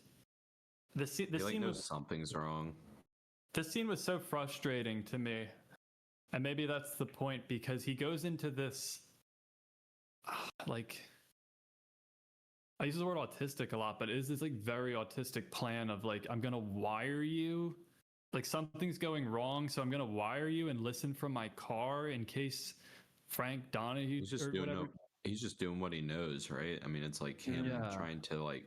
The scene knows something's wrong. This scene was so frustrating to me, and maybe that's the point, because he goes into this like, I use the word autistic a lot, but it is this like very autistic plan of like, I'm gonna wire you. Like, something's going wrong, so I'm gonna wire you and listen from my car in case Frank Donahue he's just doing what he knows, right? I mean, it's like him trying to like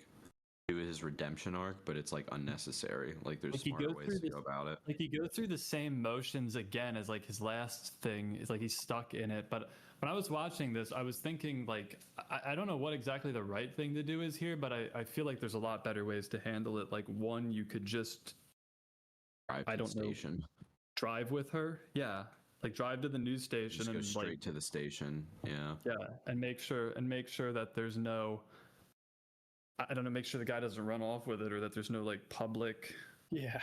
do his redemption arc, but it's like unnecessary. Like, there's smarter ways to go about it. Like, he goes through the same motions again as like his last thing. Is like he's stuck in it. But when I was watching this, I was thinking like, I don't know what exactly the right thing to do is here, but I feel like there's a lot better ways to handle it. Like, one, you could just drive with her. Yeah. Like, drive to the news station just and go straight like, to the station. Yeah. Yeah. And make sure that there's no, I don't know, make sure the guy doesn't run off with it, or that there's no like public. Yeah.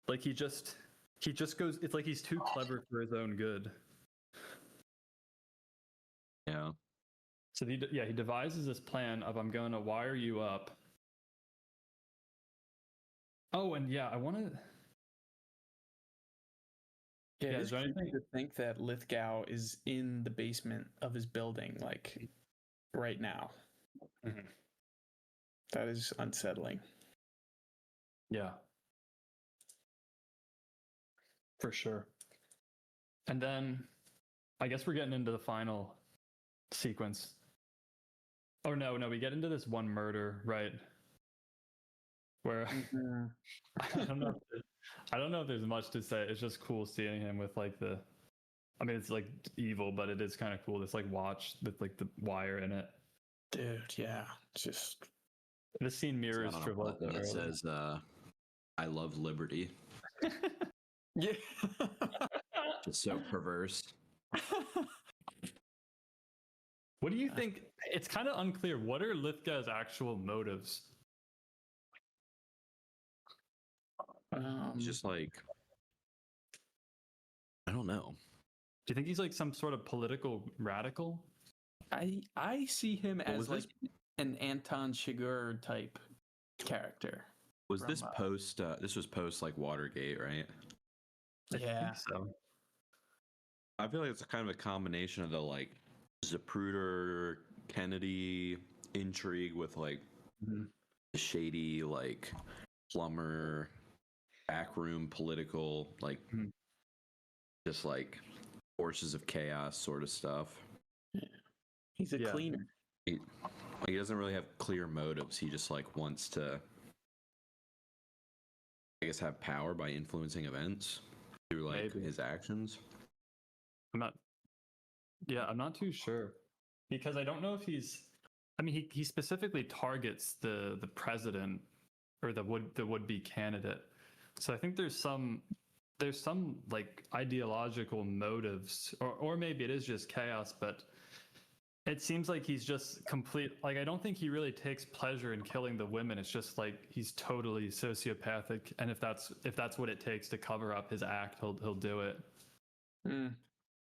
Like, he just goes, it's like he's too clever for his own good. Yeah. So he devises this plan of, I'm going to wire you up. Oh, and I want to. Yeah, it's creepy to think that Lithgow is in the basement of his building, like, right now. Mm-hmm. That is unsettling. Yeah. For sure. And then, I guess we're getting into the final sequence. Oh, no, we get into this one murder, right? Where I don't know if there's much to say. It's just cool seeing him with like it's like evil, but it is kind of cool. This like watch with like the wire in it. Dude, yeah. Just this scene mirrors Travolta. It says, I love liberty. Yeah. Just so perverse. What do you think? It's kind of unclear. What are Lithgow's actual motives? Just like, I don't know. Do you think he's like some sort of political radical? I see him as like an Anton Chigurh type character. Was this post? This was post like Watergate, right? Yeah. I think so. I feel like it's kind of a combination of the like Zapruder Kennedy intrigue with like the shady like plumber backroom political like just like forces of chaos sort of stuff. Yeah. He's a cleaner. He doesn't really have clear motives. He just like wants to, I guess, have power by influencing events through like his actions. I'm not too sure, because I don't know if he specifically targets the president or the would-be candidate. So I think there's some like ideological motives, or maybe it is just chaos, but it seems like he's just complete. Like, I don't think he really takes pleasure in killing the women. It's just like he's totally sociopathic, and if that's what it takes to cover up his act, he'll do it.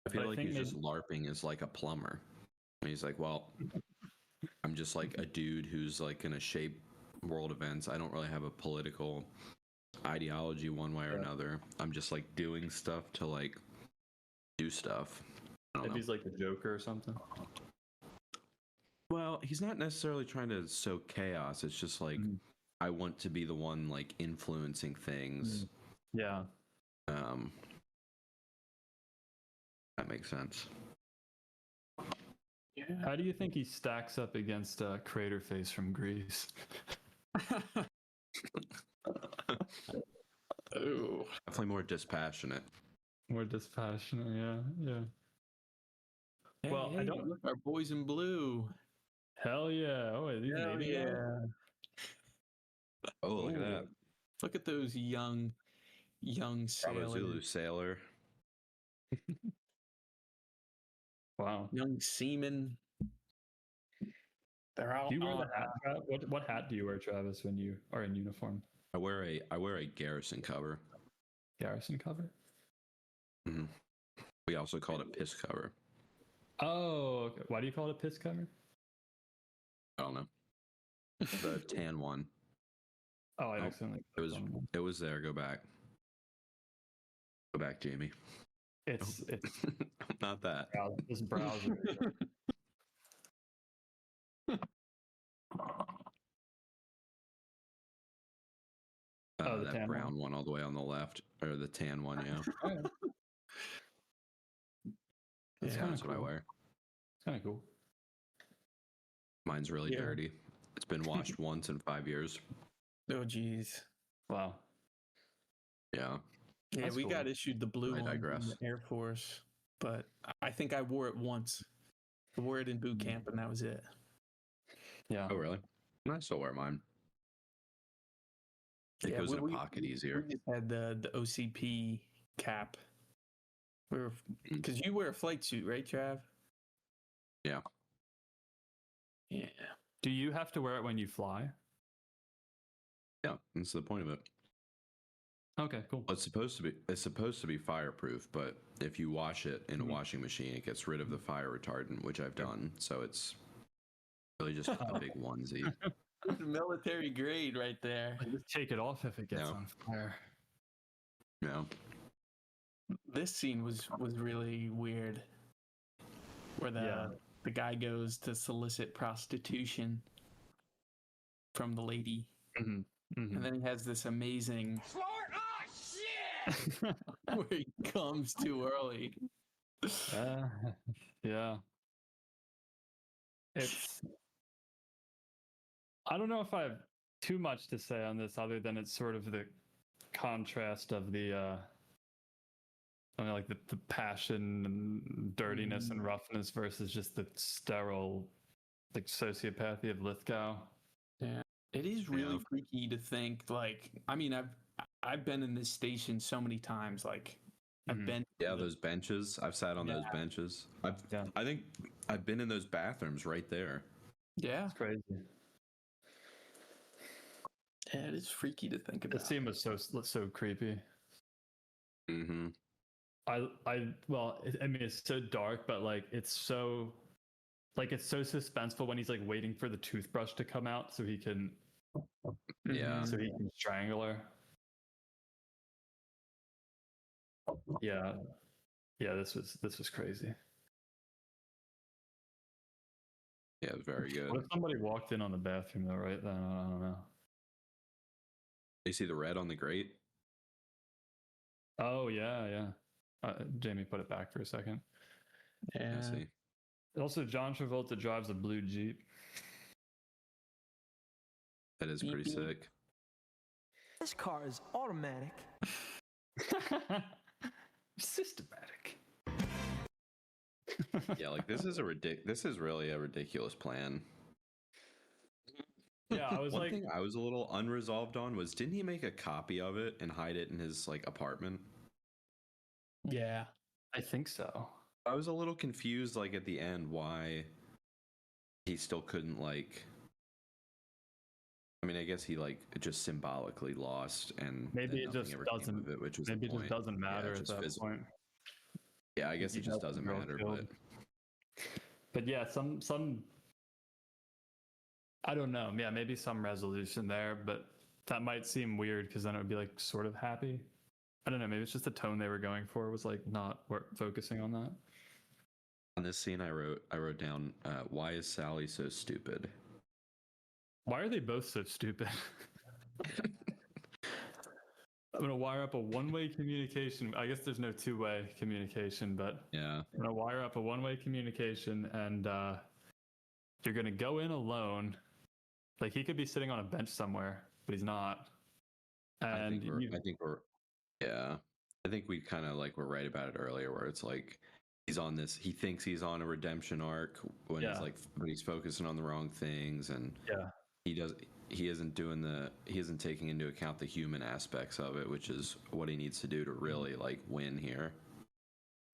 I feel like he's just LARPing as like a plumber. And he's like, well, I'm just like a dude who's like gonna shape world events. I don't really have a political ideology one way or another. I'm just like doing stuff to like do stuff. Maybe he's like the Joker or something. Well, he's not necessarily trying to sow chaos. It's just like I want to be the one like influencing things. Yeah. That makes sense. Yeah. How do you think he stacks up against Crater Face from Grease? Oh, definitely more dispassionate. More dispassionate, yeah. Hey, well, I don't look, our boys in blue. Hell yeah! Oh, are these Hell Navy yeah! guys? Oh, look at that! Look at those young sailors. Zulu sailor. Wow. Young seamen. They're out. Do you wear the hat? What hat do you wear, Travis, when you are in uniform? I wear a garrison cover. Garrison cover? Mm-hmm. We also called it piss cover. Oh, okay. Why do you call it a piss cover? I don't know. The tan one. Oh, I accidentally. It was there. Go back, Jamie. It's not that. This browser. The that brown one all the way on the left, or the tan one, yeah. That's what I wear. It's kind of cool. Mine's really dirty. It's been washed once in 5 years. Oh, geez. Wow. Yeah. Yeah, that's we got issued the blue one from the Air Force, but I think I wore it once. I wore it in boot camp, and that was it. Yeah. Oh, really? I still wear mine. It goes in a pocket easier. We just had the OCP cap. Because you wear a flight suit, right, Trav? Yeah. Yeah. Do you have to wear it when you fly? Yeah, that's the point of it. Okay, cool. Well, it's supposed to be fireproof, but if you wash it in a washing machine, it gets rid of the fire retardant, which I've done. So it's really just a big onesie. Military grade right there. Just take it off if it gets on fire. Yeah. This scene was really weird, where the guy goes to solicit prostitution from the lady, and then he has this amazing where he comes too early. Yeah. I don't know if I have too much to say on this other than it's sort of the contrast of the like the passion and dirtiness and roughness versus just the sterile like sociopathy of Lithgow. Yeah. It is really freaky to think, like, I mean, I've been in this station so many times, like I've been those benches. I've sat on those benches. I think I've been in those bathrooms right there. Yeah. It's crazy. Yeah, it is freaky to think about. The scene was so creepy. Mm-hmm. I mean, it's so dark, but like it's so suspenseful when he's like waiting for the toothbrush to come out so he can strangle her. Yeah, this was crazy. Yeah, it was very good. What if somebody walked in on the bathroom though, right then? I don't know. You see the red on the grate? Oh yeah. Jamie, put it back for a second. Yeah. I see. Also, John Travolta drives a blue Jeep. That is pretty sick. This car is automatic. Systematic. Yeah, like this is really a ridiculous plan. Yeah, I was One thing I was a little unresolved on was, didn't he make a copy of it and hide it in his like apartment? Yeah, I think so. I was a little confused, like at the end, why he still couldn't like. I mean, I guess he like just symbolically lost, and maybe it just doesn't. Maybe it just doesn't matter at that point. Yeah, I guess it just doesn't matter. But yeah, some. I don't know. Yeah, maybe some resolution there, but that might seem weird because then it would be like sort of happy. I don't know, maybe it's just the tone they were going for was like not focusing on that. On this scene, I wrote down, why is Sally so stupid? Why are they both so stupid? I'm gonna wire up a one-way communication. I guess there's no two-way communication, but yeah, I'm gonna wire up a one-way communication, and you're gonna go in alone. Like, he could be sitting on a bench somewhere, but he's not. And I think we kind of like were right about it earlier, where it's like he's on this. He thinks he's on a redemption arc when he's like, but he's focusing on the wrong things, and he isn't taking into account the human aspects of it, which is what he needs to do to really like win here.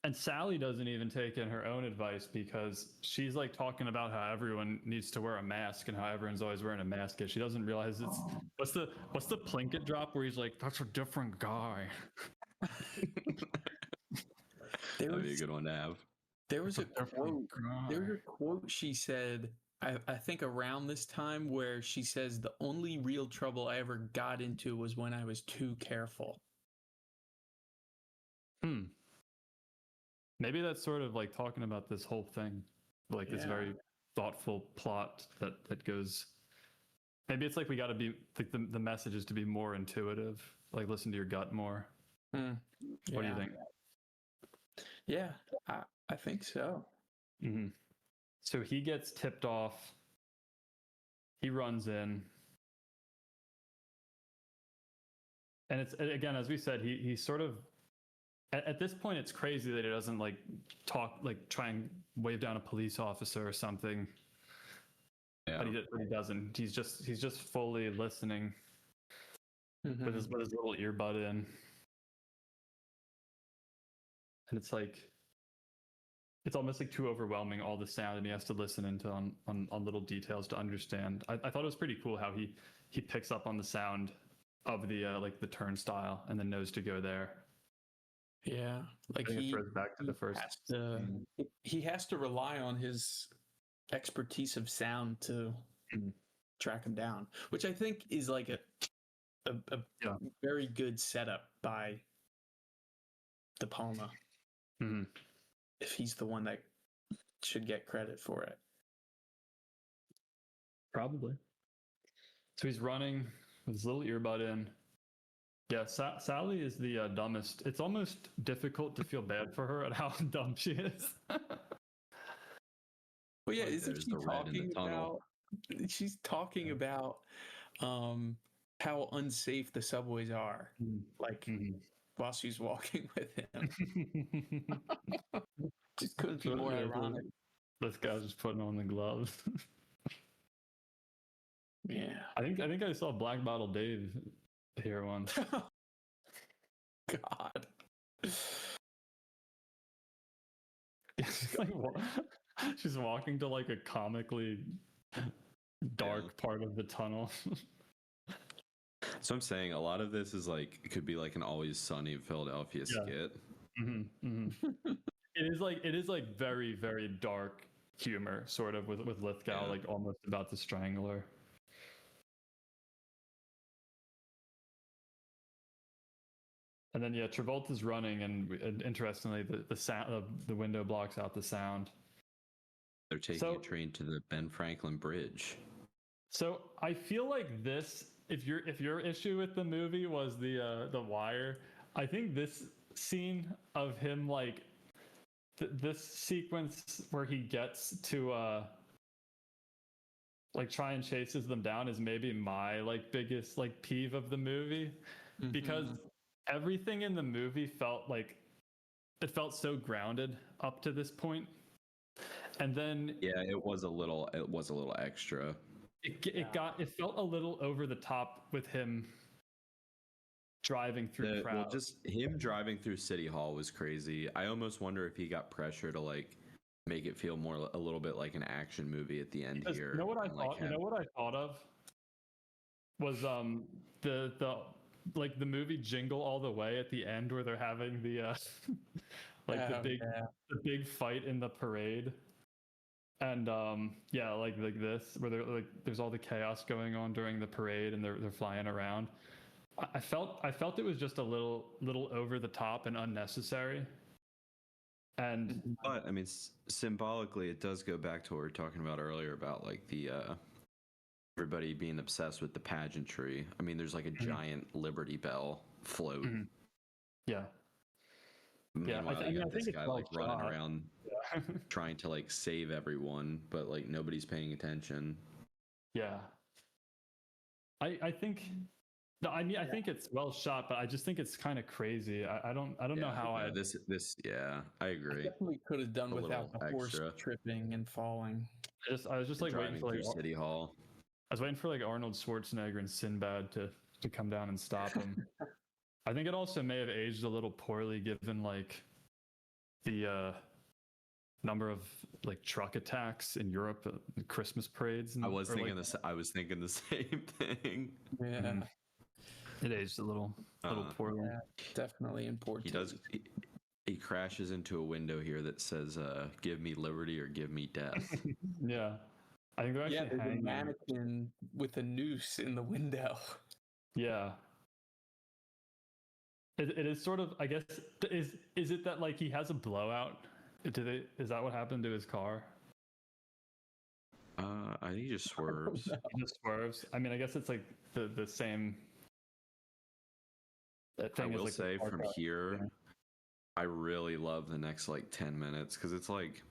And Sally doesn't even take in her own advice, because she's like talking about how everyone needs to wear a mask and how everyone's always wearing a mask. She doesn't realize it's what's the Plinkett drop where he's like, that's a different guy. That'd be a good one to have. There was a quote she said, I think around this time, where she says, the only real trouble I ever got into was when I was too careful. Maybe that's sort of like talking about this whole thing, like this very thoughtful plot that goes. Maybe it's like we got to be like the message is to be more intuitive, like listen to your gut more. What do you think? Yeah, I think so. Mm-hmm. So he gets tipped off. He runs in. And it's, again, as we said, he sort of, at this point, it's crazy that he doesn't like try and wave down a police officer or something. Yeah. But he doesn't. He's just fully listening with his little earbud in. And it's like, it's almost like too overwhelming, all the sound, and he has to listen into on little details to understand. I thought it was pretty cool how he picks up on the sound of the like the turnstile and then knows to go there. Yeah, like he throws back to the first. He has to rely on his expertise of sound to track him down, which I think is like a very good setup by De Palma. Mm-hmm. If he's the one that should get credit for it. Probably. So he's running with his little earbud in. Yeah, Sally is the dumbest. It's almost difficult to feel bad for her at how dumb she is. Well, yeah, isn't she talking about? She's talking about how unsafe the subways are. Like while she's walking with him. Just couldn't be more ironic. This guy's just putting on the gloves. Yeah. I think I saw Black Bottle Dave here once. God. She's walking to like a comically dark part of the tunnel. So I'm saying a lot of this is like, it could be like an Always Sunny Philadelphia skit. It is like very, very dark humor, sort of, with Lithgow like almost about to strangle her. And then Travolta's running, and interestingly, the sound of the window blocks out the sound. They're taking a train to the Ben Franklin Bridge. So I feel like this, if your issue with the movie was the wire, I think this scene of him like this sequence where he gets to like try and chases them down is maybe my like biggest like peeve of the movie, because everything in the movie felt so grounded up to this point. And then it was a little extra. It felt a little over the top with him driving through crowds. Well, just him driving through City Hall was crazy. I almost wonder if he got pressure to like make it feel a little bit like an action movie at the end here. You know what I thought? You know what I thought of was the movie Jingle All the Way at the end, where they're having the the big fight in the parade. And like this, where they're like, there's all the chaos going on during the parade, and they're flying around. I felt it was just a little over the top and unnecessary. And but I mean, symbolically, it does go back to what we were talking about earlier about like the everybody being obsessed with the pageantry. I mean, there's like a giant Liberty Bell float. Yeah. Meanwhile, I think this guy like running around trying to like save everyone, but like nobody's paying attention. Yeah. I think no, I mean I think it's well shot, but I just think it's kind of crazy. I don't know how this I agree. Definitely could have done without the horse tripping and falling. I was just like waiting for like City Hall. I was waiting for like Arnold Schwarzenegger and Sinbad to come down and stop him. I think it also may have aged a little poorly given like the number of like truck attacks in Europe, Christmas parades. I was thinking the same thing. Yeah, it aged a little poorly. Yeah, definitely in poor taste. He crashes into a window here that says, "Give me liberty or give me death." Yeah, I think they're actually there's a mannequin with a noose in the window. Yeah. It is sort of, I guess, is it that like he has a blowout? Is that what happened to his car? I think he just swerves. He just swerves. I mean, I guess it's like the same. I will say from here, I really love the next like 10 minutes because it's like,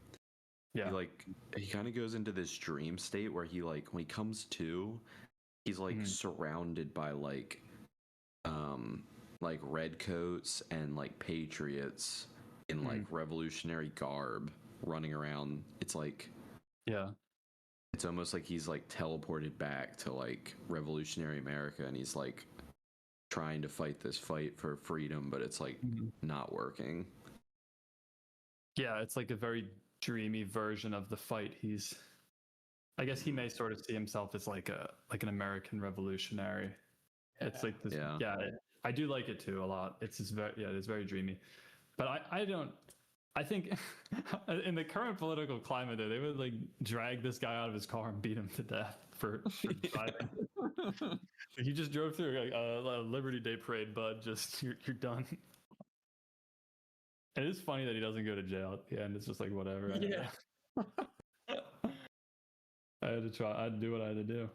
he kind of goes into this dream state where he like when he comes to, he's like surrounded by like redcoats and like patriots in like revolutionary garb running around. It's like, it's almost like he's like teleported back to like revolutionary America and he's like trying to fight this fight for freedom, but it's like not working. Yeah, it's like a very dreamy version of the fight. I guess he may sort of see himself as like an American revolutionary. It's like this. Yeah, I do like it too a lot. It's just it's very dreamy. But I think in the current political climate, they would like drag this guy out of his car and beat him to death for driving. He just drove through like a Liberty Day parade, bud. Just you're done. And it is funny that he doesn't go to jail at the end. It's just like whatever. Yeah. I had to try. I had to do what I had to do.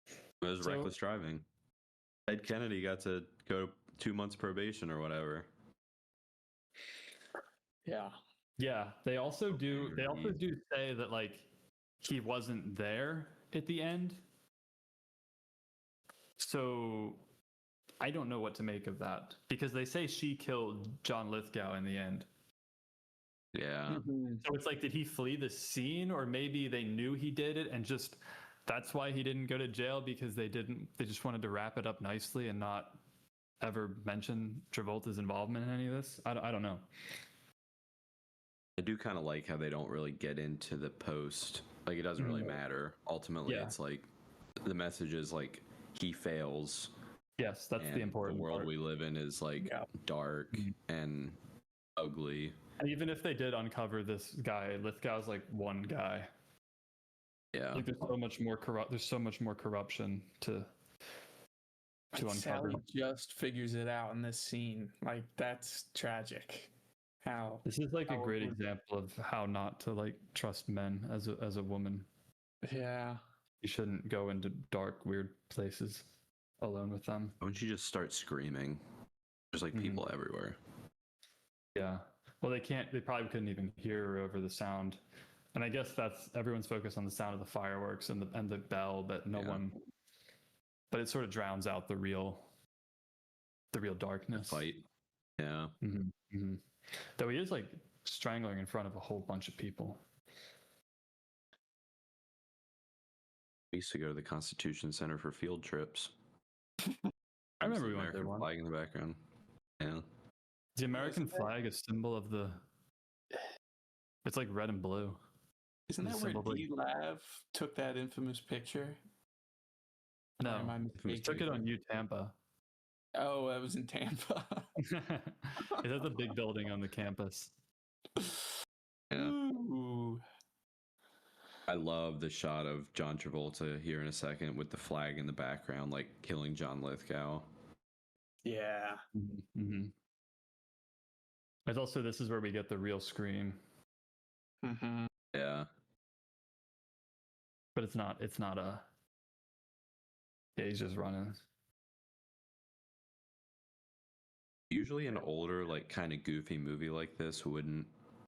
It was reckless driving. Ed Kennedy got to go 2 months probation or whatever. Yeah. They also do say that like he wasn't there at the end. So I don't know what to make of that because they say she killed John Lithgow in the end. Yeah. So it's like, did he flee the scene, or maybe they knew he did it and just that's why he didn't go to jail because they just wanted to wrap it up nicely and not ever mention Travolta's involvement in any of this. I don't know. I do kind of like how they don't really get into the post. Like, it doesn't really matter. Ultimately, it's like the message is like he fails. Yes, that's the important part. The world part. we live in is like dark and ugly. And even if they did uncover this guy, Lithgow's like one guy. Yeah. Like there's so much more corruption to uncover. Sally just figures it out in this scene. Like that's tragic. This is like a great example of how not to like trust men as a woman. Yeah. You shouldn't go into dark, weird places alone with them. Why don't you just start screaming? There's like people everywhere. Yeah. Well, they probably couldn't even hear her over the sound. And I guess everyone's focused on the sound of the fireworks and the bell, but but it sort of drowns out the real darkness. The fight. Yeah. Though he is like strangling in front of a whole bunch of people. We used to go to the Constitution Center for field trips. I remember we went there one. Flag in the background. Yeah. The American flag, a symbol of it's like red and blue. Isn't that where D-Lav took that infamous picture? No, he took it on Tampa. Oh, that was in Tampa. It has a big building on the campus. Yeah. Ooh. I love the shot of John Travolta here in a second with the flag in the background, like killing John Lithgow. Yeah. Mm-hmm. It's also, this is where we get the real scream. Mm-hmm. Yeah. But it's not a, yeah, he's just running. Usually an older, like kind of goofy movie like this wouldn't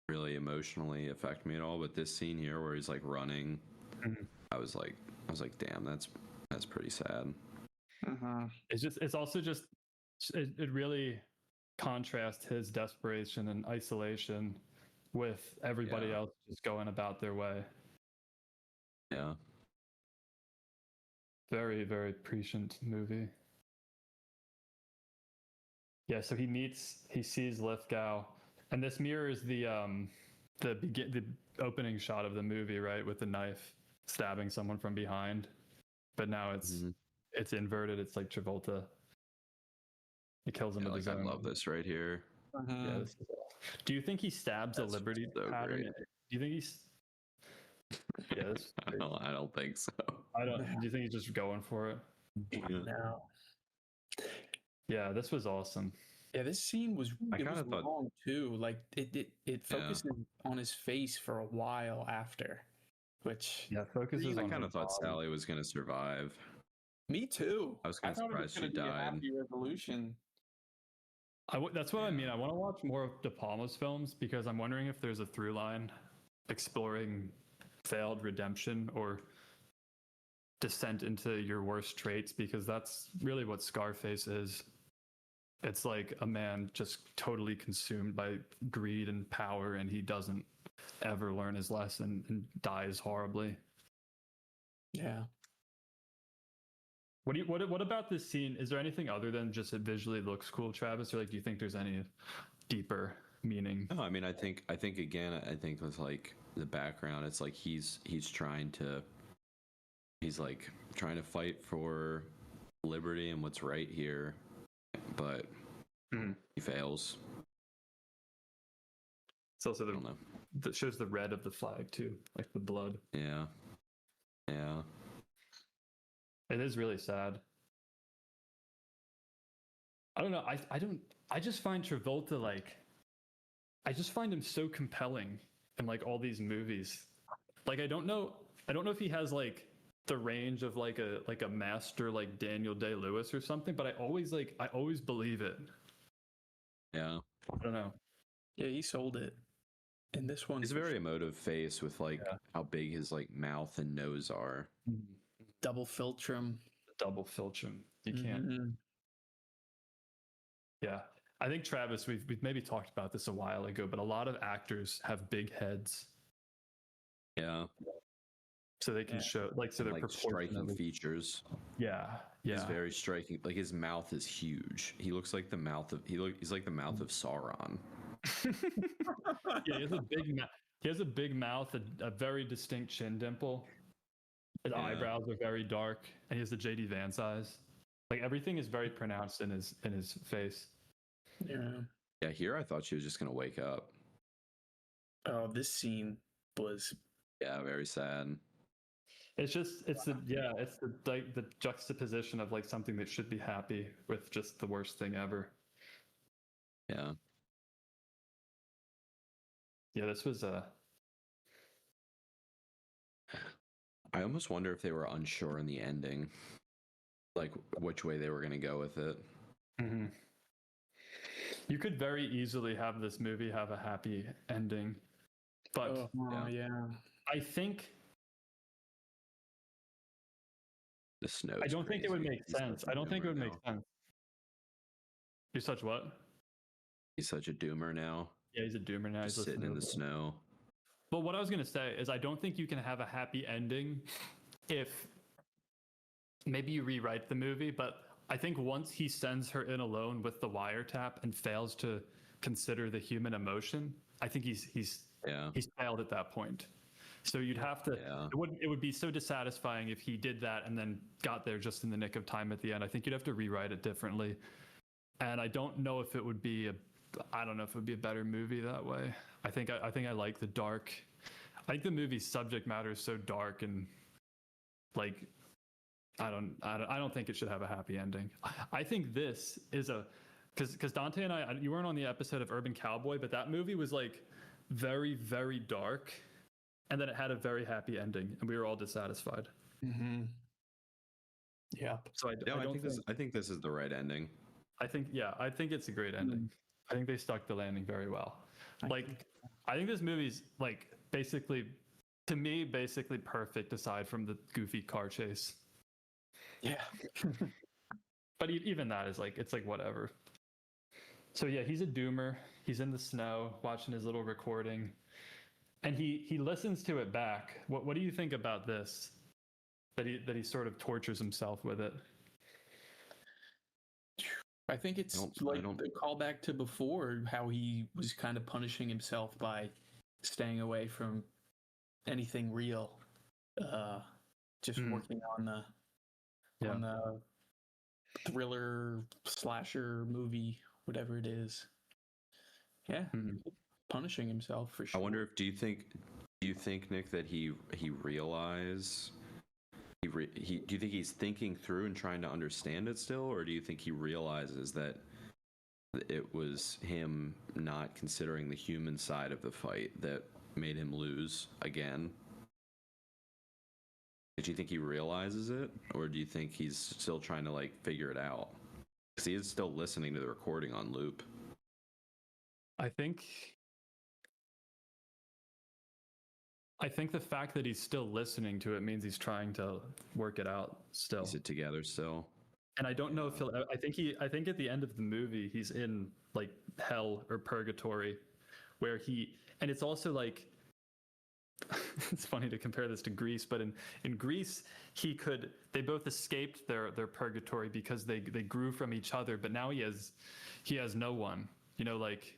really emotionally affect me at all, but this scene here where he's like running, I was like, damn, that's pretty sad. It's also just, it really contrasts his desperation and isolation with everybody else just going about their way. Yeah. Very, very prescient movie. Yeah, so he sees Lithgow, and this mirrors the opening shot of the movie, right, with the knife stabbing someone from behind, but now it's inverted. It's like Travolta. He kills him with his own. I love this right here. Yeah. Do you think he stabs a Liberty pattern? Great. Do you think he's? Yes. I don't think so. Do you think he's just going for it? No. Yeah, this was awesome. Yeah, this scene was long too. Like it focuses on his face for a while after, which focuses. I kind of thought Sally was going to survive. Me too. I was kind of surprised she died. Happy resolution. That's what I mean. I want to watch more of De Palma's films because I'm wondering if there's a through line exploring failed redemption or descent into your worst traits, because that's really what Scarface is. It's like a man just totally consumed by greed and power, and he doesn't ever learn his lesson and dies horribly. Yeah. What about this scene? Is there anything other than just it visually looks cool, Travis, or like do you think there's any deeper meaning? No, I mean I think with like the background, it's like he's trying to fight for liberty and what's right here, but he fails. It's also that shows the red of the flag too, like the blood. Yeah. It is really sad. I don't know. I just find Travolta, like, I just find him so compelling in like all these movies. Like I don't know if he has like the range of like a master like Daniel Day-Lewis or something, but I always believe it. Yeah. I don't know. Yeah, he sold it. And this one, he's a very emotive face with like how big his like mouth and nose are. Double filtrum. You can't. Yeah. I think, Travis, we've maybe talked about this a while ago, but a lot of actors have big heads. Yeah. So they can show they're like striking features. Yeah. He's very striking. Like his mouth is huge. He looks like the mouth of he's like the mouth of Sauron. Yeah, he has a big mouth, a very distinct chin dimple. His eyebrows are very dark, and he has the J.D. Vance eyes. Like everything is very pronounced in his face. Yeah, here I thought she was just gonna wake up. Oh, this scene was very sad. It's the juxtaposition of like something that should be happy with just the worst thing ever. Yeah. Yeah, this was I almost wonder if they were unsure in the ending, like which way they were going to go with it. Mm-hmm. You could very easily have this movie have a happy ending, but I think the snow. I don't think it would make sense. I don't think it would make sense. You're such what? He's such a doomer now. Yeah, he's a doomer now. He's sitting in the snow. But what I was going to say is I don't think you can have a happy ending if maybe you rewrite the movie, but I think once he sends her in alone with the wiretap and fails to consider the human emotion, I think he's failed at that point. So you'd have to, it would be so dissatisfying if he did that and then got there just in the nick of time at the end. I think you'd have to rewrite it differently. And I don't know if it would be a better movie that way. I think I like the dark. I think the movie's subject matter is so dark and like I don't think it should have a happy ending. I think this is because Dante and I, you weren't on the episode of Urban Cowboy, but that movie was like very, very dark, and then it had a very happy ending, and we were all dissatisfied. Mm-hmm. Yeah. So I think this is the right ending. I think it's a great ending. I think they stuck the landing very well. I think this movie's like basically, to me, basically perfect aside from the goofy car chase. Yeah. But even that is like, it's like whatever. So yeah, he's a doomer. He's in the snow watching his little recording, and he listens to it back. What do you think about this? That he sort of tortures himself with it. I think it's the callback to before, how he was kind of punishing himself by staying away from anything real, just working on the thriller slasher movie, whatever it is. Yeah, punishing himself for sure. I wonder if do you think Nick that he realized? Do you think he's thinking through and trying to understand it still, or do you think he realizes that it was him not considering the human side of the fight that made him lose again? Do you think he realizes it, or do you think he's still trying to like figure it out? Because he is still listening to the recording on loop. I think the fact that he's still listening to it means he's trying to work it out still. Piece it together still. And I don't know if I think at the end of the movie he's in like hell or purgatory, where and it's also like, it's funny to compare this to Grease, but in Grease they both escaped their purgatory because they grew from each other, but now he has no one, like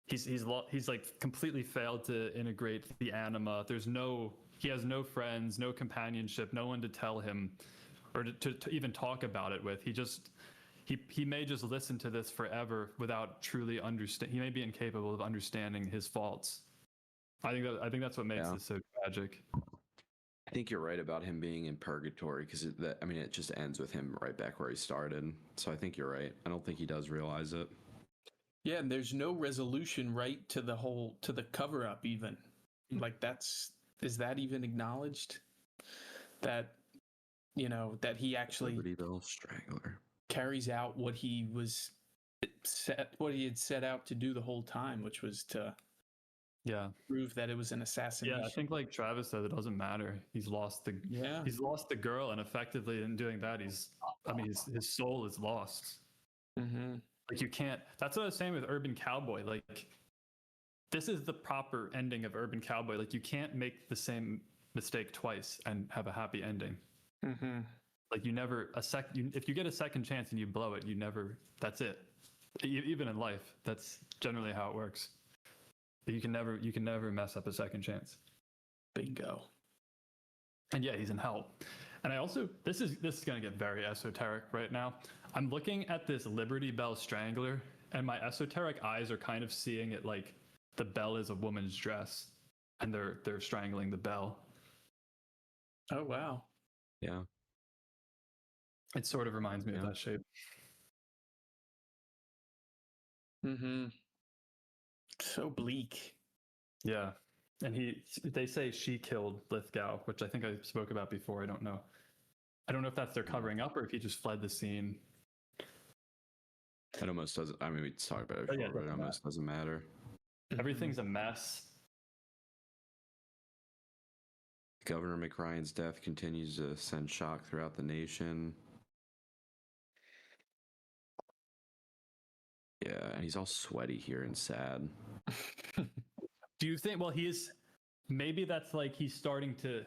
he's like completely failed to integrate the anima. He has no friends, no companionship, no one to tell him or to even talk about it with. He may just listen to this forever without truly understand. He may be incapable of understanding his faults. I think that's what makes this so tragic. I think you're right about him being in purgatory, because it just ends with him right back where he started. So I think you're right. I don't think he does realize it. Yeah, and there's no resolution, right, to the cover up even. Like is that even acknowledged? That that he actually Libertyville Strangler carries out what he had set out to do the whole time, which was to prove that it was an assassination. Yeah, I think like Travis said, it doesn't matter. He's lost the girl, and effectively in doing that, his soul is lost. Mm-hmm. Like you can't. That's what I was saying with Urban Cowboy. Like this is the proper ending of Urban Cowboy. Like you can't make the same mistake twice and have a happy ending. Mm-hmm. Like if you get a second chance and you blow it, that's it. Even in life, that's generally how it works. You can never mess up a second chance. Bingo. And yeah, he's in hell. And I also, this is going to get very esoteric right now. I'm looking at this Liberty Bell Strangler, and my esoteric eyes are kind of seeing it like the bell is a woman's dress, and they're strangling the bell. Oh wow. Yeah. It sort of reminds me of that shape. Mm-hmm. So bleak. Yeah. And they say she killed Lithgow, which I think I spoke about before. I don't know if that's their covering up or if he just fled the scene. It almost doesn't. I mean, we talked about it before, but it almost doesn't matter. Everything's a mess. Governor McRyan's death continues to send shock throughout the nation. Yeah, and he's all sweaty here and sad. Do you think? Well, maybe that's like he's starting to.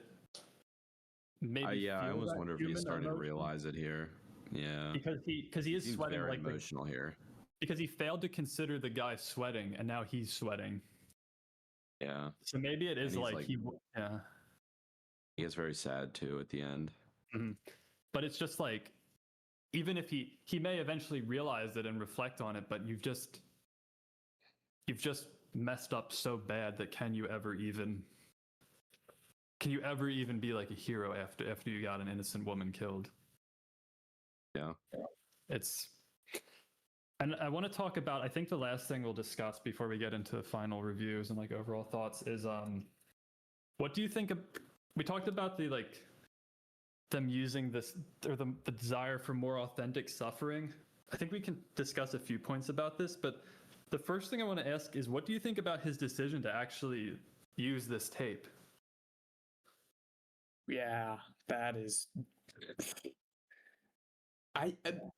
Maybe. I almost wonder if he's starting to realize it here. Yeah. Because he is sweating very like emotional here. Because he failed to consider the guy sweating, and now he's sweating. Yeah. So maybe it is like he. Yeah. He gets very sad too at the end. Mm-hmm. But it's just like, even if he may eventually realize it and reflect on it, but you've just messed up so bad that can you ever even can you ever even be like a hero after you got an innocent woman killed? Yeah. And I want to talk about, I think the last thing we'll discuss before we get into final reviews and like overall thoughts is what do you think of, we talked about the like them using this, or the desire for more authentic suffering. I think we can discuss a few points about this, but the first thing I want to ask is, what do you think about his decision to actually use this tape? Yeah, that is.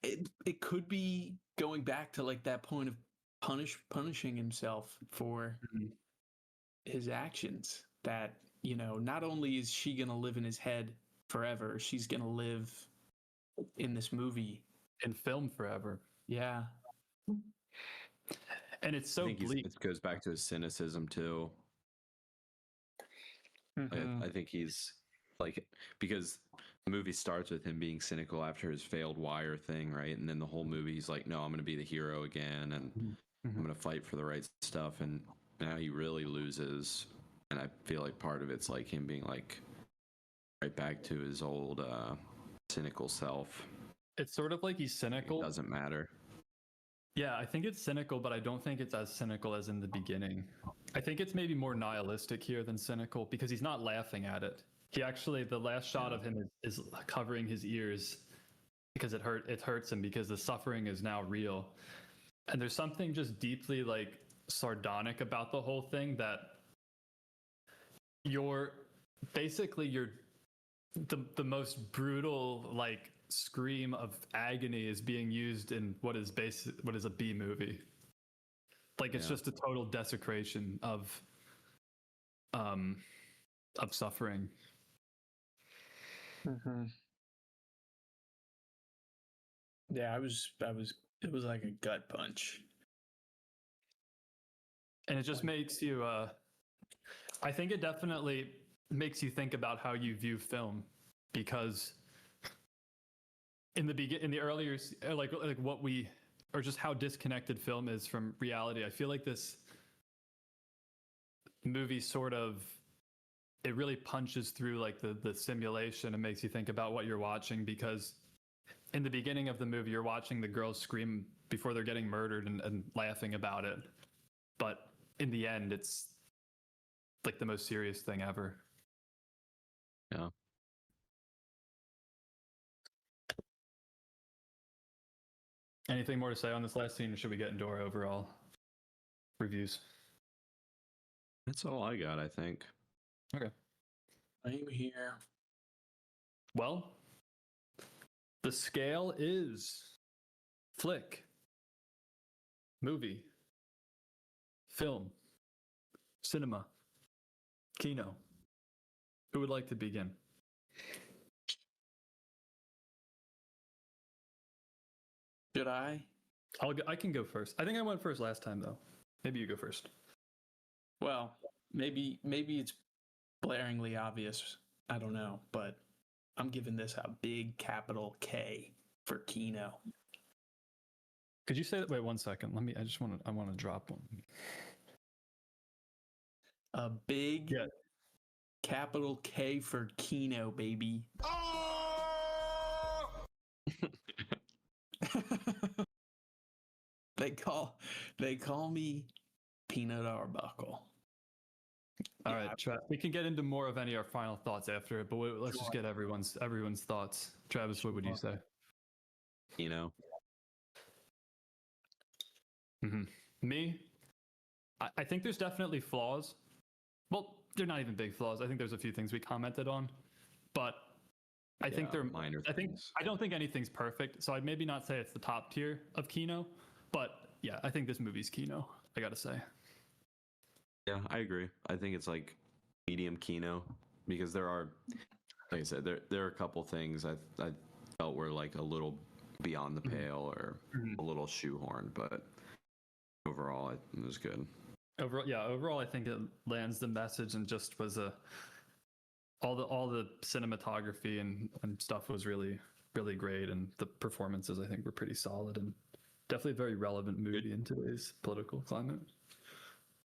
It could be going back to like that point of punishing himself for his actions. That, you know, not only is she gonna live in his head forever, she's gonna live in this movie, in film forever. Yeah. And it's so bleak. It goes back to his cynicism too. I think he's like, because the movie starts with him being cynical after his failed Wire thing, right? And then the whole movie, he's like, no, I'm going to be the hero again, and I'm going to fight for the right stuff. And now he really loses. And I feel like part of it's like him being like right back to his old cynical self. It's sort of like he's cynical. It doesn't matter. Yeah, I think it's cynical, but I don't think it's as cynical as in the beginning. I think it's maybe more nihilistic here than cynical, because he's not laughing at it. He actually, the last shot of him is covering his ears because it hurts him, because the suffering is now real. And there's something just deeply like sardonic about the whole thing, that you're the most brutal like scream of agony is being used in what is a B movie. Like it's just a total desecration of suffering. Yeah, it was like a gut punch. And it just makes you I think it definitely makes you think about how you view film, because in the earlier, like what we, or just how disconnected film is from reality. I feel like this movie sort of, it really punches through like the simulation and makes you think about what you're watching, because in the beginning of the movie, you're watching the girls scream before they're getting murdered and laughing about it. But in the end, it's like the most serious thing ever. Yeah. Anything more to say on this last scene, or should we get into our overall reviews? That's all I got, I think. Okay. I'm here. Well, the scale is flick, movie, film, cinema, kino. Who would like to begin? Should I? I can go first. I think I went first last time, though. Maybe you go first. Well, maybe it's blaringly obvious. I don't know, but I'm giving this a big capital K for Kino. Could you say that? Wait 1 second. I want to drop one. A big capital K for Kino, baby. Oh! They call me Peanut Arbuckle. All right, we can get into more of any of our final thoughts after it, but let's just get everyone's thoughts. Travis, what would you say? You know, me, I think there's definitely flaws. Well, they're not even big flaws. I think there's a few things we commented on, but I think they're minor. I don't think anything's perfect, so I'd maybe not say it's the top tier of Kino, but yeah, I think this movie's Kino, I gotta say. Yeah, I agree. I think it's like medium Kino, because there are, like I said, there are a couple things I felt were like a little beyond the pale or a little shoehorned, but overall it was good. Overall I think it lands the message, and just was all the cinematography and stuff was really, really great, and the performances I think were pretty solid, and definitely a very relevant movie in today's political climate.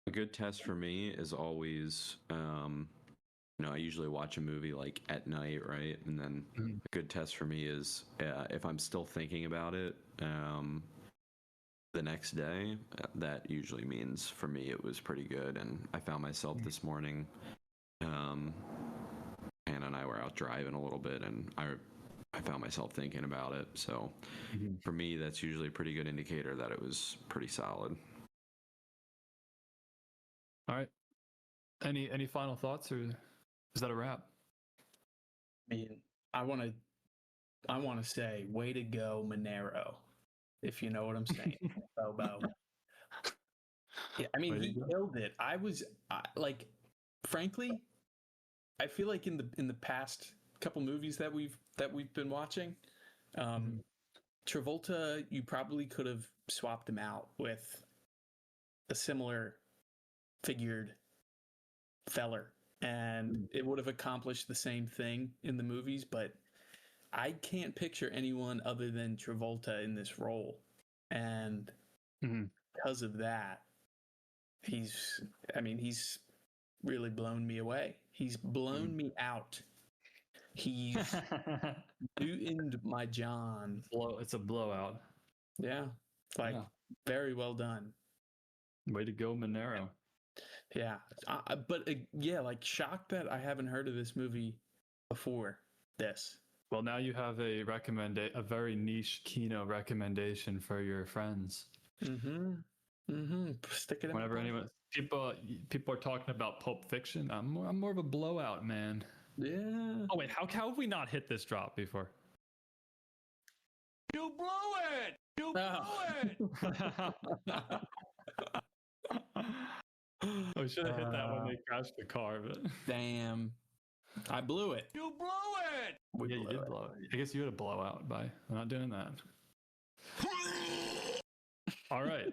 A good test for me is always I usually watch a movie like at night, right? And then a good test for me is if I'm still thinking about it the next day. That usually means for me it was pretty good. And I found myself this morning. Hannah and I were out driving a little bit, and I found myself thinking about it. So for me, that's usually a pretty good indicator that it was pretty solid. All right. Any final thoughts, or is that a wrap? I mean, I want to say, way to go, Monero, if you know what I'm saying. Bobo. Yeah, I mean, he killed it. Frankly, I feel like in the past couple movies that we've been watching, Travolta, you probably could have swapped him out with a similar figured feller, and it would have accomplished the same thing in the movies. But I can't picture anyone other than Travolta in this role, and because of that, he's really blown me away. He's blown me out. He's Newtoned my John. It's a blowout. Yeah, very well done. Way to go, Monero. Yeah, but shocked that I haven't heard of this movie before this. Well, now you have a very niche Kino recommendation for your friends. Stick it in. Whenever people are talking about Pulp Fiction, I'm more of a Blowout man. Yeah. Oh wait, how have we not hit this drop before? You blew it. You blew it. We should have hit that when they crashed the car, but damn, I blew it. You blew it. Yeah, you did blow it. I guess you had a blowout by not doing that. All right.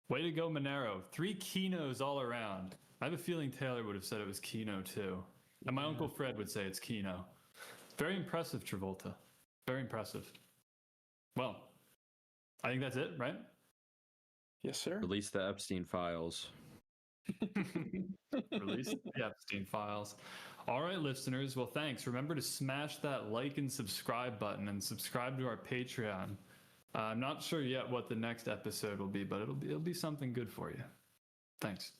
Way to go, Monero. 3 Kinos all around. I have a feeling Taylor would have said it was Kino too. And my Uncle Fred would say it's Kino. Very impressive, Travolta. Very impressive. Well, I think that's it, right? Yes, sir. Release the Epstein files. Release the Epstein files. All right, listeners. Well, thanks. Remember to smash that like and subscribe button and subscribe to our Patreon. I'm not sure yet what the next episode will be, but it'll be something good for you. Thanks.